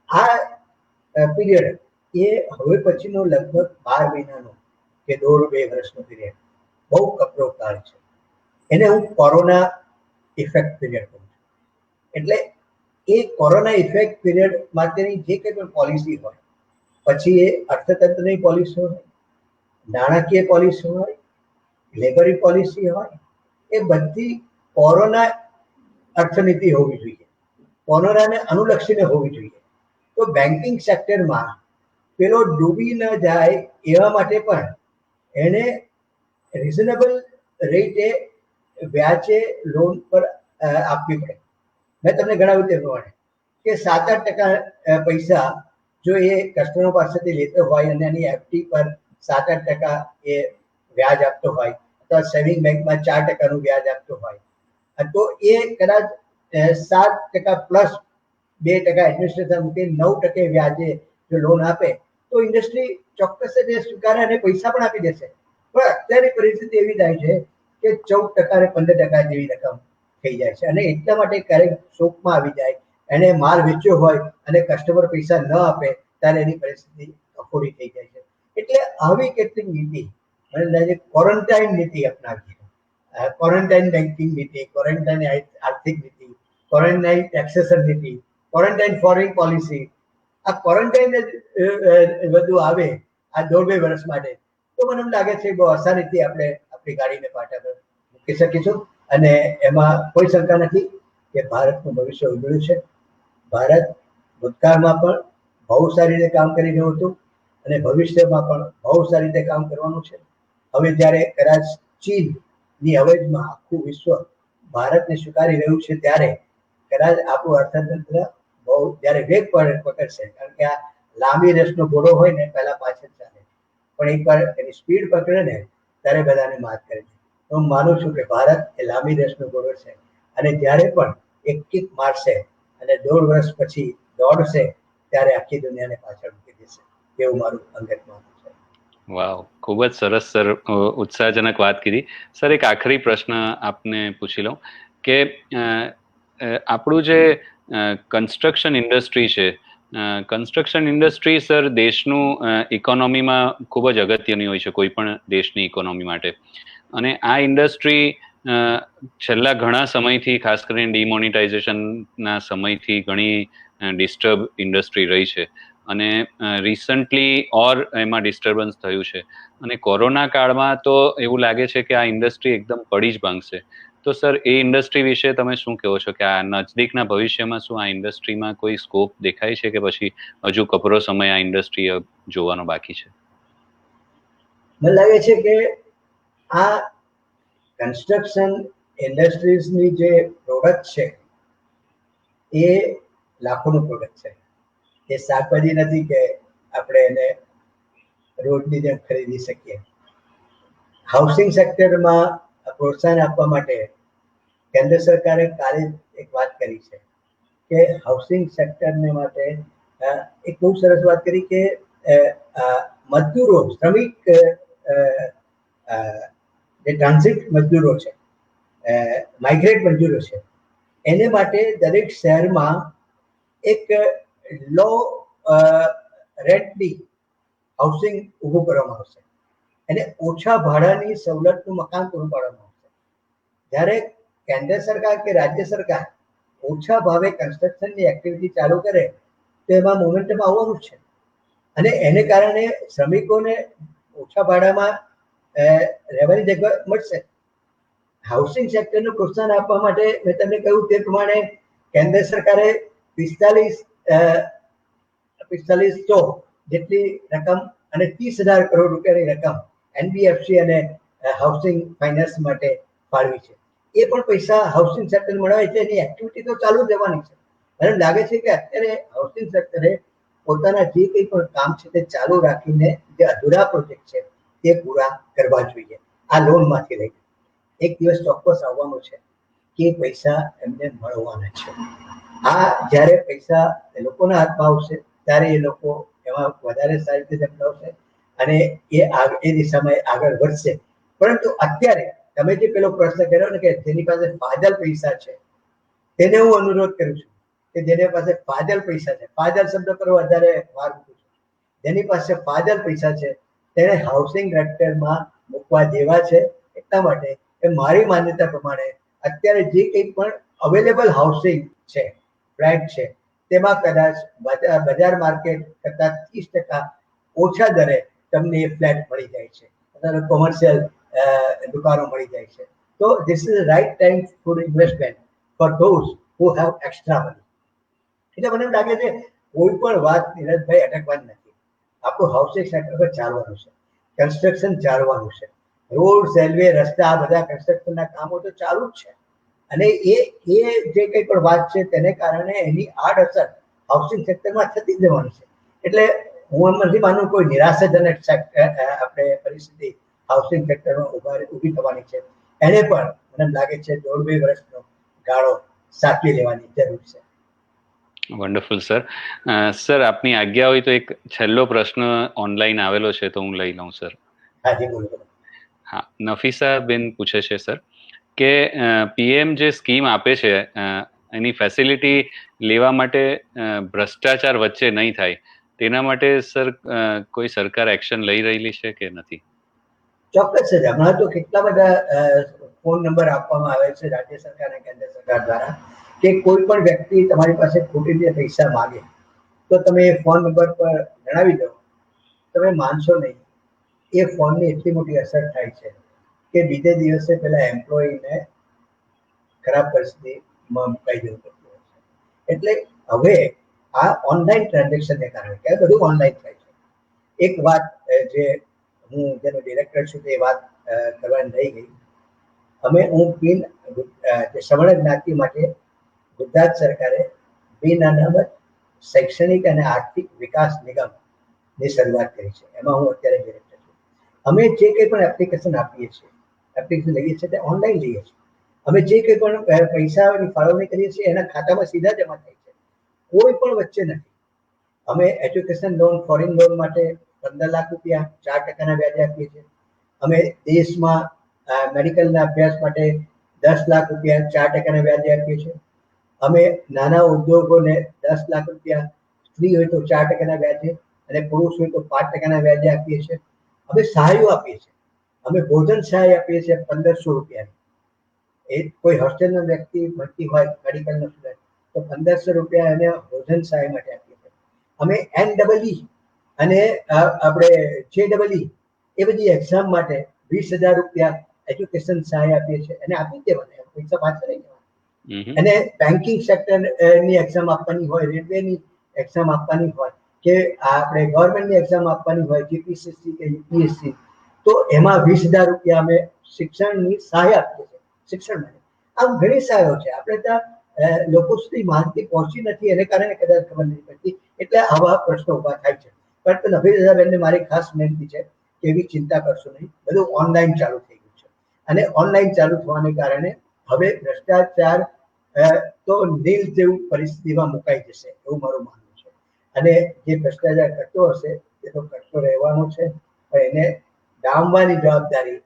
આ પીરિયડ એ હવે પછીનો લગભગ 12 મહિનાનો કે 1.5-2 વર્ષનો પીરિયડ બહુ કપરો કાળ છે. એને હું કોરોના ઇફેક્ટ પીરિયડ કહું છું. એટલે એ કોરોના ઇફેક્ટ પીરિયડ માટેની જે કંઈ પણ પોલિસી હોય, પછી એ અર્થતંત્રની પોલિસી હોય, નાણાકીય પોલિસી હોય, લેબરી પોલિસી હોય, એ બધી કોરોના અર્થનીતિ હોવી જોઈએ, કોરોનાને અનુલક્ષીને હોવી જોઈએ. તો બેન્કિંગ સેક્ટરમાં પેલો ડૂબી ન જાય એવા માટે પણ એને રિઝનેબલ રેટે વ્યાજે લોન પર આપવી પડે. મેં તમને ગણાવ્યું તે પ્રમાણે કે 7-8% પૈસા જો એ કસ્ટમર પાસેથી લેતો હોય અને એની એફડી પર 7-8% એ વ્યાજ આપતો હોય, અથવા સેવિંગ બેંકમાં 4%નું વ્યાજ આપતો હોય, તો એ કદાચ 7% પ્લસ 2% એડમિનિસ્ટ્રેશન મૂકી 9% વ્યાજે જો લોન આપે તો ઇન્ડસ્ટ્રી ચોક્કસ જ સ્વીકારે અને પૈસા પણ આપી દેશે. પણ અત્યારની પરિસ્થિતિ એવી થાય છે કે 14% અને 15% જેવી રકમ થઈ જાય છે, અને એટલા માટે ક્યારેક શોકમાં આવી જાય, એને માલ વેચ્યો હોય અને કસ્ટમર પૈસા ન આપે ત્યારે એની પરિસ્થિતિ કફોડી થઈ જાય છે. એટલે આવી કેટલીક નીતિ, મને લાગે ક્વોરન્ટાઇન નીતિ અપનાવી, ક્વોરન્ટાઇન બેન્કિંગ નીતિ, ક્વોરન્ટાઇન આર્થિક નીતિ, ક્વોરન્ટાઇન ટેક્સેશન નીતિ, ક્વોરન્ટાઇન ફોરેન પોલિસી, આ ક્વોરન્ટાઇન બધું આવે આ 1.5-2 વર્ષ માટે, તો મને એમ લાગે છે બહુ આસાનીથી આપણે આપણી ગાડીને પાટા પર મૂકી શકીશું. અને એમાં કોઈ શંકા નથી કે ભારતનું ભવિષ્ય ઉજળું છે. ભારત ભૂતકાળમાં પણ બહુ સારી રીતે કામ કરી રહ્યું હતું અને ભવિષ્યમાં પણ બહુ સારી રીતે કામ કરવાનું છે. હવે જ્યારે કદાચ ચીનની અવેજમાં આખું વિશ્વ ભારતને સ્વીકારી રહ્યું છે, ત્યારે કદાચ આપણું અર્થતંત્ર બહુ જ્યારે વેગ પકડશે, કારણ કે આ લાંબી રેસનો ઘોડો હોય ને પહેલા પાછળ ચાલે, પણ એકવાર એની સ્પીડ પકડે ને ત્યારે બધાને માત કરે છે. હું માનું છું કે ભારત એ લાંબી રેસનો ઘોડો છે, અને જ્યારે પણ એક કિક મારશે અને 1.5 વર્ષ પછી દોડશે ત્યારે આખી દુનિયાને પાછળ મૂકી દેશે, એવું મારું અંગત માનવું છે. વાવ, ખૂબ જ સરસ સર, ઉત્સાહજનક વાત કીધી. સર, એક આખરી પ્રશ્ન આપને પૂછી લઉં કે આપણું જે કન્સ્ટ્રક્શન ઇન્ડસ્ટ્રી છે, કન્સ્ટ્રક્શન ઇન્ડસ્ટ્રી સર દેશનું ઇકોનોમીમાં ખૂબ જ અગત્યની હોય છે, કોઈ પણ દેશની ઇકોનોમી માટે. અને આ ઇન્ડસ્ટ્રી છેલ્લા ઘણા સમયથી, ખાસ કરીને ડિમોનિટાઇઝેશનના સમયથી ઘણી ડિસ્ટર્બ ઇન્ડસ્ટ્રી રહી છે, અને રિસન્ટલી ઓર એમાં ડિસ્ટર્બન્સ થયું છે. અને કોરોના કાળમાં તો એવું લાગે છે કે આ ઇન્ડસ્ટ્રી એકદમ પડી જ ભાંગશે. તો સર, એ ઇન્ડસ્ટ્રી વિશે તમે શું કહો છો, કે આ નજદીકના ભવિષ્યમાં શું આ ઇન્ડસ્ટ્રીમાં કોઈ સ્કોપ દેખાય છે, કે પછી હજુ કપરો સમય આ ઇન્ડસ્ટ્રી જોવાનો બાકી છે? મને લાગે છે કે આ કન્સ્ટ્રક્શન ઇન્ડસ્ટ્રીઝની જે પ્રોડક્ટ છે એ લાખોનું પ્રોડક્ટ છે. એ શાકભાજી નથી કે આપણે એને રોજની જેમ ખરીદી શકીએ. હાઉસિંગ સેક્ટરમાં પ્રોત્સાહન આપવા માટે કેન્દ્ર સરકારે કાલે એક વાત કરી છે કે હાઉસિંગ સેક્ટરને માટે એક બહુ સરસ વાત કરી કે મજદૂરો, શ્રમિક જે ટ્રાન્ઝિટ મજદૂરો છે, માઇગ્રેટ મજદૂરો છે, એને માટે દરેક શહેરમાં એક લો રેન્ટની હાઉસિંગ ઊભું કરવામાં આવશે, એને ઓછા ભાડાની સવલતનું મકાન પૂરું પાડવામાં આવશે. જ્યારે કેન્દ્ર સરકાર કે રાજ્ય સરકાર ઓછા ભાવે કન્સ્ટ્રક્શનની એક્ટિવિટી ચાલુ કરે તો એમાં મોમેન્ટમ આવવાનું છે, અને એને કારણે શ્રમિકોને ઓછા ભાડામાં રહેવાની જગ્યા મળશે. હાઉસિંગ સેક્ટરને પ્રોત્સાહન આપવા માટે મેં તમને કહ્યું તે પ્રમાણે કેન્દ્ર સરકારે 4500 જેટલી રકમ અને 30,000 કરોડ રૂપિયાની રકમ એનબીએફસી અને હાઉસિંગ ફાઇનાન્સ માટે ફાળવી છે. એ પણ પૈસા હાઉસિંગ સેક્ટર મળે છે, એની એક્ટિવિટી તો ચાલુ જ રહેવાની છે. મને લાગે છે કે અત્યારે હાઉસિંગ સેક્ટરે પોતાના જે કંઈ પણ કામ છે તે ચાલુ રાખીને જે અધૂરા પ્રોજેક્ટ છે તે પૂરા કરવા જોઈએ. આ લોનમાંથી લઈને એક દિવસ ચોક્કસ આવવાનું છે કે પૈસા એમને મળવાના છે. આ જ્યારે પૈસા એ લોકોના હાથમાં આવશે ત્યારે એ લોકો એમાં વધારે સારી રીતે સમજાવશે અને એ દિશામાં આગળ વધશે. પરંતુ અત્યારે તમે જે પેલો પ્રશ્ન કર્યો ને કે જેની પાસે ફાજલ પૈસા છે તેને હું અનુરોધ કરું છું કે જેની પાસે ફાજલ પૈસા છે, ફાજલ શબ્દ પર વધારે વાર મૂકું છું, જેની પાસે ફાજલ પૈસા છે તેને હાઉસિંગ સેક્ટરમાં મૂકવા જેવા છે. એટલા માટે કે મારી માન્યતા પ્રમાણે અત્યારે જે કંઈ પણ અવેલેબલ હાઉસિંગ છે, ફ્લેટ છે, તેમાં કદાચ બજાર માર્કેટ કરતા 30% ઓછા દરે તમને એ ફ્લેટ મળી જાય છે, કોમર્શિયલ દુકાનો મળી જાય છે. તો this is right time for investment for those who have extra money. એટલે મને લાગે છે કોઈ પણ વાત નીરજભાઈ અટકવાની નથી. આપણું હાઉસિંગ સેક્ટર પર ચાલવાનું છે, કન્સ્ટ્રક્શન ચાલવાનું છે, રોડ, રેલવે, રસ્તા, આ બધા કન્સ્ટ્રક્શનના કામો તો ચાલુ જ છે. અને એ જે કંઈ પણ વાત છે તેને કારણે એની આડઅસર હાઉસિંગ સેક્ટરમાં થતી જ જવાની છે. એટલે હું એમ નથી માનું કોઈ નિરાશાજનક આપણે પરિસ્થિતિ હાઉસિંગ સેક્ટરમાં ઊભી થવાની છે. એને પણ મને લાગે છે 1.5-2 વર્ષનો ગાળો સાચવી લેવાની જરૂર છે. Wonderful sir. સર આપની આજ્ઞા હોય તો એક છેલ્લો પ્રશ્ન ઓનલાઈન આવેલો છે તો હું લઈ લઉં સર. હાજી બોલો. હા, નફીસા બેન પૂછે છે સર કે પીએમ જે સ્કીમ આપે છે એની ફેસિલિટી લેવા માટે ભ્રષ્ટાચાર વચ્ચે નહીં થાય તેના માટે સર કોઈ સરકાર એક્શન લઈ રહેલી છે કે નથી? ચોક્કસ છે. હમણાં તો કેટલા બધા ફોન નંબર આપવામાં આવે છે રાજ્ય સરકાર અને કેન્દ્ર સરકાર દ્વારા કે કોઈ પણ વ્યક્તિ તમારી પાસે ખોટી રીતે પૈસા માંગે તો તમે એ ફોન નંબર પર જણાવી દો. તમે માનશો નહીં, એ ફોનની એટલી મોટી અસર થાય છે કે બીજે દિવસે પેલા એમ્પ્લોયીને ખરાબ પરિસ્થિતિમાં મુકાઈ જવું પડતું હોય છે. એટલે હવે આ ઓનલાઈન ટ્રાન્ઝેક્શનને કારણે કે બધું ઓનલાઈન થાય છે. એક વાત જે હું જેનો ડિરેક્ટર છું તે વાત કરવાની રહી ગઈ. હું બિન સવર્ણ જ્ઞાતિ માટે ગુજરાત સરકારે બિન અનામત શૈક્ષણિક અને આર્થિક વિકાસ નિગમની શરૂઆત કરી છે. એમાં હું અત્યારે ડિરેક્ટર છું. અમે જે કંઈ પણ એપ્લિકેશન આપીએ છીએ, એપ્લિકેશન લઈએ છીએ તે ઓનલાઈન લઈએ છીએ. અમે જે કંઈ પણ પૈસાની ફાળવણી કરીએ છીએ એના ખાતામાં સીધા જમા થાય છે, કોઈ પણ વચ્ચે નથી. અમે એજ્યુકેશન લોન, ફોરેન લોન માટે 15 લાખ રૂપિયા 4% વ્યાજે આપીએ છીએ. અમે દેશમાં મેડિકલના અભ્યાસ માટે 10 લાખ રૂપિયા 4% વ્યાજે આપીએ છીએ. અમે નાના ઉદ્યોગોને 10 લાખ રૂપિયા, સ્ત્રી હોય તો 4% વ્યાજે અને પુરુષ હોય તો 5% વ્યાજે આપીએ છીએ. અમે સહાયો આપીએ છીએ. અમે ભોજન સહાય આપીએ છીએ 1500 રૂપિયાની. એ કોઈ હોસ્ટેલનો વ્યક્તિ ભરતી હોય, મેડિકલનો સ્ટુડન્ટ, તો 1500 રૂપિયા એને ભોજન સહાય માટે આપીએ છીએ. અમે NEE અને આપણે JEE એ બધી એક્ઝામ માટે 20,000 રૂપિયા એજ્યુકેશન સહાય આપીએ છીએ. એને આપી દેવાના, પૈસા પાછા નહીં દેવાના. અને બેન્કિંગ સેક્ટરની એક્ઝામ આપવાની હોય, રેલવેની એક્ઝામ આપવાની હોય કે આપણે ગવર્મેન્ટની એક્ઝામ આપવાની હોય, GPSC કે UPSC, તો એમાં 20,000 રૂપિયા અમે શિક્ષણની સહાય આપીએ છીએ, શિક્ષણ માટે. આમ ઘણી સહાયો છે. આપણે ત્યાં લોકો સુધી માહિતી પહોંચી નથી, એને કારણે કદાચ ખબર નથી પડતી, એટલે આવા પ્રશ્નો ઉભા થાય છે. પણ નફીસાબેનને મારી ખાસ વિનંતી છે કે એવી ચિંતા કરશો નહીં, બધું ઓનલાઈન ચાલુ થઈ ગયું છે. અને ઓનલાઈન ચાલુ થવાને કારણે હવે ભ્રષ્ટાચાર તો નીલ જેવું પરિસ્થિતિમાં મુકાઈ જશે એવું મારું માનવું છે. અને જે ભ્રષ્ટાચાર કરતો હશે એ તો કરતો રહેવાનો છે, પણ એને ડામવાની જવાબદારી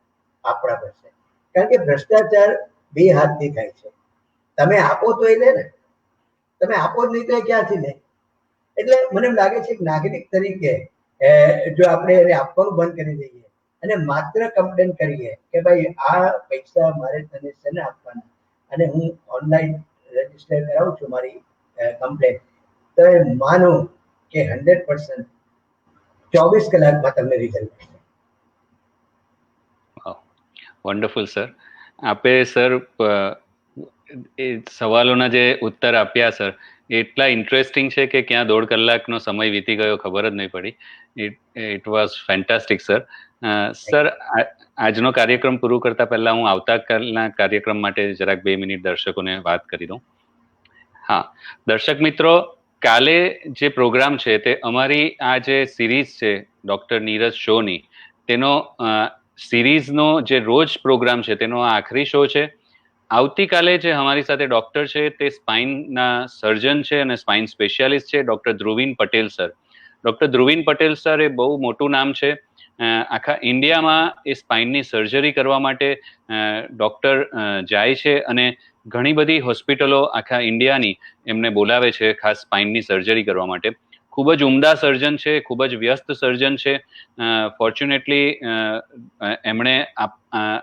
આપણા પર છે. કારણ કે ભ્રષ્ટાચાર બે હાથથી થાય છે. તમે આપો તો એ લે ને, તમે આપો જ નહીં તો એ ક્યાંથી લે? એટલે મને એમ લાગે છે કે નાગરિક તરીકે જો આપણે એને આપવાનું બંધ કરી દઈએ અને માત્ર કમ્પ્લેન કરીએ કે ભાઈ આ પૈસા મારે તને શેને આપવાના અને હું ઓનલાઈન રજીસ્ટર કરાવું છું મારી કમ્પ્લેન, તો એ માનો કે 100% 24 કલાકમાં તમને રિઝલ્ટ મળશે. Wonderful sir. આપે સર એ સવાલોના જે ઉત્તર આપ્યા સર એટલા ઇન્ટરેસ્ટિંગ છે કે ક્યાં 1.5 કલાકનો સમય વીતી ગયો ખબર જ નહીં પડી. It was fantastic sir. Sir આજનો કાર્યક્રમ પૂરું કરતા પહેલા હું આવતાકાલના કાર્યક્રમ માટે જરાક 2 મિનિટ દર્શકોને વાત કરી દઉં. હા, દર્શક મિત્રો, કાલે જે પ્રોગ્રામ છે તે અમારી આ જે સિરીઝ છે ડોક્ટર નીરજ શોની, તેનો સિરીઝનો જે રોજ પ્રોગ્રામ છે તેનો આ આખરી શો છે. આવતીકાલે જે અમારી સાથે ડોક્ટર છે તે સ્પાઇનના સર્જન છે અને સ્પાઇન સ્પેશિયાલિસ્ટ છે, doctor Dhruvin Patel sir. Doctor Dhruvin Patel sir એ બહુ મોટું નામ છે. આખા ઇન્ડિયામાં એ સ્પાઇનની સર્જરી કરવા માટે ડોક્ટર જાય છે અને ઘણી બધી હોસ્પિટલો આખા ઇન્ડિયાની એમને બોલાવે છે ખાસ સ્પાઇનની સર્જરી કરવા માટે. ખૂબ જ ઉમદા સર્જન છે, ખૂબ જ વ્યસ્ત સર્જન છે. ફોર્ચ્યુનેટલી એમણે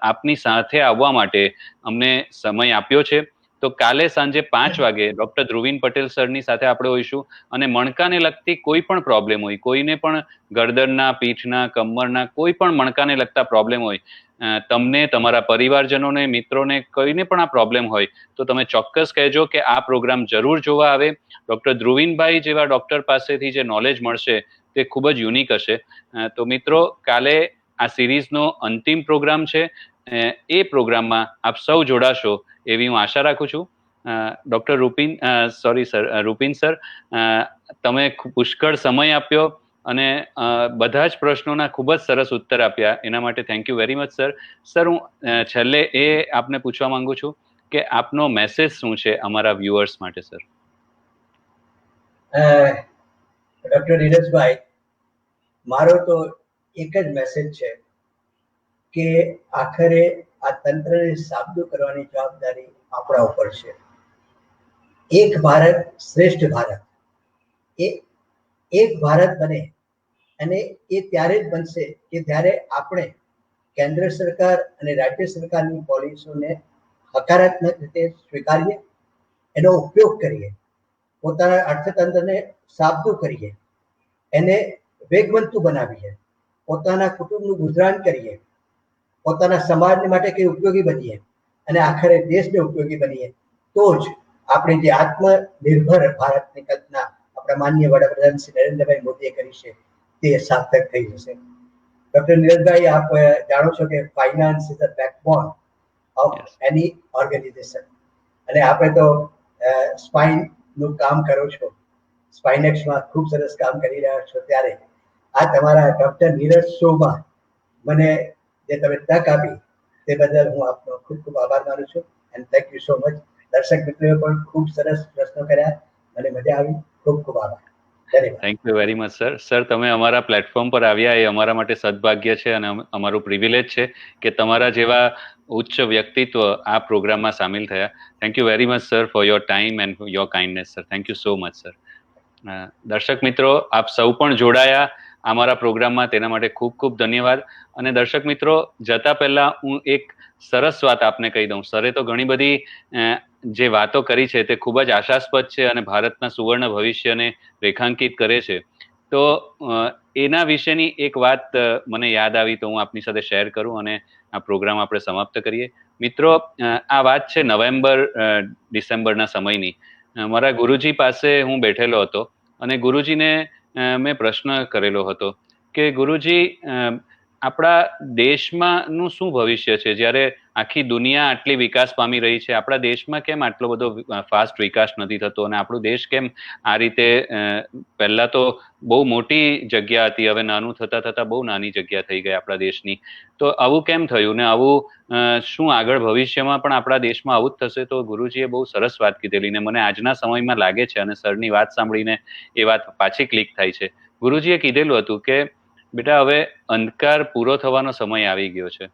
આપની સાથે આવવા માટે અમને સમય આપ્યો છે. તો કાલે સાંજે 5 વાગે ડોક્ટર ધ્રુવીન પટેલ સરની સાથે આપણે હોઈશું અને મણકાને લગતી કોઈ પણ પ્રોબ્લેમ હોય, કોઈને પણ ગરદનના, પીઠના, કમરના કોઈ પણ મણકાને લગતા પ્રોબ્લેમ હોય, તમને, તમારા પરિવારજનોને, મિત્રોને કોઈને પણ આ પ્રોબ્લેમ હોય તો તમે ચોક્કસ કહેજો કે આ પ્રોગ્રામ જરૂર જોવા આવે. ડોક્ટર ધ્રુવીનભાઈ જેવા ડોક્ટર પાસેથી જે નોલેજ મળશે તે ખૂબ જ યુનિક હશે. તો મિત્રો, કાલે આ સિરીઝનો અંતિમ પ્રોગ્રામ છે. એ પ્રોગ્રામમાં આપ સૌ જોડાશો એવી હું આશા રાખું છું. ડોક્ટર રૂપિન સર, તમે પુષ્કળ સમય આપ્યો અને બધા જ પ્રશ્નોના ખૂબ જ સરસ ઉત્તર આપ્યા, એના માટે thank you very much sir. Sir, હું છેલ્લે એ આપને પૂછવા માંગુ છું કે આપનો મેસેજ શું છે અમારા વ્યુઅર્સ માટે સર? ડોક્ટર નીરજભાઈ, મારો તો એક જ મેસેજ છે કે આખરે આ તંત્રને સાબદું કરવાની જવાબદારી આપણા ઉપર છે. એક ભારત શ્રેષ્ઠ ભારત, એક ભારત બને અને એ ત્યારે જ બનશે કે જ્યારે આપણે કેન્દ્ર સરકાર અને રાજ્ય સરકારની પોલિસીઓને હકારાત્મક રીતે સ્વીકારીએ, એનો ઉપયોગ કરીએ, પોતાના અર્થતંત્રને સાબદું કરીએ, એને વેગવંતું બનાવીએ, પોતાના કુટુંબનું ગુજરાન કરીએ, પોતાના સમાજ માટે કંઈ ઉપયોગી બનીએ અને આખરે દેશને ઉપયોગી બનીએ, તો જ આપણે જે આત્મનિર્ભર ભારતની કલ્પના આપણા માનનીય વડાપ્રધાન શ્રી નરેન્દ્રભાઈ મોદીએ કરી છે તે સાર્થક થઈ જશે. ડોક્ટર નીરજભાઈ, આપ જાણો છો કે finance is the backbone of any organisation, અને આપણે તો સ્પાઇનનું કામ કરો છો, સ્પાઇનેક્સમાં ખૂબ સરસ કામ કરી રહ્યા છો, ત્યારે આ તમારા ડોક્ટર નીરજ શોમાં મને જે તમે તક આપી તે બદલ હું આપનો ખૂબ ખૂબ આભાર માનું છું. And thank you so much. દર્શક મિત્રોએ પણ ખૂબ સરસ પ્રશ્નો કર્યા, મને મજા આવી. ખૂબ ખૂબ આભાર. Thank you very much sir. Sir, તમે અમારા પ્લેટફોર્મ પર આવ્યા એ અમારા માટે સદભાગ્ય છે અને અમારું પ્રિવિલેજ છે કે તમારા જેવા ઉચ્ચ વ્યક્તિત્વ આ પ્રોગ્રામમાં સામેલ થયા. Thank you very much sir for your time and your kindness sir. Thank you so much sir. દર્શક મિત્રો, આપ સૌ પણ જોડાયા અમારા પ્રોગ્રામમાં, તેના માટે ખૂબ ખૂબ ધન્યવાદ. અને દર્શક મિત્રો, જતા પહેલા હું એક સરસ વાત આપને કહી દઉં. સરે તો ઘણી બધી જે વાતો કરી છે તે ખૂબ જ આશાસ્પદ છે અને ભારતના સુવર્ણ ભવિષ્યને રેખાંકિત કરે છે. તો એના વિશેની એક વાત મને યાદ આવી તો હું આપની સાથે શેર કરું અને આ પ્રોગ્રામ આપણે સમાપ્ત કરીએ. મિત્રો, આ વાત છે ડિસેમ્બરના સમયની. મારા ગુરુજી પાસે હું બેઠેલો હતો અને ગુરુજીને મેં પ્રશ્ન કરેલો હતો કે ગુરુજી, આપણા દેશમાંનું શું ભવિષ્ય છે? જ્યારે આખી દુનિયા આટલી વિકાસ પામી રહી છે, આપણા દેશમાં કેમ આટલો બધો ફાસ્ટ વિકાસ નથી થતો અને આપણું દેશ કેમ આ રીતે પહેલા તો બહુ મોટી જગ્યા હતી, હવે નાનું થતા થતા બહુ નાની જગ્યા થઈ ગઈ આપણા દેશની. તો આવું કેમ થયું ને આવું શું આગળ ભવિષ્યમાં પણ આપણા દેશમાં આવું જ થશે? તો ગુરુજીએ બહુ સરસ વાત કીધેલી ને મને આજના સમયમાં લાગે છે અને સરની વાત સાંભળીને એ વાત પાછી ક્લિક થાય છે. ગુરુજીએ કીધેલું હતું કે બેટા, હવે અંધકાર પૂરો થવાનો સમય આવી ગયો છે.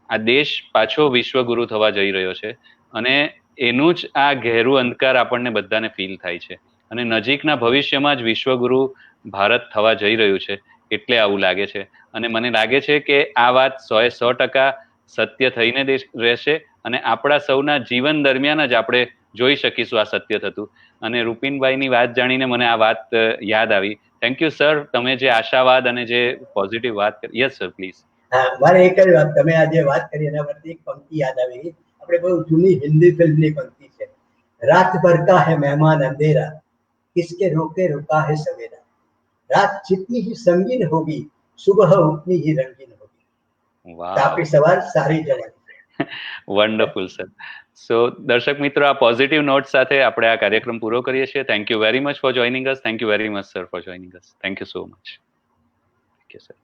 આ દેશ પાછો વિશ્વગુરુ થવા જઈ રહ્યો છે અને એનું જ આ ઘેરું અંધકાર આપણને બધાને ફીલ થાય છે અને નજીકના ભવિષ્યમાં જ વિશ્વગુરુ ભારત થવા જઈ રહ્યું છે. એટલે આવું લાગે છે અને મને લાગે છે કે આ વાત 100% સત્ય થઈને રહેશે અને આપણા સૌના જીવન દરમિયાન જ આપણે જોઈ શકીશું આ સત્ય થતું. અને રૂપિનભાઈની વાત જાણીને મને આ વાત યાદ આવી. થેન્ક યુ સર, તમે જે આશાવાદ અને જે પોઝિટિવ વાત કરી. Yes sir, please. હા, મારે એક જ વાત, તમે આજે વાત કરી એના પરથી એક પંક્તિ યાદ આવી. આપણે બહુ જૂની હિન્દી ફિલ્મની પંક્તિ છે, રાત ભર કા હૈ મહેમાન અંધેરા, किसके रोके रुका है सवेरा, रात जितनी ही संगीन होगी सुबह उतनी ही रंगीन होगी. તો આપણી સવાર સારી જવાની. Wonderful sir. સો દર્શક મિત્રો, આ પોઝિટિવ નોટ સાથે આપણે આ કાર્યક્રમ પૂરો કરીએ છીએ. Thank you very much for joining us. Thank you very much sir for joining us. Thank you so much. Thank you sir.